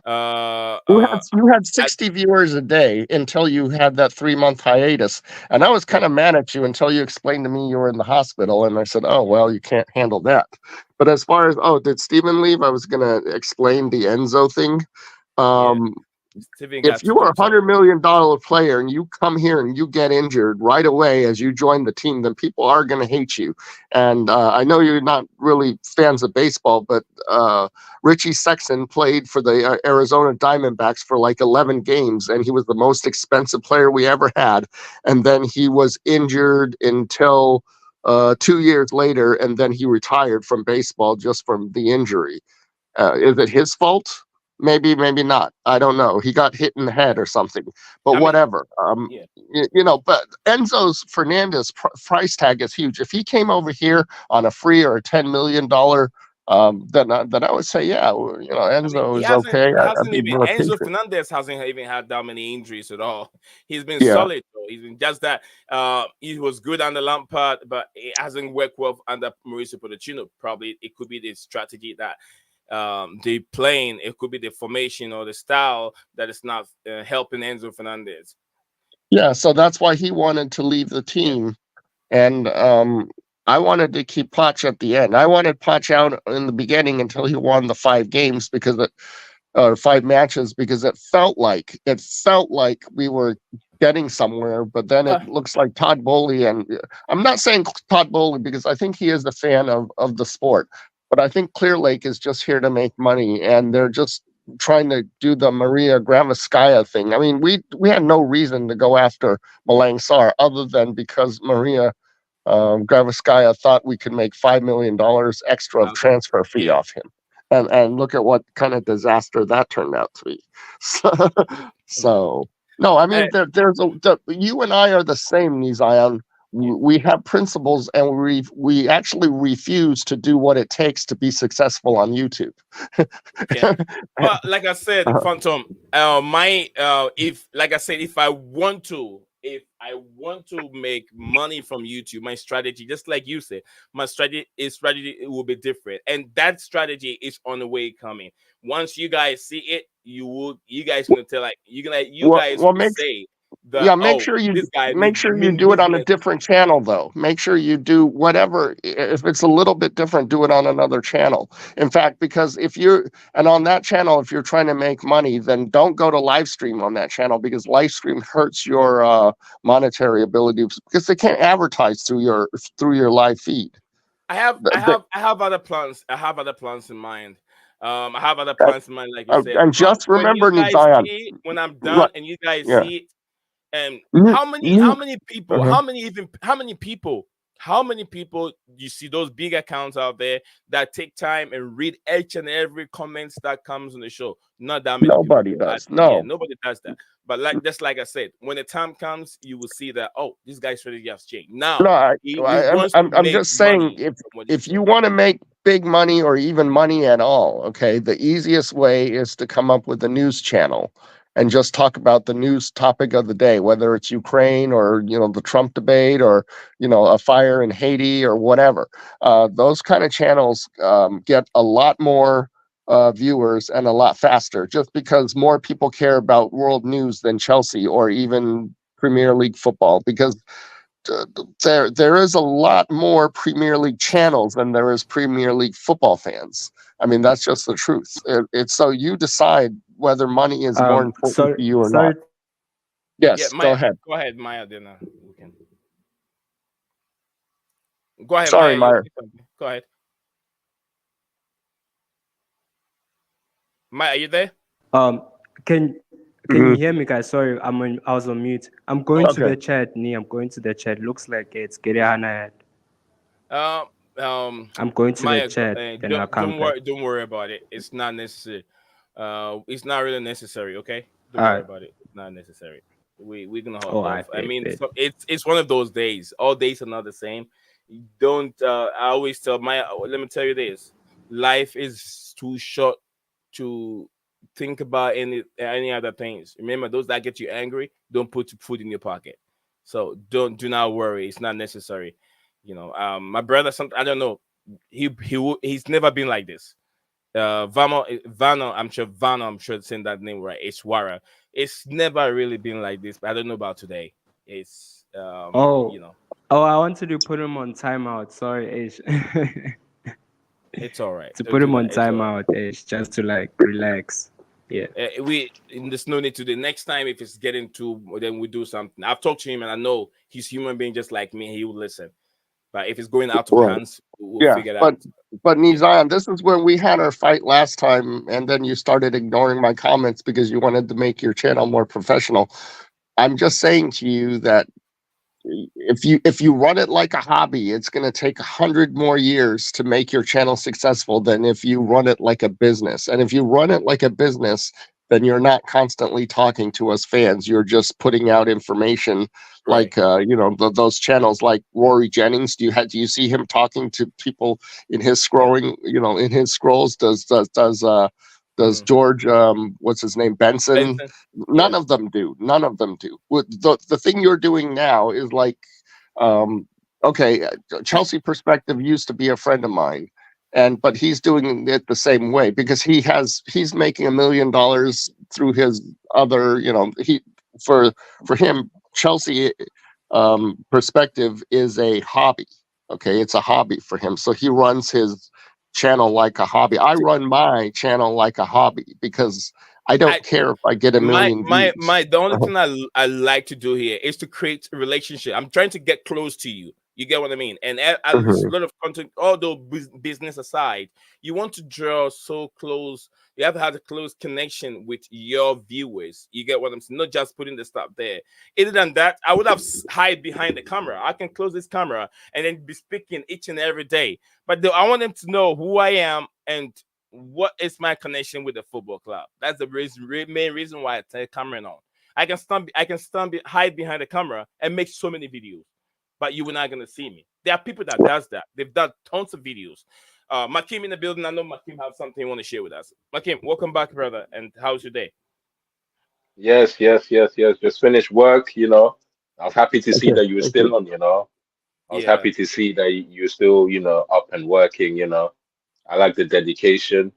[SPEAKER 6] You had 60 viewers a day until you had that 3-month hiatus, and I was kind of mad at you until you explained to me you were in the hospital, and I said, oh well, you can't handle that. But as far as, did Steven leave? I was gonna explain the Enzo thing. If you are $100 million player and you come here and you get injured right away as you join the team, then people are going to hate you. And I know you're not really fans of baseball, but Richie Sexson played for the Arizona Diamondbacks for like 11 games, and he was the most expensive player we ever had. And then he was injured until 2 years later, and then he retired from baseball just from the injury. Is it his fault? Maybe not. I don't know. He got hit in the head or something. But whatever. But Enzo's Fernandez price tag is huge. If he came over here on a free or a $10 million, then I would say, Enzo is okay. I'd be more
[SPEAKER 1] Enzo
[SPEAKER 6] patient.
[SPEAKER 1] Fernandez hasn't even had that many injuries at all. He's been solid though. He's been just that. He was good under Lampard, but it hasn't worked well under Mauricio Pochettino. Probably it could be the strategy that the playing, it could be the formation or the style that is not helping Enzo Fernandez.
[SPEAKER 6] Yeah, so that's why he wanted to leave the team, and I wanted to keep Poch at the end. I wanted Poch out in the beginning until he won the 5 games, because 5 matches, because it felt like we were getting somewhere. But then it looks like Todd Bowley, and I'm not saying Todd Bowley because I think he is a fan of the sport. But I think Clear Lake is just here to make money, and they're just trying to do the Maria Gravoskaya thing. I mean, we had no reason to go after Malang Sarr other than because Maria Gravoskaya thought we could make $5 million extra of
[SPEAKER 1] Okay.
[SPEAKER 6] transfer fee
[SPEAKER 1] Yeah.
[SPEAKER 6] off him, and look at what kind of disaster that turned out to be. So, so no, I
[SPEAKER 1] Eh,
[SPEAKER 6] mean you and I are the same, Nizayan.
[SPEAKER 1] yeah.
[SPEAKER 6] We have principles, and we actually refuse to do what it takes to be successful on YouTube.
[SPEAKER 1] Yeah. But like I said,
[SPEAKER 6] Uh,
[SPEAKER 1] Phantom, my if like I said, if I want to make money from YouTube, my strategy, just like you said, my strategy it will be different. And that strategy is on the way coming. Once you guys see it, you guys gonna tell like you
[SPEAKER 6] well,
[SPEAKER 1] guys
[SPEAKER 6] well,
[SPEAKER 1] will
[SPEAKER 6] make
[SPEAKER 1] say that
[SPEAKER 6] yeah, make
[SPEAKER 1] oh
[SPEAKER 6] sure you
[SPEAKER 1] this guy
[SPEAKER 6] make sure you
[SPEAKER 1] mean
[SPEAKER 6] do it on a
[SPEAKER 1] business.
[SPEAKER 6] different channel though. Make sure you do whatever. If it's a little bit different, do it on another channel. In fact, because if you're and on that channel, if you're trying to make money, then don't go to live stream on that channel because live stream hurts your monetary ability because they can't advertise through your live feed.
[SPEAKER 1] I have other plans. I have other plans in mind. I have other
[SPEAKER 6] Uh,
[SPEAKER 1] plans in mind, like you said.
[SPEAKER 6] and
[SPEAKER 1] But
[SPEAKER 6] just
[SPEAKER 1] when you
[SPEAKER 6] remember,
[SPEAKER 1] guys
[SPEAKER 6] Nizayan,
[SPEAKER 1] see it, when I'm
[SPEAKER 6] right?
[SPEAKER 1] done and you guys
[SPEAKER 6] Yeah,
[SPEAKER 1] see it, and
[SPEAKER 6] you you. Uh-huh.
[SPEAKER 1] how many people you see those big accounts out there that take time and read each and every comments that comes on the show? Not that many people
[SPEAKER 6] Nobody
[SPEAKER 1] do.
[SPEAKER 6] does.
[SPEAKER 1] Yeah,
[SPEAKER 6] No,
[SPEAKER 1] nobody does that. But like I said, when the time comes, you will see that oh, this guy's strategy has changed.
[SPEAKER 6] no,
[SPEAKER 1] Now he
[SPEAKER 6] I'm
[SPEAKER 1] wants to
[SPEAKER 6] I'm
[SPEAKER 1] make
[SPEAKER 6] just saying
[SPEAKER 1] money from what he
[SPEAKER 6] if you
[SPEAKER 1] show.
[SPEAKER 6] want to make big money or even money at all, okay, the easiest way is to come up with a news channel and just talk about the news topic of the day, whether it's Ukraine or the Trump debate or a fire in Haiti or whatever. Those kind of channels get a lot more viewers and a lot faster, just because more people care about world news than Chelsea or even Premier League football because there is a lot more Premier League channels than there is Premier League football fans. I mean, that's just the truth. It's so you decide whether money is more important to you or not.
[SPEAKER 4] Sorry.
[SPEAKER 1] Yeah,
[SPEAKER 6] Yes, go
[SPEAKER 1] Maya,
[SPEAKER 6] ahead.
[SPEAKER 1] go ahead, Maya. Then we can go ahead,
[SPEAKER 6] Sorry,
[SPEAKER 1] Maya. You
[SPEAKER 6] Meyer.
[SPEAKER 1] say something. Go ahead, Maya. Are you there?
[SPEAKER 4] Um, can you
[SPEAKER 6] Mhm.
[SPEAKER 4] hear me, guys? Sorry, I was on mute. I'm going to
[SPEAKER 6] Okay.
[SPEAKER 4] the chat, Nee. I'm going to the chat. Looks like it's Geriana.
[SPEAKER 1] Um, um,
[SPEAKER 4] I'm going to the
[SPEAKER 1] Maya,
[SPEAKER 4] chat, then I'll come back.
[SPEAKER 1] don't worry about it. It's not necessary. It's not really necessary. Okay, don't
[SPEAKER 4] All
[SPEAKER 1] worry
[SPEAKER 4] right.
[SPEAKER 1] about it. It's not necessary. We're gonna hold
[SPEAKER 4] Oh, I
[SPEAKER 1] off. I
[SPEAKER 4] bet,
[SPEAKER 1] mean,
[SPEAKER 4] bet.
[SPEAKER 1] so it's one of those days. All days are not the same. You don't. I always tell Maya. Let me tell you this: life is too short to think about any other things. Remember, those that get you angry, don't put food in your pocket. So do not worry. It's not necessary. My brother. I don't know. He's never been like this. Vano. I'm sure it's saying that name right. It's Wara. It's never really been like this. But I don't know about today. It's
[SPEAKER 4] Oh, oh, I wanted to put him on timeout. Sorry, Ish.
[SPEAKER 1] it's all right.
[SPEAKER 4] To
[SPEAKER 1] Don't
[SPEAKER 4] put
[SPEAKER 1] do
[SPEAKER 4] him on
[SPEAKER 1] that. It's all right.
[SPEAKER 4] timeout, Ish, just to like relax. Yeah.
[SPEAKER 1] There's no need to. The next time if it's getting to, then we do something. I've talked to him and I know he's human being just like me. He will listen. But if it's going out of
[SPEAKER 6] Right.
[SPEAKER 1] hands, we'll
[SPEAKER 6] Yeah,
[SPEAKER 1] figure it out.
[SPEAKER 6] but
[SPEAKER 1] Yeah.
[SPEAKER 6] Nizayan, this is where we had our fight last time, and then you started ignoring my comments because you wanted to make your channel more professional. I'm just saying to you that if you run it like a hobby, it's going to take 100 more years to make your channel successful than if you run it like a business. And if you run it like a business, then you're not constantly talking to us fans. You're just putting out information
[SPEAKER 1] Right.
[SPEAKER 6] like those channels like Rory Jennings. Do you see him talking to people in his
[SPEAKER 1] Yeah.
[SPEAKER 6] scrolling? In his scrolls, does
[SPEAKER 1] Mm.
[SPEAKER 6] George what's his name, Benson?
[SPEAKER 1] Benson.
[SPEAKER 6] None
[SPEAKER 1] Yeah.
[SPEAKER 6] of them do. None of them do. The thing you're doing now is like, um, okay, Chelsea Perspective used to be a friend of mine, but he's doing it the same way because he's making $1 million through his other, he for him Chelsea Perspective is a hobby. Okay, it's a hobby for him, so he runs his channel like a hobby. I run my channel like a hobby because I don't
[SPEAKER 1] I
[SPEAKER 6] care if I get a million views.
[SPEAKER 1] the only thing I like to do here is to create a relationship. I'm trying to get close to you. You get what I mean? And a
[SPEAKER 6] Mhm.
[SPEAKER 1] lot of content, although business aside, you want to draw so close. You have to have a close connection with your viewers. You get what I'm saying? Not just putting the stuff there. Other than that, I would have hide behind the camera. I can close this camera and then be speaking each and every day. But I want them to know who I am and what is my connection with the football club. That's the main reason why I take camera on. Hide behind the camera and make so many videos, but you were not gonna see me. There are people that does that. They've done tons of videos. Makim in the building. I know Makim have something you want to share with us. Makim, welcome back, brother. And how's your day?
[SPEAKER 7] Yes, yes, yes, yes. Just finished work, you know. I was happy to see
[SPEAKER 6] Okay,
[SPEAKER 7] that you were
[SPEAKER 6] thank you.
[SPEAKER 7] still on, you know. I was
[SPEAKER 1] Yeah,
[SPEAKER 7] happy to see that you're still, you know, up and working, you know. I like the dedication.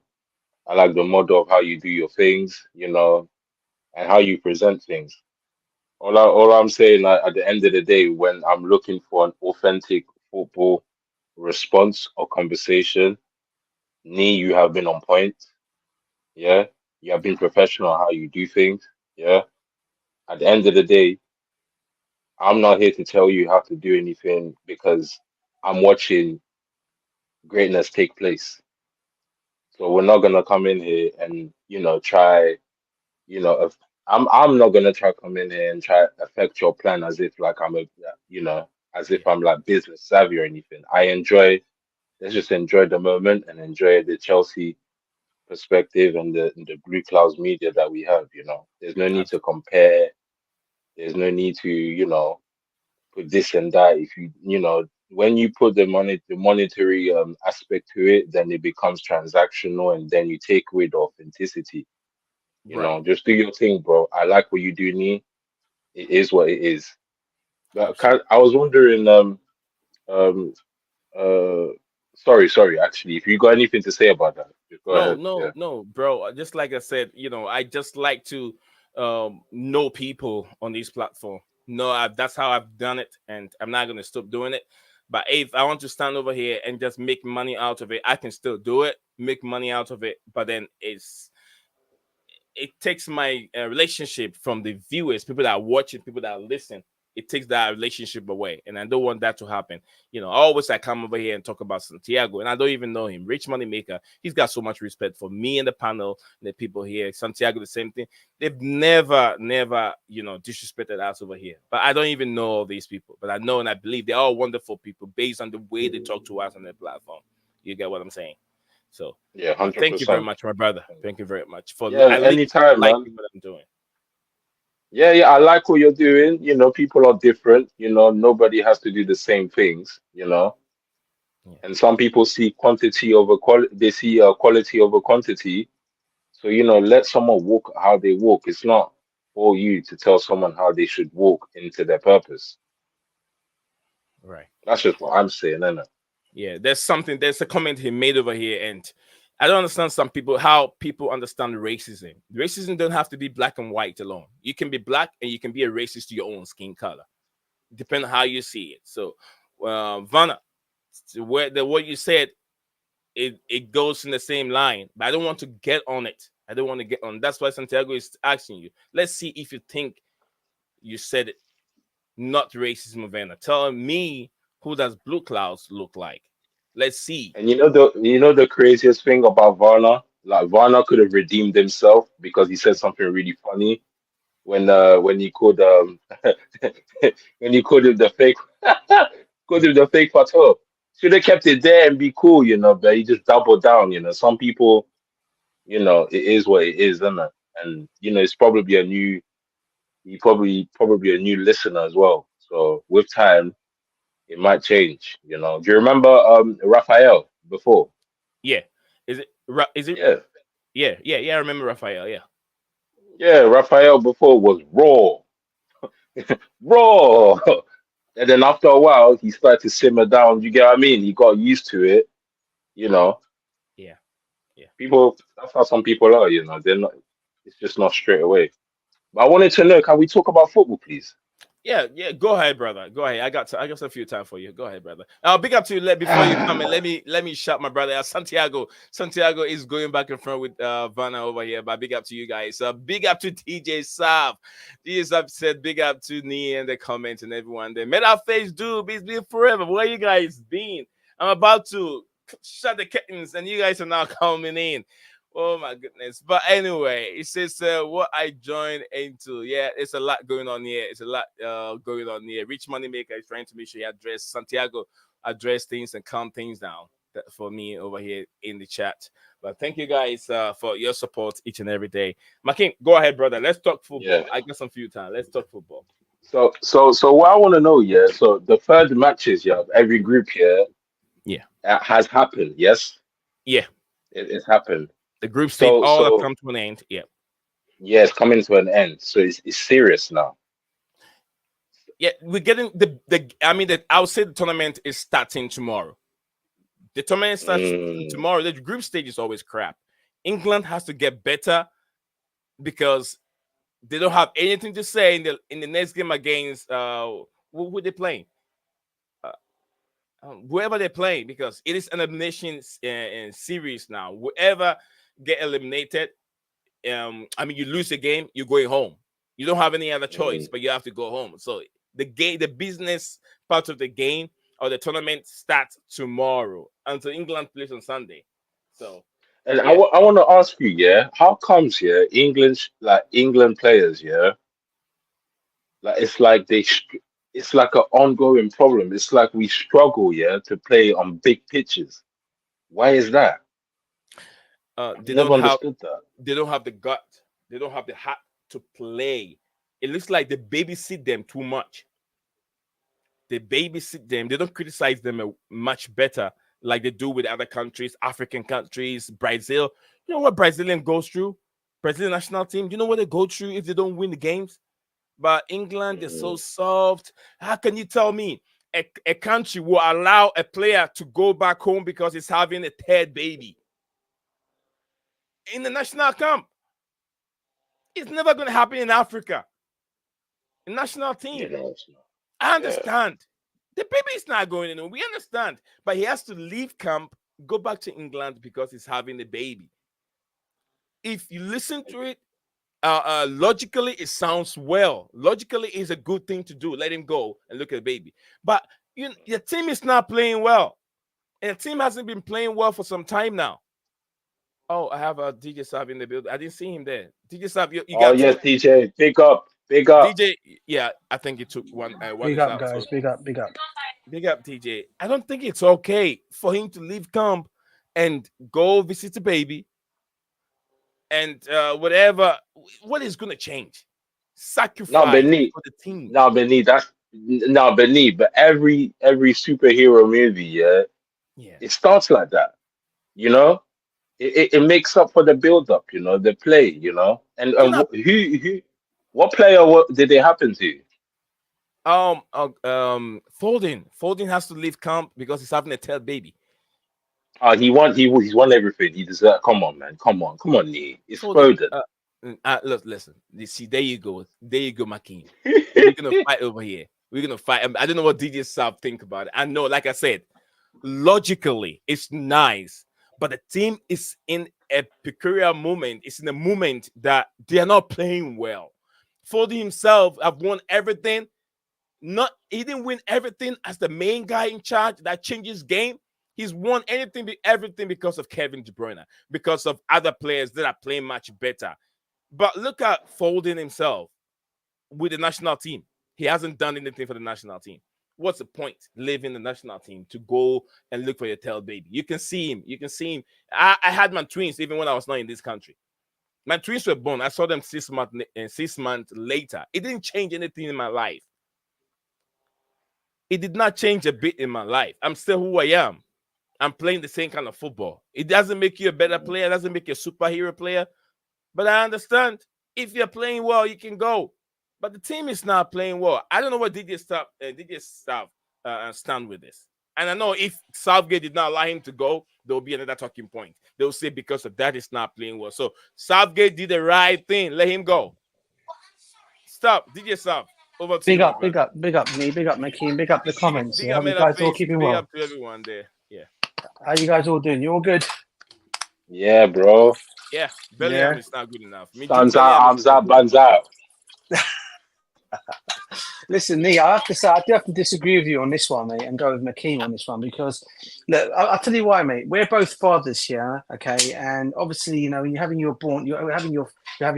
[SPEAKER 7] I like the model of how you do your things, you know, and how you present things. All I'm saying, like, at the end of the day, when I'm looking for an authentic football response or conversation, you have been on point. Yeah. You have been professional how you do things. Yeah. At the end of the day, I'm not here to tell you how to do anything because I'm watching greatness take place. So we're not gonna come in here and try you know if, I'm not gonna try come in here and try affect your plan as if like I'm a as if
[SPEAKER 1] yeah,
[SPEAKER 7] I'm like business savvy or anything. Let's just enjoy the moment and enjoy the Chelsea perspective and the Blue Clouds media that we have. There's no need to
[SPEAKER 1] absolutely.
[SPEAKER 7] compare. There's no need to put this and that. If when you put the monetary aspect to it, then it becomes transactional, and then you take away the authenticity.
[SPEAKER 1] Right,
[SPEAKER 7] Just do your thing, bro. I like what you do, Nee. It is what it is. But
[SPEAKER 1] absolutely.
[SPEAKER 7] I was wondering, um, uh, sorry, actually, if you got anything to say about that, just go
[SPEAKER 1] No,
[SPEAKER 7] ahead.
[SPEAKER 1] no,
[SPEAKER 7] Yeah.
[SPEAKER 1] no, bro. Just like I said, I just like to know people on this platform. No, that's how I've done it, and I'm not gonna stop doing it. But if I want to stand over here and just make money out of it, I can still do it, make money out of it. But then it takes my relationship from the viewers, people that are watching, people that listen. It takes that relationship away, and I don't want that to happen. Always I come over here and talk about Santiago, and I don't even know him. Rich Money Maker, he's got so much respect for me and the panel and the people here. Santiago, the same thing. They've never, disrespected us over here. But I don't even know all these people, but I know and I believe they're all wonderful people based on the way they talk to us on their platform. You get what I'm saying? So
[SPEAKER 7] Yeah, hundred
[SPEAKER 1] thank you very
[SPEAKER 7] percent.
[SPEAKER 1] muat my brother. Thank you very much for
[SPEAKER 7] Yeah,
[SPEAKER 1] at least
[SPEAKER 7] anytime, man.
[SPEAKER 1] liking what I'm doing.
[SPEAKER 7] Yeah, yeah, I like what you're doing. People are different. Nobody has to do the same things.
[SPEAKER 1] Yeah.
[SPEAKER 7] And some people see quantity over quality. They see quality over quantity. So, let someone walk how they walk. It's not for you to tell someone how they should walk into their purpose.
[SPEAKER 1] Right.
[SPEAKER 7] That's just what I'm saying, isn't it?
[SPEAKER 1] Yeah. There's a comment he made over here, and I don't understand how people understand racism. Racism don't have to be black and white alone. You can be black and you can be a racist to your own skin color, depending on how you see it. So, Vanna, what you said, it goes in the same line, but I don't want to get on it. I don't want to get on. That's why Santiago is asking you. Let's see if you think you said it. Not racism, Vanna. Tell me, who does Blue Clouds look like? Let's see.
[SPEAKER 7] And the craziest thing about Varna, like Varna could have redeemed himself because he said something really funny when he called when he called him the fake called him the fake photo. Should have kept it there and be cool, but he just doubled down. Some people, it is what it is, isn't it? And it's probably probably a new listener as well. So with time, it might change. Do you remember Raphael before?
[SPEAKER 1] Yeah. Is it? Is it?
[SPEAKER 7] Yeah,
[SPEAKER 1] Yeah, yeah, yeah. I remember Raphael. Yeah,
[SPEAKER 7] yeah. Raphael before was raw. And then after a while, he started to simmer down. You get what I mean? He got used to it. You know,
[SPEAKER 1] yeah, yeah.
[SPEAKER 7] people. That's how some people are. They're not. It's just not straight away. But I wanted to know, can we talk about football, please?
[SPEAKER 1] Yeah. Go ahead, brother. Go ahead. I got some few time for you. Go ahead, brother. Big up to you. Before you come in, let me shout my brother Santiago. Santiago is going back and front with Vanna over here. But big up to you guys. Big up to DJ Sav. DJ Sav said big up to me and the comments and everyone there. Met our face, dude. It's been forever. Where you guys been? I'm about to shut the curtains, and you guys are now coming in. Oh my goodness. But anyway, it says what I joined into. Yeah, it's a lot going on here. It's a lot going on here. Rich Moneymaker is trying to make sure he address Santiago, address things and calm things down for me over here in the chat. But thank you guys for your support each and every day. Makin, go ahead, brother. Let's talk
[SPEAKER 7] Yeah.
[SPEAKER 1] football. I got some few time. Let's talk football.
[SPEAKER 7] So what I want to know, yeah. So the third matches, yeah, of every group here,
[SPEAKER 1] Yeah.
[SPEAKER 7] has happened. Yes,
[SPEAKER 1] Yeah.
[SPEAKER 7] it's happened.
[SPEAKER 1] The group stage
[SPEAKER 7] So
[SPEAKER 1] all have
[SPEAKER 7] so
[SPEAKER 1] come to an end. Yeah.
[SPEAKER 7] yeah, it's coming to an end. So it's serious now.
[SPEAKER 1] Yeah, we're getting the I mean that I would say the tournament is starting tomorrow. The tournament starts
[SPEAKER 7] Mm,
[SPEAKER 1] tomorrow. The group stage is always crap. England has to get better because they don't have anything to say in the next game against who they playing, uh, whoever they're playing, because it is an elimination series now. Whoever get eliminated, I mean, you lose the game, you're going home. You don't have any other choice,
[SPEAKER 7] mm.
[SPEAKER 1] but you have to go home. So the business part of the game or the tournament starts tomorrow until England plays on Sunday. So
[SPEAKER 7] And
[SPEAKER 1] yeah.
[SPEAKER 7] I want to ask you, yeah, how comes, yeah, England players, yeah, like it's like it's like an ongoing problem. It's like we struggle, yeah, to play on big pitches. Why is that? I've
[SPEAKER 1] They
[SPEAKER 7] never
[SPEAKER 1] don't have
[SPEAKER 7] understood that.
[SPEAKER 1] the gut, they don't have the heart to play. It looks like they babysit them too much. They babysit them. They don't criticize them much better like they do with other countries, African countries, Brazil. You know what Brazilian goes through? Brazilian national team. You know what they go through if they don't win the games? But England is so
[SPEAKER 7] Mm,
[SPEAKER 1] soft. How can you tell me a country will allow a player to go back home because he's having a third baby in the national camp? It's never going to happen in Africa. The national
[SPEAKER 7] you
[SPEAKER 1] team.
[SPEAKER 7] know, it's not.
[SPEAKER 1] I
[SPEAKER 7] Yeah.
[SPEAKER 1] understand. The baby is not going anywhere. We understand. But he has to leave camp, go back to England because he's having a baby. If you listen to it, logically, it sounds well. Logically, it's a good thing to do. Let him go and look at the baby. But your team is not playing well. And the team hasn't been playing well for some time now. Oh, I have a DJ Sav in the building. I didn't see him there. DJ Sav, you
[SPEAKER 7] Oh
[SPEAKER 1] got
[SPEAKER 7] yes,
[SPEAKER 1] two.
[SPEAKER 7] TJ, big up, big up.
[SPEAKER 1] DJ, yeah, I think he took one. One
[SPEAKER 8] Big
[SPEAKER 1] is
[SPEAKER 8] up,
[SPEAKER 1] out.
[SPEAKER 8] guys.
[SPEAKER 1] So
[SPEAKER 8] Big up, big up.
[SPEAKER 1] big up, DJ. I don't think it's okay for him to leave camp and go visit the baby and whatever. What is going to change?
[SPEAKER 7] Now
[SPEAKER 1] Sacrifice
[SPEAKER 7] Benny,
[SPEAKER 1] for the team.
[SPEAKER 7] now Benny, that's now Benny, but every superhero movie, yeah,
[SPEAKER 1] Yeah.
[SPEAKER 7] it starts like that, you know. It makes up for the build up, you know, the play, you know.
[SPEAKER 1] You're
[SPEAKER 7] And
[SPEAKER 1] not.
[SPEAKER 7] what player what did it happen to?
[SPEAKER 1] Folding has to leave camp because he's having a third baby.
[SPEAKER 7] He's won everything. He deserves. Come on, man. Come on, Nee. It's
[SPEAKER 1] Foden.
[SPEAKER 7] Foden.
[SPEAKER 1] Look, listen. You see, there you go. There you go, Makin. We're gonna fight over here. We're gonna fight. I don't know what DJ Saab think about it. I know, like I said, logically, it's nice, but the team is in a peculiar moment. It's in a moment that they are not playing well. Foden himself have won everything. Not he didn't win everything as the main guy in charge that changes game. He's won everything because of Kevin De Bruyne, because of other players that are playing much better. But look at Foden himself with the national team. He hasn't done anything for the national team. What's the point leaving the national team to go and look for your tail baby? You can see him. You can see him. I had my twins even when I was not in this country. My twins were born. I saw them 6 months later. It didn't change anything in my life. It did not change a bit in my life. I'm still who I am. I'm playing the same kind of football. It doesn't make you a better player. It doesn't make you a superhero player. But I understand if you're playing well, you can go. But the team is not playing well. I don't know what DJ Staff stand with this. And I know if Southgate did not allow him to go, there will be another talking point. They'll say because of that, he's not playing well. So Southgate did the right thing. Let him go. Stop, DJ Staff. Over to
[SPEAKER 8] Big
[SPEAKER 1] you,
[SPEAKER 8] up,
[SPEAKER 1] my
[SPEAKER 8] big up, big up me, big up McKean, big up the comments.
[SPEAKER 1] big
[SPEAKER 8] Yeah,
[SPEAKER 1] up,
[SPEAKER 8] hope you
[SPEAKER 1] man.
[SPEAKER 8] guys all keeping
[SPEAKER 1] Big
[SPEAKER 8] well.
[SPEAKER 1] up to everyone there. Yeah,
[SPEAKER 8] How you guys all doing? You all good?
[SPEAKER 7] Yeah, bro.
[SPEAKER 1] yeah.
[SPEAKER 8] Yeah.
[SPEAKER 1] Bellingham is not good enough. Me, Jude
[SPEAKER 7] Thumbs out,
[SPEAKER 1] Bellingham is
[SPEAKER 7] arms
[SPEAKER 1] not
[SPEAKER 7] out,
[SPEAKER 1] good
[SPEAKER 7] buns
[SPEAKER 1] enough.
[SPEAKER 7] out.
[SPEAKER 8] Listen, Lee, I have to say I do have to disagree with you on this one, mate, and go with McKean on this one because look, I'll tell you why, mate. We're both fathers here, okay, and obviously, you know, when you're having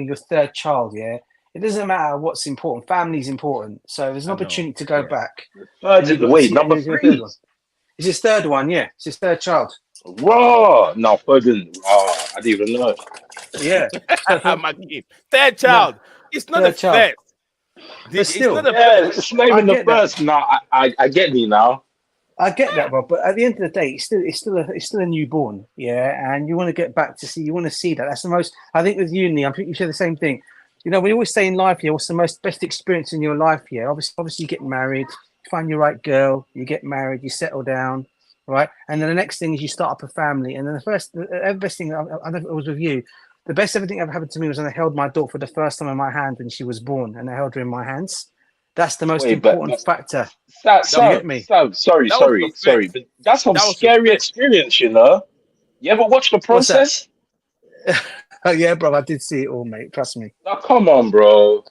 [SPEAKER 8] your third child, yeah. It doesn't matter what's important. Family's important. So there's an
[SPEAKER 1] I know.
[SPEAKER 8] opportunity to go
[SPEAKER 1] Yeah.
[SPEAKER 8] back. And you've got to
[SPEAKER 7] Wait,
[SPEAKER 8] see- and
[SPEAKER 7] number
[SPEAKER 8] there's your third
[SPEAKER 7] 3.
[SPEAKER 8] one. It's his third one, yeah. It's his third child.
[SPEAKER 7] Raw. No, Foden. Oh, I didn't even know.
[SPEAKER 8] Yeah. So from,
[SPEAKER 1] My kid. Third
[SPEAKER 8] no,
[SPEAKER 1] child. It's not the
[SPEAKER 8] third child.
[SPEAKER 1] first.
[SPEAKER 8] But
[SPEAKER 1] It's
[SPEAKER 8] still,
[SPEAKER 1] not the
[SPEAKER 7] Yeah,
[SPEAKER 1] first.
[SPEAKER 7] it's not
[SPEAKER 8] I
[SPEAKER 7] even the
[SPEAKER 8] get that.
[SPEAKER 7] first. No, I get me now.
[SPEAKER 8] I get that, Rob, but at the end of the day, it's still a newborn, yeah. And you want to get back to see, you want to see that. That's the most. I think with you, Lee, I think you share the same thing. You know, we always say in life here, what's the most best experience in your life here? Obviously, you get married, you find your right girl, you get married, you settle down, right? And then the next thing is you start up a family. And then the best thing, I don't know if it was with you, the best everything ever happened to me was when I held my daughter for the first time in my hand when she was born, and I held her in my hands. That's the most
[SPEAKER 7] Wait,
[SPEAKER 8] important factor.
[SPEAKER 7] Sam,
[SPEAKER 8] get me?
[SPEAKER 7] sorry,
[SPEAKER 1] That was the
[SPEAKER 7] sorry,
[SPEAKER 1] first.
[SPEAKER 7] but that's some
[SPEAKER 1] That was the
[SPEAKER 7] scary
[SPEAKER 1] first.
[SPEAKER 7] experience, you know. You ever watch the
[SPEAKER 8] What's that?
[SPEAKER 7] process?
[SPEAKER 8] Oh yeah, bro, I did see it all, mate. Trust me.
[SPEAKER 7] Now, come on, bro.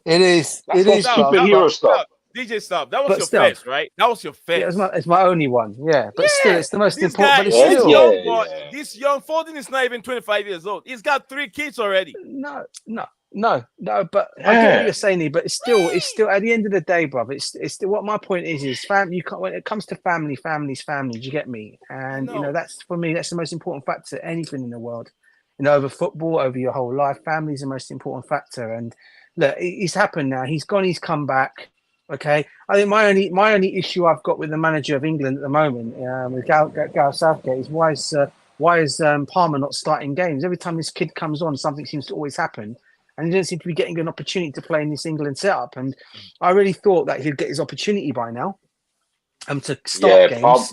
[SPEAKER 8] It is.
[SPEAKER 7] That's
[SPEAKER 8] It
[SPEAKER 7] some
[SPEAKER 8] is, bro.
[SPEAKER 7] superhero stuff.
[SPEAKER 1] DJ, stop. That was
[SPEAKER 8] But
[SPEAKER 1] your
[SPEAKER 8] still,
[SPEAKER 1] first, right? That was your
[SPEAKER 8] yeah,
[SPEAKER 1] first.
[SPEAKER 8] it's my only one. Yeah, but still,
[SPEAKER 1] Yeah,
[SPEAKER 8] it's the most
[SPEAKER 1] this
[SPEAKER 8] important.
[SPEAKER 1] guy,
[SPEAKER 8] But it's
[SPEAKER 7] Yeah,
[SPEAKER 1] this
[SPEAKER 8] still
[SPEAKER 1] young boy,
[SPEAKER 7] yeah.
[SPEAKER 1] this young Foden is not even 25 years old. He's got 3 kids already.
[SPEAKER 8] no. But I get what
[SPEAKER 7] Yeah.
[SPEAKER 8] you're saying, Lee, but it's still at the end of the day, brother. It's still what my point is family. You can't when it comes to family's family. Do you get me? And you know
[SPEAKER 1] know.
[SPEAKER 8] that's for me. That's the most important factor. Anything in the world, you know, over football, over your whole life, family is the most important factor. And look, it's happened now. He's gone. He's come back. Okay, I think my only issue I've got with the manager of England at the moment, with Gareth Southgate, is why is Palmer not starting games? Every time this kid comes on, something seems to always happen, and he doesn't seem to be getting an opportunity to play in this England setup. And I really thought that he'd get his opportunity by now, to start games.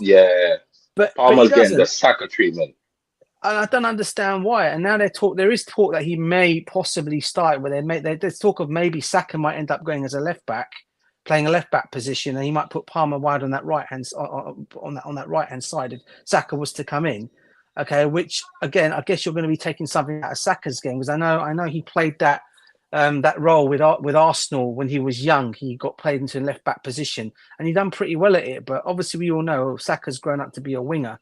[SPEAKER 8] But he
[SPEAKER 7] Palmer's getting the
[SPEAKER 8] doesn't.
[SPEAKER 7] Saka treatment.
[SPEAKER 8] And I don't understand why. And now there is talk that he may possibly start. Where there's talk of maybe Saka might end up going as a left back, playing a left back position, and he might put Palmer wide on that right hand on that right hand side if Saka was to come in. Okay, which again, I guess you're going to be taking something out of Saka's game because I know he played that role with Arsenal when he was young. He got played into a left back position and he done pretty well at it. But obviously, we all know Saka's grown up to be a winger.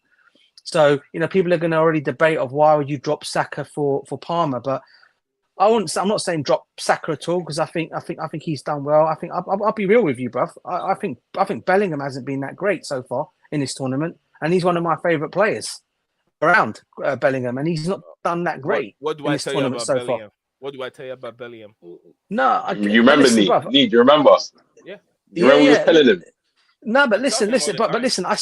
[SPEAKER 8] So you know, people are going to already debate of why would you drop Saka for Palmer, but I'm not saying drop Saka at all because I think he's done well. I think I'll be real with you, bruv. I think Bellingham hasn't been that great so far in this tournament, and he's one of my favourite players around Bellingham, and he's not done that great.
[SPEAKER 1] What do
[SPEAKER 8] in
[SPEAKER 1] I
[SPEAKER 8] this
[SPEAKER 1] tell you
[SPEAKER 8] tournament
[SPEAKER 1] about
[SPEAKER 8] so
[SPEAKER 1] Bellingham?
[SPEAKER 8] far.
[SPEAKER 1] What do I tell you about Bellingham?
[SPEAKER 8] No,
[SPEAKER 7] You remember,
[SPEAKER 8] listen,
[SPEAKER 7] Lee?
[SPEAKER 8] bruv.
[SPEAKER 7] Lee, do you remember?
[SPEAKER 1] Yeah.
[SPEAKER 7] You remember we was
[SPEAKER 8] Yeah.
[SPEAKER 7] telling him?
[SPEAKER 8] No, but listen,
[SPEAKER 1] Talking all the time.
[SPEAKER 8] listen. I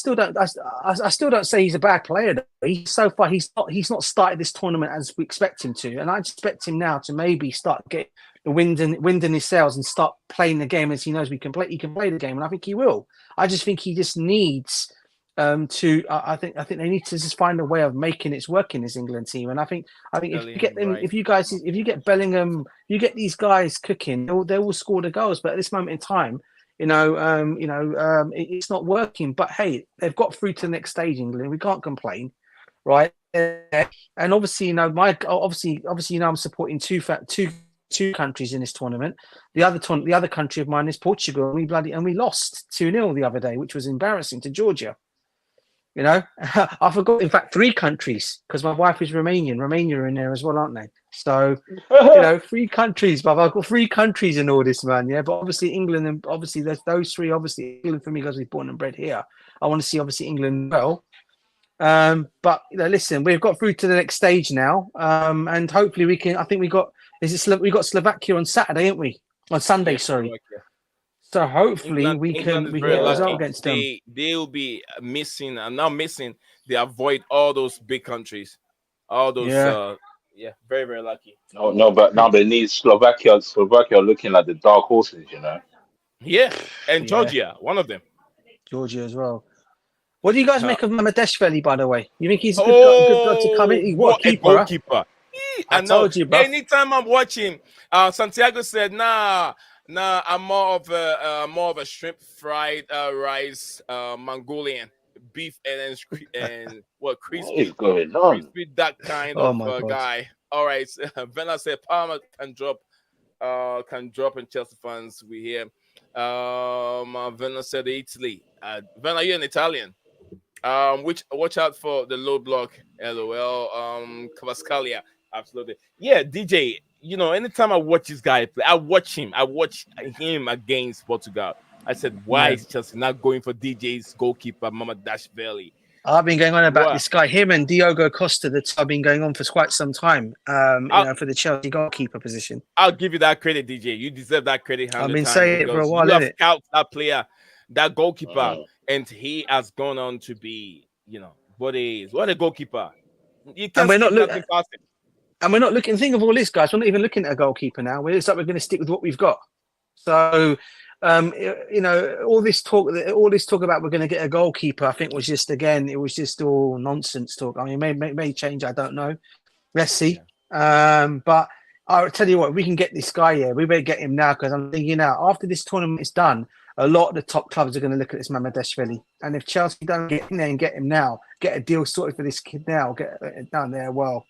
[SPEAKER 8] still don't say he's a bad player. Though. So far, he's not started this tournament as we expect him to, and I expect him now to maybe start get the wind in his sails and start playing the game as he knows we can play. He can play the game, and I think he will. I just think he just needs to. I think they need to just find a way of making it work in this England team, and I think if you get them,
[SPEAKER 1] right.
[SPEAKER 8] if you get Bellingham, you get these guys cooking, they will score the goals. But at this moment in time. It's not working. But hey, they've got through to the next stage, England. We can't complain, right? And obviously, I'm supporting two countries in this tournament. The other country of mine is Portugal, and we lost 2-0 the other day, which was embarrassing to Georgia. You know, I forgot. In fact, 3 countries because my wife is Romanian. Romania are in there as well, aren't they? So, 3 countries, but I've got 3 countries in all this, man. Yeah, but obviously England, and obviously there's those 3. Obviously England for me because we're born and bred here. I want to see obviously England well. But listen, we've got through to the next stage now, and hopefully we can. I think we got Slovakia on Saturday, ain't we? On Sunday,
[SPEAKER 1] Yeah,
[SPEAKER 8] sorry.
[SPEAKER 1] Slovakia.
[SPEAKER 8] So hopefully
[SPEAKER 1] England is
[SPEAKER 8] we
[SPEAKER 1] very
[SPEAKER 8] get a result
[SPEAKER 1] lucky.
[SPEAKER 8] against them.
[SPEAKER 1] They'll be missing and not missing. They avoid all those big countries, all those. Very very lucky.
[SPEAKER 7] No, but now they need Slovakia looking like the dark horses, you know.
[SPEAKER 1] Yeah, and
[SPEAKER 8] Yeah.
[SPEAKER 1] Georgia, one of them.
[SPEAKER 8] Georgia as well. What do you guys make of Mamadeshvili, by the way? You think he's a good guy to come in? What a keeper?
[SPEAKER 1] Goalkeeper.
[SPEAKER 8] I told you, bro.
[SPEAKER 1] Anytime I'm watching, Santiago said, "Nah, Nah, I'm more of a shrimp fried rice, Mongolian beef, and then and what
[SPEAKER 7] What is
[SPEAKER 1] crispy,
[SPEAKER 7] going on?
[SPEAKER 1] that kind
[SPEAKER 8] Oh
[SPEAKER 1] of
[SPEAKER 8] my god.
[SPEAKER 1] guy. All right, Vena said Palmer can drop in Chelsea fans. We hear. Vena said Italy. Vena, you're an Italian. Which watch out for the low block. LOL. Cavascalia. Absolutely. Yeah, DJ. You know, anytime I watch this guy play, I watch him. I watch him against Portugal. I said, why
[SPEAKER 8] Yeah.
[SPEAKER 1] is Chelsea not going for DJ's goalkeeper, Mama Dashvili?
[SPEAKER 8] I've been going on about
[SPEAKER 1] What?
[SPEAKER 8] this guy, him and Diogo Costa. That's I've been going on for quite some time.
[SPEAKER 1] I'll,
[SPEAKER 8] For the Chelsea goalkeeper position.
[SPEAKER 1] I'll give you that credit, DJ. You deserve that credit
[SPEAKER 8] I've
[SPEAKER 1] 100
[SPEAKER 8] been
[SPEAKER 1] times
[SPEAKER 8] saying it for a
[SPEAKER 1] because
[SPEAKER 8] while,
[SPEAKER 1] you have
[SPEAKER 8] innit?
[SPEAKER 1] scouted that player, that goalkeeper,
[SPEAKER 7] Mm.
[SPEAKER 1] and he has gone on to be, what a goalkeeper. You
[SPEAKER 8] And
[SPEAKER 1] can't
[SPEAKER 8] we're not
[SPEAKER 1] skip
[SPEAKER 8] look,
[SPEAKER 1] nothing past him.
[SPEAKER 8] and we're not looking. Think of all this, guys. We're not even looking at a goalkeeper now. It's like we're going to stick with what we've got. So, all this talk about we're going to get a goalkeeper, I think was just all nonsense talk. I mean, may change. I don't know. Let's see. But I'll tell you what, we can get this guy here. We better get him now because I'm thinking now after this tournament is done, a lot of the top clubs are going to look at this Mamadashvili. And if Chelsea don't get in there and get him now, get a deal sorted for this kid now, get it done there. Well,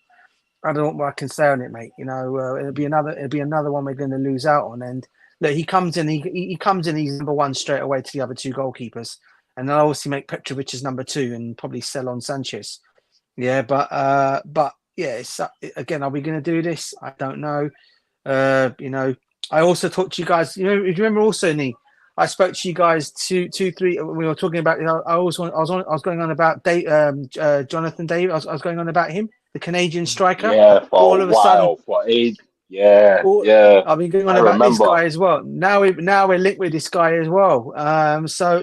[SPEAKER 8] I don't know what I can say on it, mate. It'll be another one we're going to lose out on. And look, he comes in, he comes in, he's number one straight away to the other two goalkeepers, and they'll obviously make Petrovic as number two and probably sell on Sanchez. Yeah, but yeah, it's, again, are we going to do this? I don't know. I also talked to you guys. If you remember, also, I spoke to you guys two, three. We were talking about. I was going on about Jonathan David. I was going on about him, the Canadian striker.
[SPEAKER 7] Yeah, for
[SPEAKER 8] All
[SPEAKER 7] a
[SPEAKER 8] of a sudden,
[SPEAKER 7] while, for age. Yeah,
[SPEAKER 8] all,
[SPEAKER 7] yeah.
[SPEAKER 8] I've been going on
[SPEAKER 7] I
[SPEAKER 8] about this
[SPEAKER 7] remember.
[SPEAKER 8] guy as well. Now we're linked with this guy as well. So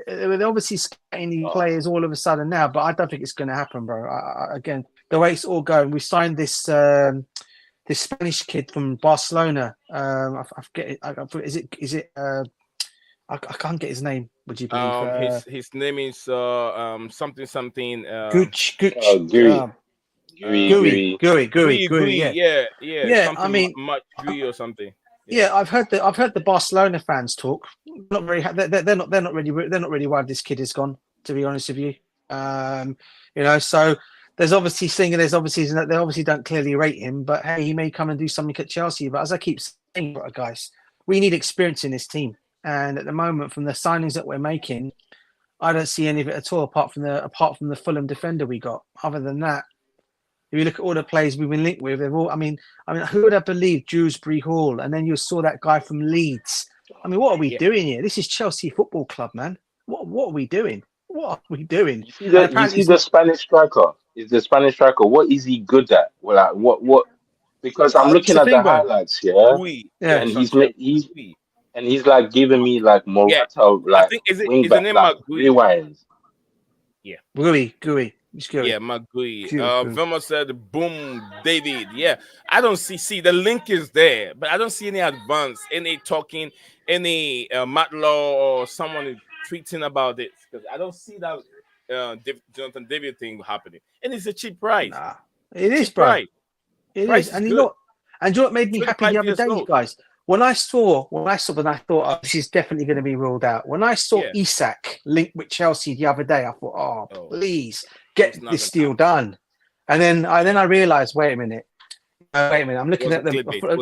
[SPEAKER 8] they're obviously scouting these players all of a sudden now, but I don't think it's going to happen, bro. Again, the way it's all going, we signed this this Spanish kid from Barcelona. I forget it. Is it? I can't get his name. Would you believe?
[SPEAKER 1] His name is something.
[SPEAKER 8] Gooch.
[SPEAKER 7] Guri, Guri.
[SPEAKER 1] Gui.
[SPEAKER 8] Yeah. Yeah.
[SPEAKER 1] Something
[SPEAKER 8] I mean,
[SPEAKER 1] much Gui or something.
[SPEAKER 8] yeah. I've heard the Barcelona fans talk. Not very. They're not really worried this kid is gone. To be honest with you, So there's obviously they obviously don't clearly rate him, but hey, he may come and do something at Chelsea. But as I keep saying, guys, we need experience in this team. And at the moment, from the signings that we're making, I don't see any of it at all, apart from the Fulham defender we got. Other than that, if you look at all the players we've been linked with, they've all. I mean, who would have believed Dewsbury Hall? And then you saw that guy from Leeds. I mean, what are we doing here? This is Chelsea Football Club, man. What are we doing? What are we doing?
[SPEAKER 7] You see the Spanish striker? Is the Spanish striker? What is he good at? Well, like, what? Because I'm looking at the highlights here, and he's like giving me like Morata, like
[SPEAKER 1] I think is
[SPEAKER 7] wing
[SPEAKER 1] the
[SPEAKER 7] back,
[SPEAKER 1] name
[SPEAKER 7] like
[SPEAKER 1] Magui?
[SPEAKER 7] rewinds.
[SPEAKER 1] Yeah.
[SPEAKER 8] Gui.
[SPEAKER 1] Yeah, Magui. Vilma said, "Boom, David." Yeah, I don't see the link is there, but I don't see any advance, any talking, any Matlaw or someone tweeting about it because I don't see that Jonathan David thing happening, and it's a cheap price.
[SPEAKER 8] Nah, it is, bro.
[SPEAKER 1] Price.
[SPEAKER 8] It
[SPEAKER 1] Price
[SPEAKER 8] is, and
[SPEAKER 1] good.
[SPEAKER 8] you know what made me happy the other day, you guys. When I thought, oh, this is definitely going to be ruled out. When I saw Isak linked with Chelsea the other day, I thought, oh, please get this deal done. And then I realized, wait a minute. I'm looking at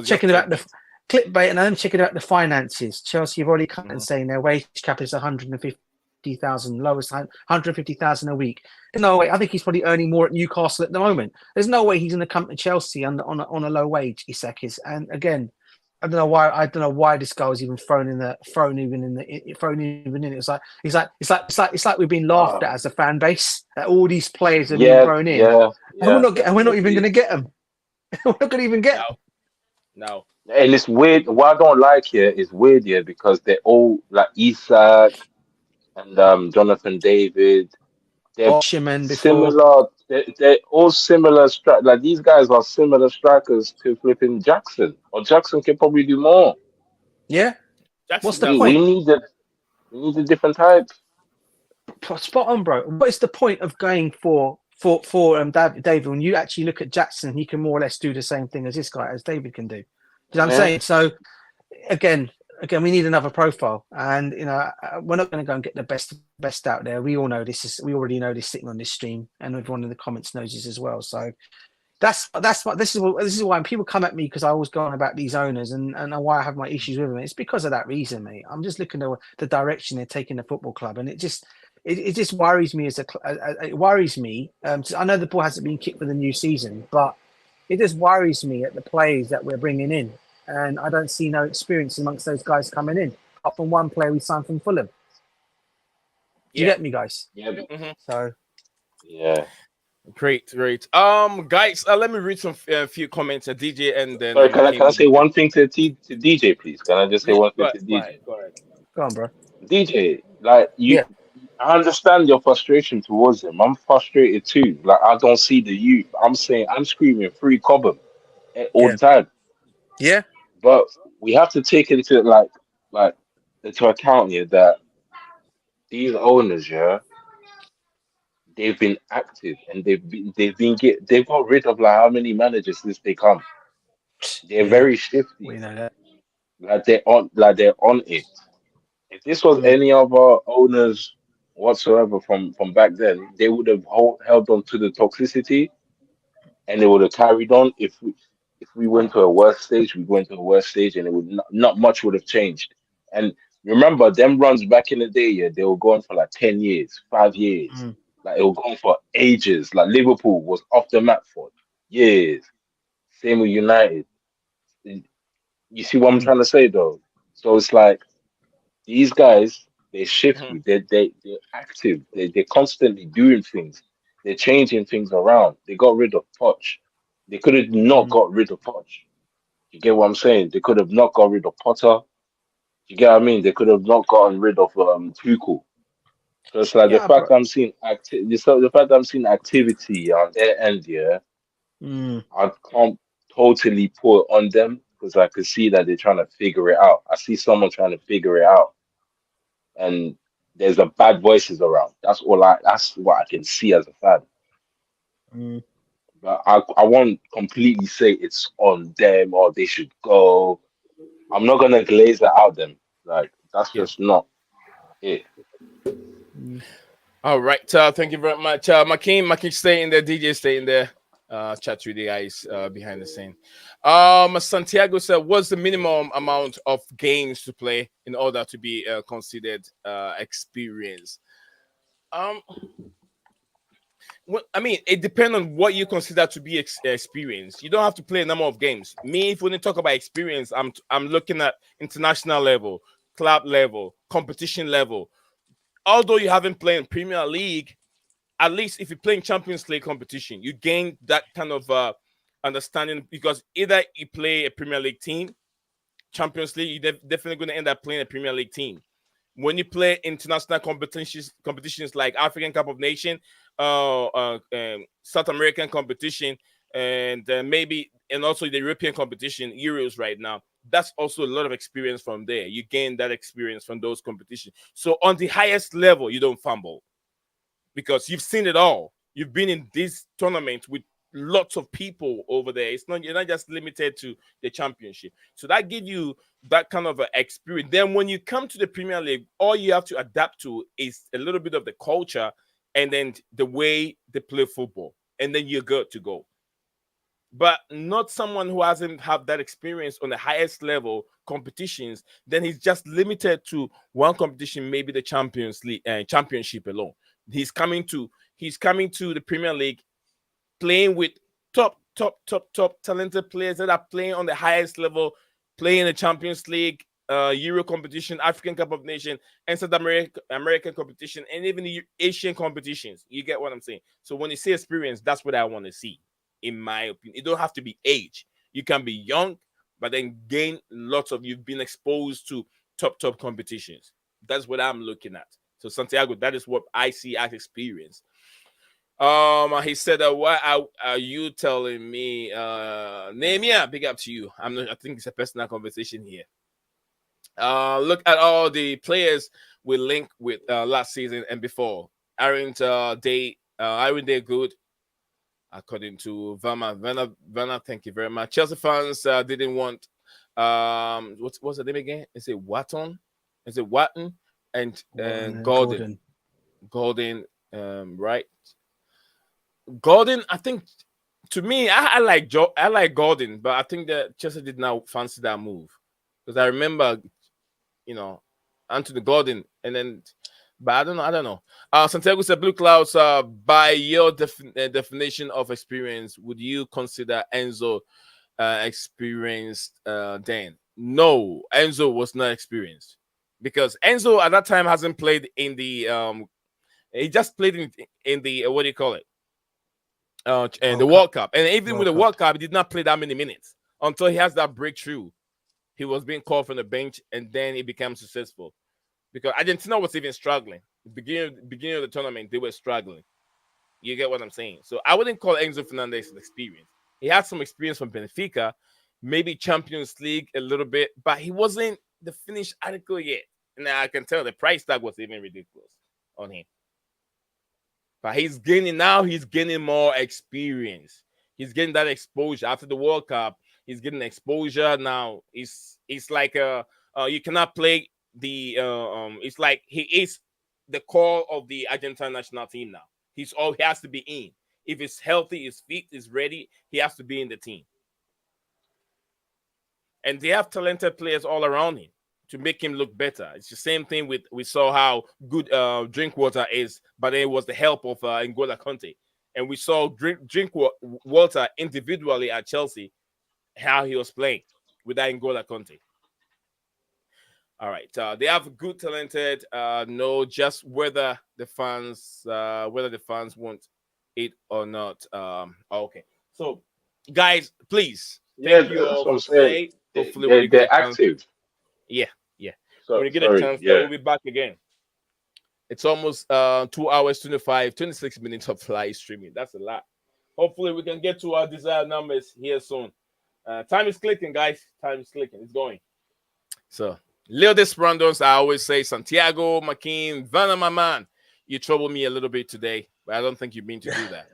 [SPEAKER 8] checking out the clickbait, and I'm checking out the finances. Chelsea have already come and saying their wage cap is 150,000, lowest 150,000 a week. There's no way. I think he's probably earning more at Newcastle at the moment. There's no way he's going to come to Chelsea on a low wage. Isak is, and again, I don't know why this guy was even thrown in. It's like we've been laughed at as a fan base. That all these players have been thrown in, and we're not even going to get them. We're not going to even get them.
[SPEAKER 1] No.
[SPEAKER 7] And it's weird. What I don't like here is weird here because they're all like Isak and Jonathan David. They're similar. They're all similar. Like these guys are similar strikers to flipping Jackson. Or Jackson can probably do more.
[SPEAKER 8] Yeah. What's the
[SPEAKER 7] point? We need a different type.
[SPEAKER 8] Spot on, bro. What is the point of going for David when you actually look at Jackson? He can more or less do the same thing as this guy, as David can do. You know what I'm saying? So again, again, we need another profile, and we're not going to go and get the best out there. We all know this. We already know this sitting on this stream, and everyone in the comments knows this as well. So that's what this is why when people come at me, because I always go on about these owners and why I have my issues with them. It's because of that reason, mate. I'm just looking at the direction they're taking the football club, and it just worries me it worries me. I know the ball hasn't been kicked for the new season, but it just worries me at the players that we're bringing in. And I don't see no experience amongst those guys coming in. Apart from one player we signed from Fulham. You get me, guys?
[SPEAKER 7] Yeah.
[SPEAKER 8] So.
[SPEAKER 7] Yeah.
[SPEAKER 1] Great. Guys, let me read some few comments. DJ, and then
[SPEAKER 7] Sorry, can I say one thing to DJ, please? Can I just say one thing to DJ?
[SPEAKER 1] Go ahead.
[SPEAKER 8] Go on, bro.
[SPEAKER 7] DJ, like
[SPEAKER 8] Yeah.
[SPEAKER 7] I understand your frustration towards him. I'm frustrated too. Like I don't see the youth. I'm screaming free Cobham all the time.
[SPEAKER 8] Yeah.
[SPEAKER 7] But we have to take into into account here that these owners, they've been active and they've got rid of like how many managers since they come. They're very shifty.
[SPEAKER 8] We know that.
[SPEAKER 7] Like they're on it. If this was any other owners whatsoever from back then, they would have held on to the toxicity and they would have carried on. If we went to a worse stage, we went to a worse stage, and it would not much would have changed. And remember, them runs back in the day, they were going for like 10 years, 5 years, like it was going for ages. Like Liverpool was off the map for years. Same with United. You see what I'm trying to say, though? So it's like these guys, they're shifty, they're active, they're constantly doing things, they're changing things around. They got rid of Poch. They could have not got rid of Poch. You get what I'm saying? They could have not got rid of Potter. You get what I mean? They could have not gotten rid of Tuchel. So it's like the fact I'm seeing activity on their end, I can't totally put it on them because I could see that they're trying to figure it out. I see someone trying to figure it out, and there's a bad voices around. That's what I can see as a fan. But I won't completely say it's on them or they should go. I'm not gonna glaze that out them. Like that's just not it.
[SPEAKER 1] All right. Thank you very much. Makin, stay in there. DJ, stay in there. Chat with the guys behind the scene. Santiago said, what's the minimum amount of games to play in order to be considered experience? Well, I mean, it depends on what you consider to be experience. You don't have to play a number of games. Me, if we talk about experience, I'm looking at international level, club level, competition level. Although you haven't played in Premier League, at least if you're playing Champions League competition, you gain that kind of understanding, because either you play a Premier League team, Champions League, you're definitely going to end up playing a Premier League team. When you play international competitions like African Cup of Nations, South American competition, and also the European competition, Euros right now, that's also a lot of experience from there. You gain that experience from those competitions. So on the highest level, you don't fumble because you've seen it all. You've been in this tournament with lots of people over there. You're not just limited to the championship. So that gives you that kind of experience. Then when you come to the Premier League, all you have to adapt to is a little bit of the culture and then the way they play football. And then you're good to go. But not someone who hasn't had that experience on the highest level competitions, then he's just limited to one competition, maybe the Champions League championship alone. He's coming to the Premier League playing with top talented players that are playing on the highest level, playing the Champions League, Euro competition, African Cup of Nations, and South American competition, and even the Asian competitions. You get what I'm saying? So when you say experience, that's what I want to see, in my opinion. It don't have to be age. You can be young, but then gain you've been exposed to top competitions. That's what I'm looking at. So Santiago, that is what I see as experience. He said, "Why are you telling me, Nehemiah? Big up to you. I think it's a personal conversation here. Look at all the players we linked with last season and before. Aren't they good? According to Vanna, thank you very much. Chelsea fans didn't want What's the name again? Is it Watton? Is it Watton and
[SPEAKER 8] Gordon.
[SPEAKER 1] Gordon, right? Gordon, I think to me, I like I like Gordon, but I think that Chelsea did not fancy that move because I remember, Anthony Gordon, and then, but I don't know. Santiago said, Blueclouds, by your definition of experience, would you consider Enzo experienced then? No, Enzo was not experienced because Enzo at that time hasn't played in the he just played in the what do you call it? And the World Cup. And even with the World Cup, he did not play that many minutes until he has that breakthrough. He was being called from the bench, and then he became successful. Because Argentina was even struggling. Beginning of the tournament, they were struggling. You get what I'm saying? So I wouldn't call Enzo Fernandez an experience. He had some experience from Benfica, maybe Champions League a little bit, but he wasn't the finished article yet. And I can tell the price tag was even ridiculous on him. But he's gaining more experience. He's getting that exposure after the World Cup. He's getting exposure now. It's like you cannot play the it's like he is the core of the Argentine national team now. He has to be in. If he's healthy, his feet is ready, he has to be in the team. And they have talented players all around him to make him look better. It's the same thing we saw how good Drinkwater is, but it was the help of N'Golo Kante. And we saw Drinkwater individually at Chelsea, how he was playing with that N'Golo Kante. All right, they have good talented. No, just whether the fans want it or not. Okay, so guys, please, thank you all for today. Hopefully,
[SPEAKER 7] they're active.
[SPEAKER 1] Yeah.
[SPEAKER 7] So,
[SPEAKER 1] when you get a chance, we'll be back again. It's almost 2 hours, 26 minutes of live streaming. That's a lot. Hopefully, we can get to our desired numbers here soon. Time is clicking, guys. Time is clicking. It's going. So, Leo Desprandos, I always say, Santiago, Makin, Vanna, my man, you troubled me a little bit today, but I don't think you mean to do that.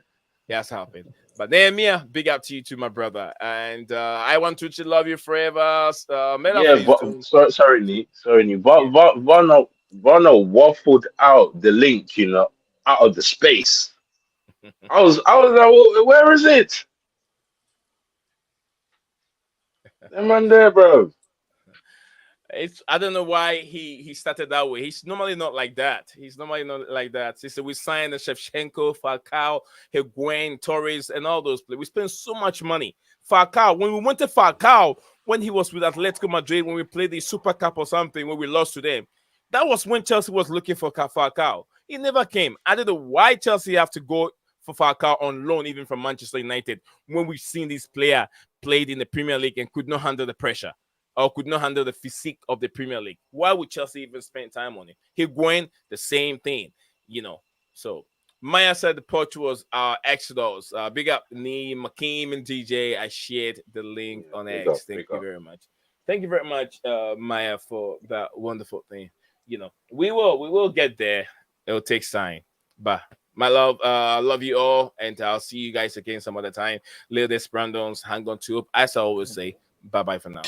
[SPEAKER 1] Yes, happened. But Nehemiah, big up to you too, my brother. And I want to love you forever.
[SPEAKER 7] Sorry, Nick. Vanna waffled out the link, out of the space. I was like, well, where is it? That man there, bro.
[SPEAKER 1] I don't know why he started that way. He's normally not like that. He said we signed the Shevchenko, Falcao, Higuain, Torres, and all those players. We spent so much money. Falcao, when we went to Falcao, when he was with Atletico Madrid, when we played the Super Cup or something, when we lost to them, that was when Chelsea was looking for Falcao. He never came. I don't know why Chelsea have to go for Falcao on loan, even from Manchester United, when we've seen this player played in the Premier League and could not handle the pressure, or could not handle the physique of the Premier League. Why would Chelsea even spend time on it? Higuain, the same thing, So Maya said the porch was Exodus. Big up me, Makeem, and DJ. I shared the link on X. Thank you very much. Thank you very much, Maya, for that wonderful thing. We will get there. It'll take time. But my love, love you all, and I'll see you guys again some other time. Leo Desprandons, hang on to up, as I always say. Bye-bye for now.